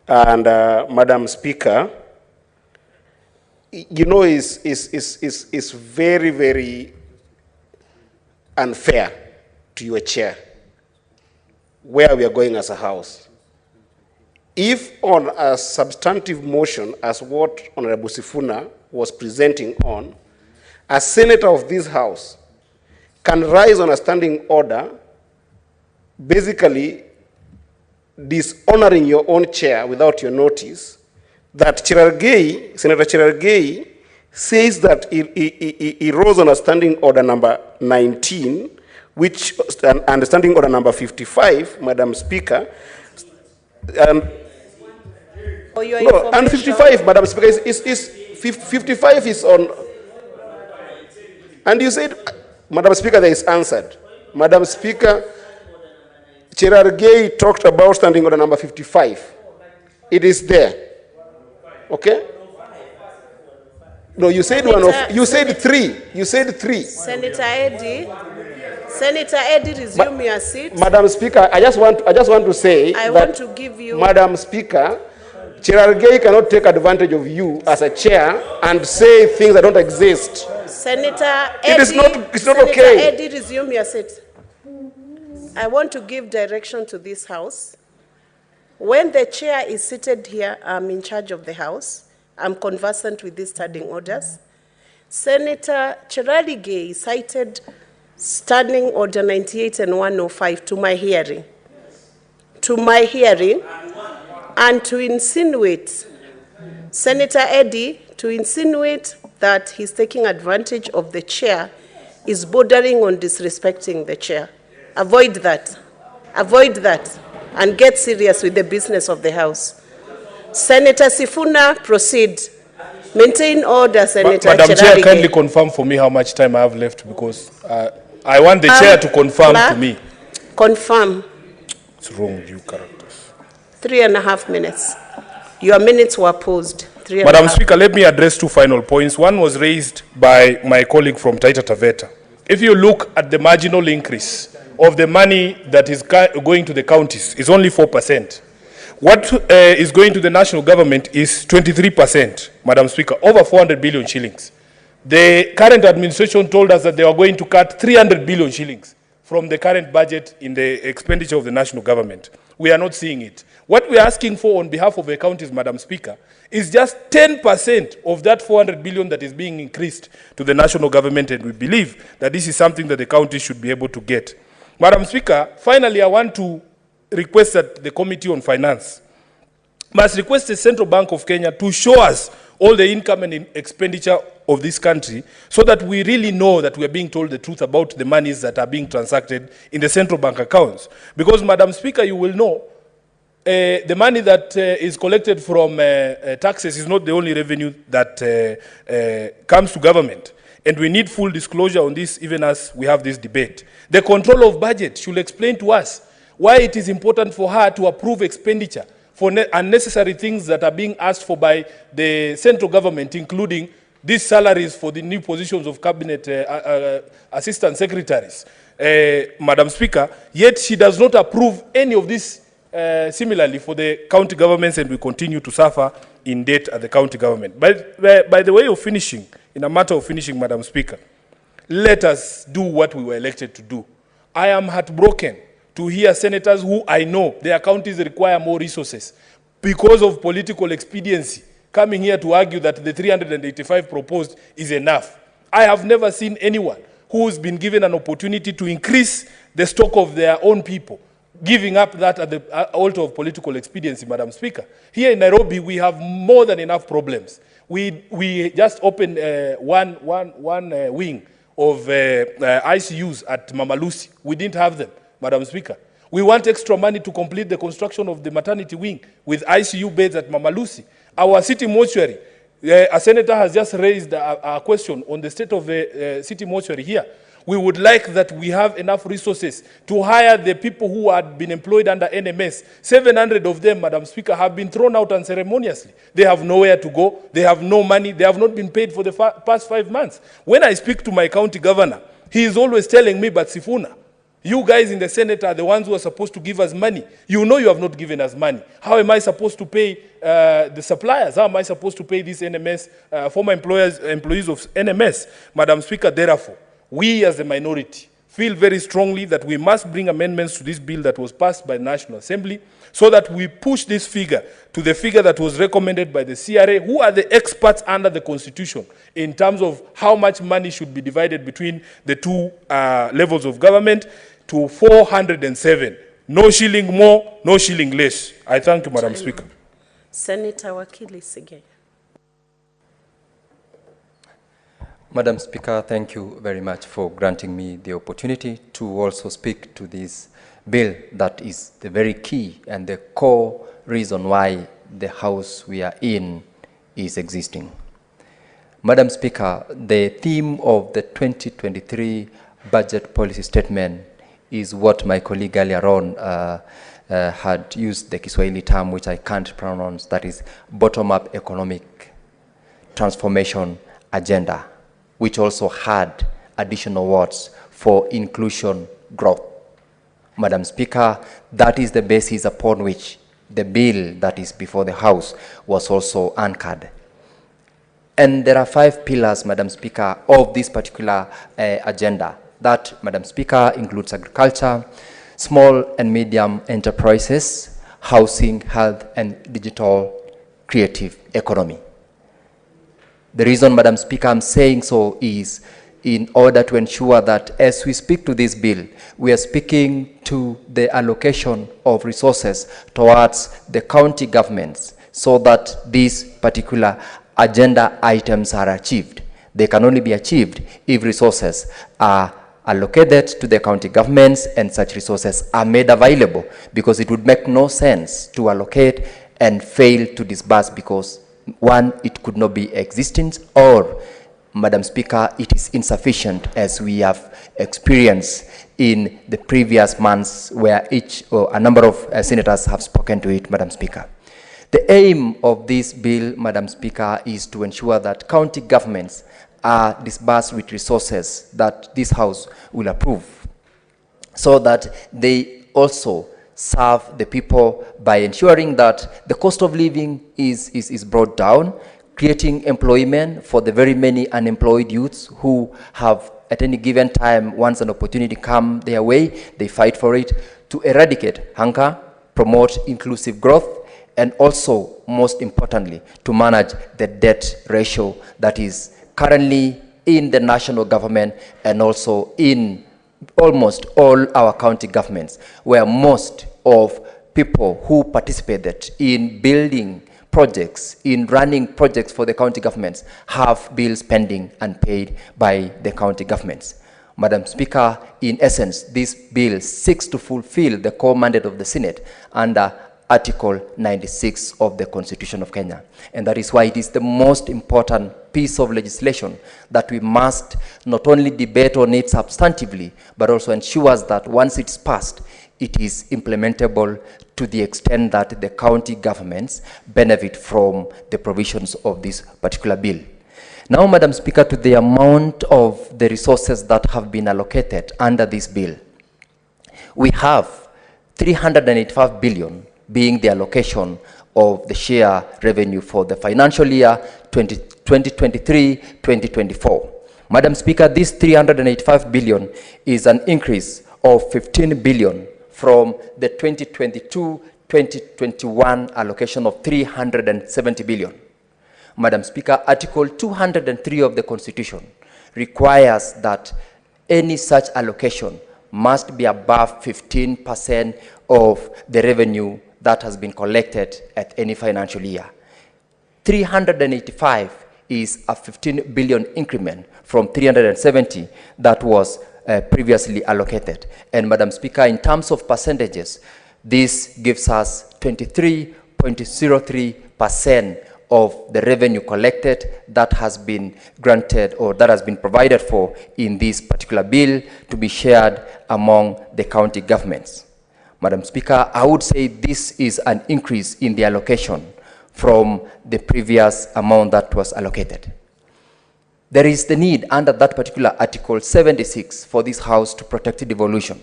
And Madam Speaker, you know, is very, very unfair to your chair where we are going as a house. If on a substantive motion, as what Honorable Sifuna was presenting on, a senator of this house can rise on a standing order, basically dishonoring your own chair without your notice, that Senator Cherargei says that he rose on a standing order number 19, which, and standing order number 55, Madam Speaker, and 55, Madam Speaker, is 55 is on, and you said, Madam Speaker, there is answered. Madam Speaker, Cherargei talked about standing order number 55. It is there. Okay? No, you said you said three. You said three. Senator Eddie, resume your seat. Madam Speaker, I just want to say I want to give you, Madam Speaker, Cherargei cannot take advantage of you as a chair and say things that don't exist. Senator Eddie, it's not okay. Eddie, resume your seat. I want to give direction to this house. When the chair is seated here, I'm in charge of the house. I'm conversant with these standing orders. Senator Cherargei cited standing order 98 and 105 to my hearing. And to insinuate, Senator Eddie, to insinuate that he's taking advantage of the chair is bordering on disrespecting the chair. Avoid that. Avoid that. And get serious with the business of the House. Senator Sifuna, proceed. Maintain order, Senator Madam Chair, Cherargei. kindly confirm for me how much time I have left, because I want the chair to confirm to me. Confirm. What's wrong with you characters? 3.5 minutes. Your minutes were paused. Madam Speaker, let me address two final points. One was raised by my colleague from Taita Taveta. If you look at the marginal increase of the money that is going to the counties, is only 4%. What is going to the national government is 23%, Madam Speaker, over 400 billion shillings. The current administration told us that they are going to cut 300 billion shillings from the current budget in the expenditure of the national government. We are not seeing it. What we are asking for on behalf of the counties, Madam Speaker, is just 10% of that 400 billion that is being increased to the national government, and we believe that this is something that the counties should be able to get. Madam Speaker, finally, I want to request that the Committee on Finance must request the Central Bank of Kenya to show us all the income and expenditure of this country, so that we really know that we are being told the truth about the monies that are being transacted in the central bank accounts. Because, Madam Speaker, you will know the money that is collected from taxes is not the only revenue that comes to government. And we need full disclosure on this, even as we have this debate. The control of budget should explain to us why it is important for her to approve expenditure for unnecessary things that are being asked for by the central government, including these salaries for the new positions of cabinet assistant secretaries. Madam Speaker, yet she does not approve any of this similarly for the county governments, and we continue to suffer in debt at the county government. By the way of finishing, in a matter of finishing, Madam Speaker, let us do what we were elected to do. I am heartbroken to hear senators who I know their counties require more resources because of political expediency coming here to argue that the 385 proposed is enough. I have never seen anyone who's been given an opportunity to increase the stock of their own people giving up that at the altar of political expediency, Madam Speaker. Here in Nairobi, we have more than enough problems. We just opened one wing of ICUs at Mama Lucy. We didn't have them, Madam Speaker. We want extra money to complete the construction of the maternity wing with ICU beds at Mama Lucy. Our city mortuary, a senator has just raised a question on the state of the city mortuary here. We would like that we have enough resources to hire the people who had been employed under NMS. 700 of them, Madam Speaker, have been thrown out unceremoniously. They have nowhere to go. They have no money. They have not been paid for the past 5 months. When I speak to my county governor, he is always telling me, but Sifuna, You guys in the Senate are the ones who are supposed to give us money. You know you have not given us money. How am I supposed to pay the suppliers? How am I supposed to pay these NMS, former employees of NMS? Madam Speaker, therefore, we as a minority feel very strongly that we must bring amendments to this bill that was passed by the National Assembly so that we push this figure to the figure that was recommended by the CRA, who are the experts under the Constitution in terms of how much money should be divided between the two levels of government, to 407. No shilling more, no shilling less. I thank you, Madam Speaker. Senator Wakili Sige. Madam Speaker, thank you very much for granting me the opportunity to also speak to this bill that is the very key and the core reason why the House we are in is existing. Madam Speaker, the theme of the 2023 budget policy statement is what my colleague earlier on had used the Kiswahili term, which I can't pronounce, that is bottom-up economic transformation agenda, which also had additional words for inclusion growth. Madam Speaker, that is the basis upon which the bill that is before the House was also anchored. And there are 5 pillars, Madam Speaker, of this particular agenda. That, Madam Speaker, includes agriculture, small and medium enterprises, housing, health, and digital creative economy. The reason, Madam Speaker, I'm saying so is in order to ensure that as we speak to this bill, we are speaking to the allocation of resources towards the county governments so that these particular agenda items are achieved. They can only be achieved if resources are allocated to the county governments and such resources are made available, because it would make no sense to allocate and fail to disburse because, one, it could not be existent, or, Madam Speaker, it is insufficient, as we have experienced in the previous months where a number of senators have spoken to it, Madam Speaker. The aim of this bill, Madam Speaker, is to ensure that county governments are disbursed with resources that this House will approve, so that they also serve the people by ensuring that the cost of living is brought down, creating employment for the very many unemployed youths who have at any given time, once an opportunity come their way, they fight for it, to eradicate hunger, promote inclusive growth, and also, most importantly, to manage the debt ratio that is currently in the national government and also in almost all our county governments, where most of people who participated in building projects, in running projects for the county governments, have bills pending and paid by the county governments. Madam Speaker, in essence, this bill seeks to fulfill the core mandate of the Senate under Article 96 of the Constitution of Kenya. And that is why it is the most important piece of legislation that we must not only debate on it substantively, but also ensures that once it's passed, it is implementable to the extent that the county governments benefit from the provisions of this particular bill. Now, Madam Speaker, to the amount of the resources that have been allocated under this bill, we have 385 billion being the allocation of the share revenue for the financial year 2023-2024. Madam Speaker, this 385 billion is an increase of 15 billion from the 2022-2021 allocation of 370 billion. Madam Speaker, Article 203 of the Constitution requires that any such allocation must be above 15% of the revenue that has been collected at any financial year. 385 is a 15 billion increment from 370 that was previously allocated. And Madam Speaker, in terms of percentages, this gives us 23.03% of the revenue collected that has been granted or that has been provided for in this particular bill to be shared among the county governments. Madam Speaker, I would say this is an increase in the allocation from the previous amount that was allocated. There is the need under that particular Article 76 for this House to protect devolution.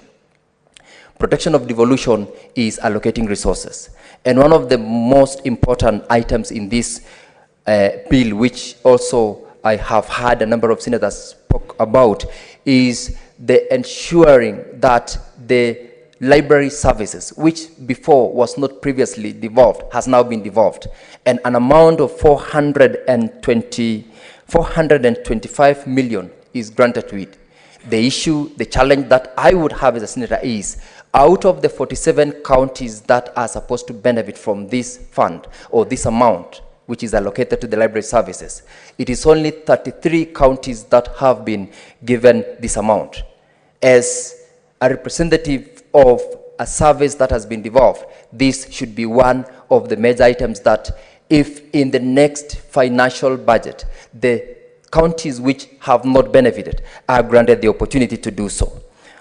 Protection of devolution is allocating resources. And one of the most important items in this bill, which also I have had a number of senators spoke about, is the ensuring that the library services, which before was not previously devolved, has now been devolved. And an amount of 425 million is granted to it. The issue, the challenge that I would have as a senator is, out of the 47 counties that are supposed to benefit from this fund or this amount, which is allocated to the library services, it is only 33 counties that have been given this amount. As a representative of a service that has been devolved, this should be one of the major items that, if in the next financial budget, the counties which have not benefited are granted the opportunity to do so.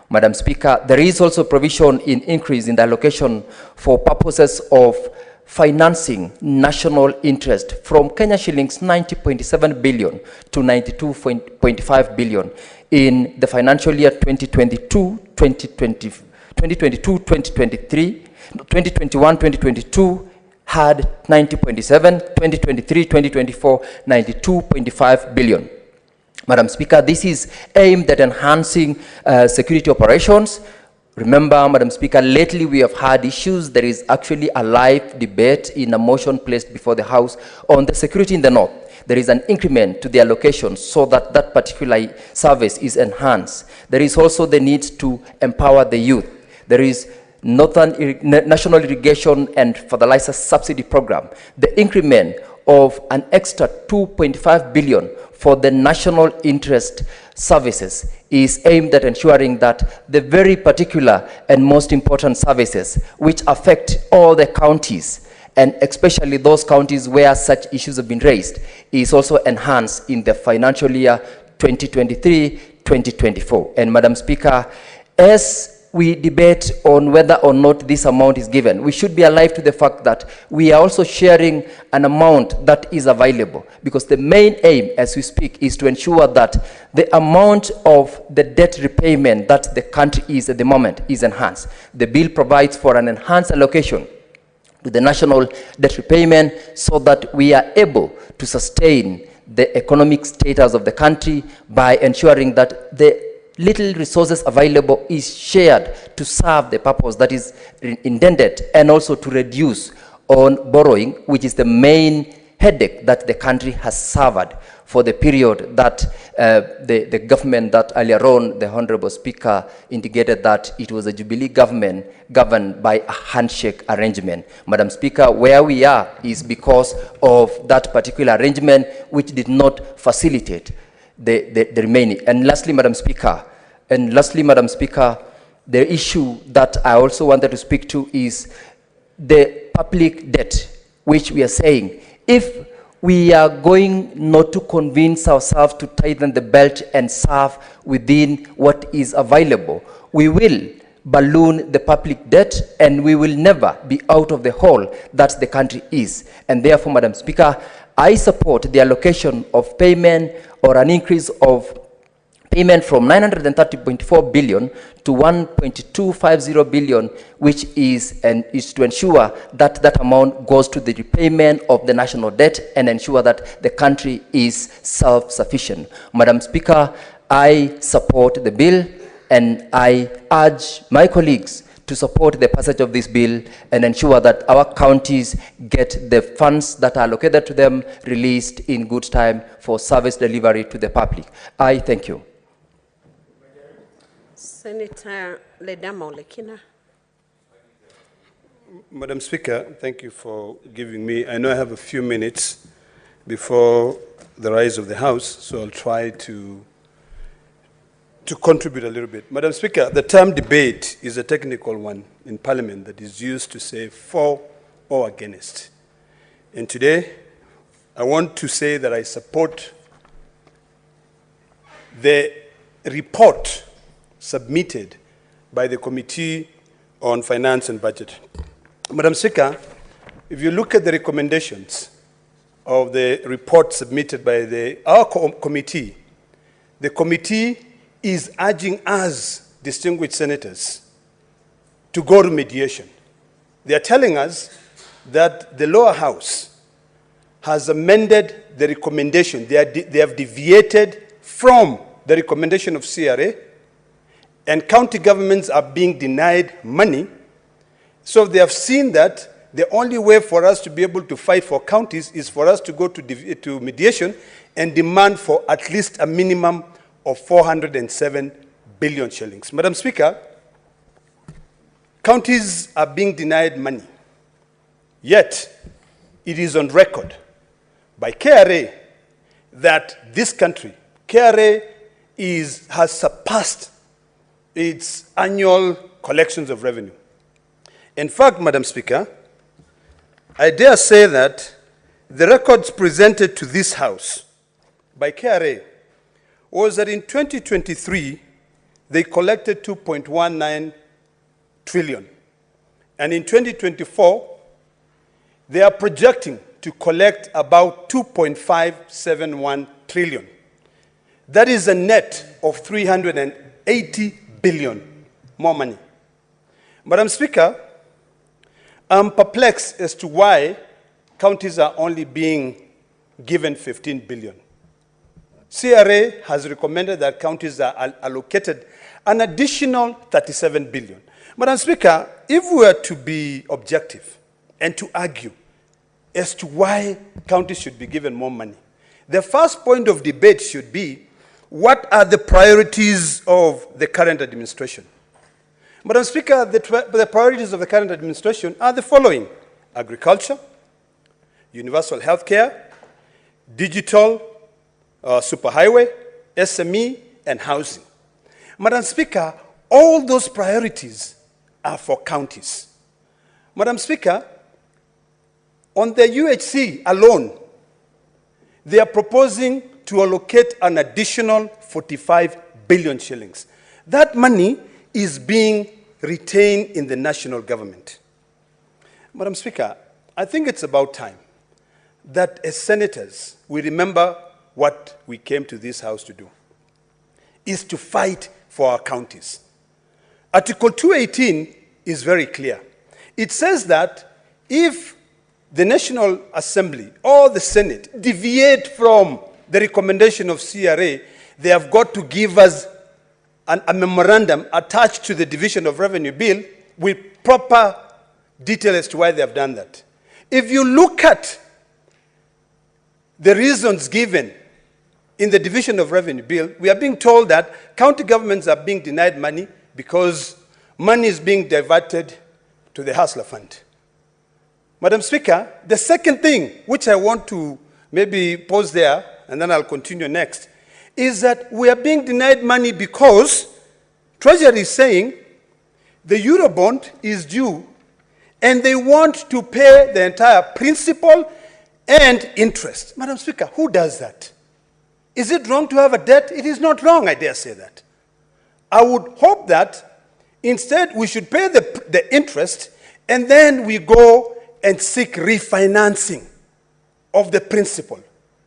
Madam Speaker, there is also provision in increase in the allocation for purposes of financing national interest from Kenya shillings 90.7 billion to 92.5 billion in the financial year 2021-2022 had 90.7, 2023-2024 92.5 billion. Madam Speaker, this is aimed at enhancing security operations. Remember, Madam Speaker, lately we have had issues. There is actually a live debate in a motion placed before the House on the security in the north. There is an increment to the allocation so that that particular service is enhanced. There is also the need to empower the youth. There is National Irrigation and Fertilizer Subsidy Program. The increment of an extra 2.5 billion for the national interest services is aimed at ensuring that the very particular and most important services which affect all the counties, and especially those counties where such issues have been raised, is also enhanced in the financial year 2023-2024. And Madam Speaker, as we debate on whether or not this amount is given, we should be alive to the fact that we are also sharing an amount that is available, because the main aim as we speak is to ensure that the amount of the debt repayment that the country is at the moment is enhanced. The bill provides for an enhanced allocation to the national debt repayment so that we are able to sustain the economic status of the country by ensuring that the little resources available is shared to serve the purpose that is intended, and also to reduce on borrowing, which is the main headache that the country has suffered for the period that the government that earlier on, the Honorable Speaker indicated that it was a Jubilee government governed by a handshake arrangement. Madam Speaker, where we are is because of that particular arrangement which did not facilitate the remaining. And lastly, Madam Speaker, the issue that I also wanted to speak to is the public debt, which we are saying, if we are going not to convince ourselves to tighten the belt and serve within what is available, we will balloon the public debt and we will never be out of the hole that the country is. And therefore, Madam Speaker, I support the allocation of payment or an increase of payment from 930.4 billion to 1.250 billion, which is to ensure that that amount goes to the repayment of the national debt and ensure that the country is self-sufficient. Madam Speaker, I support the bill and I urge my colleagues to support the passage of this bill and ensure that our counties get the funds that are allocated to them released in good time for service delivery to the public. I thank you. Senator Ledama Olekina. Madam Speaker, thank you for giving me. I know I have a few minutes before the rise of the House, so I'll try to contribute a little bit. Madam Speaker, the term debate is a technical one in Parliament that is used to say for or against. And today, I want to say that I support the report submitted by the Committee on Finance and Budget. Madam Speaker, if you look at the recommendations of the report submitted by our committee, the committee is urging us, distinguished senators, to go to mediation. They are telling us that the lower house has amended the recommendation. They have deviated from the recommendation of CRA, and county governments are being denied money. So they have seen that the only way for us to be able to fight for counties is for us to go to mediation and demand for at least a minimum of 407 billion shillings. Madam Speaker, counties are being denied money. Yet, it is on record by KRA that this country, KRA has surpassed its annual collections of revenue. In fact, Madam Speaker, I dare say that the records presented to this House by KRA was that in 2023, they collected 2.19 trillion. And in 2024, they are projecting to collect about 2.571 trillion. That is a net of 380 billion more money. Madam Speaker, I'm perplexed as to why counties are only being given 15 billion. CRA has recommended that counties are allocated an additional 37 billion. Madam Speaker, if we were to be objective and to argue as to why counties should be given more money, the first point of debate should be, what are the priorities of the current administration? Madam Speaker, the priorities of the current administration are the following: agriculture, universal health care, digital, superhighway, SME, and housing. Madam Speaker, all those priorities are for counties. Madam Speaker, on the UHC alone, they are proposing to allocate an additional 45 billion shillings. That money is being retained in the national government. Madam Speaker, I think it's about time that as senators, we remember what we came to this House to do, is to fight for our counties. Article 218 is very clear. It says that if the National Assembly or the Senate deviate from the recommendation of CRA, they have got to give us a memorandum attached to the Division of Revenue Bill with proper detail as to why they have done that. If you look at the reasons given in the Division of Revenue Bill, we are being told that county governments are being denied money because money is being diverted to the Hustler Fund. Madam Speaker, the second thing which I want to maybe pause there, and then I'll continue next, is that we are being denied money because Treasury is saying the Eurobond is due and they want to pay the entire principal and interest. Madam Speaker, who does that? Is it wrong to have a debt? It is not wrong, I dare say that. I would hope that instead we should pay the interest and then we go and seek refinancing of the principal.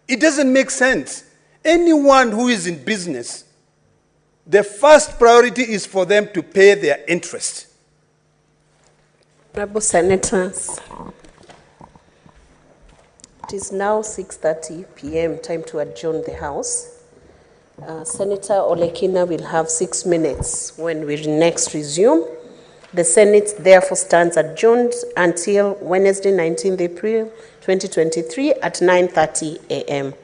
It doesn't make sense. Anyone who is in business, the first priority is for them to pay their interest. Honorable Senators, it is now 6:30 p.m., time to adjourn the House. Senator Olekina will have 6 minutes when we next resume. The Senate therefore stands adjourned until Wednesday, 19th April 2023 at 9:30 a.m.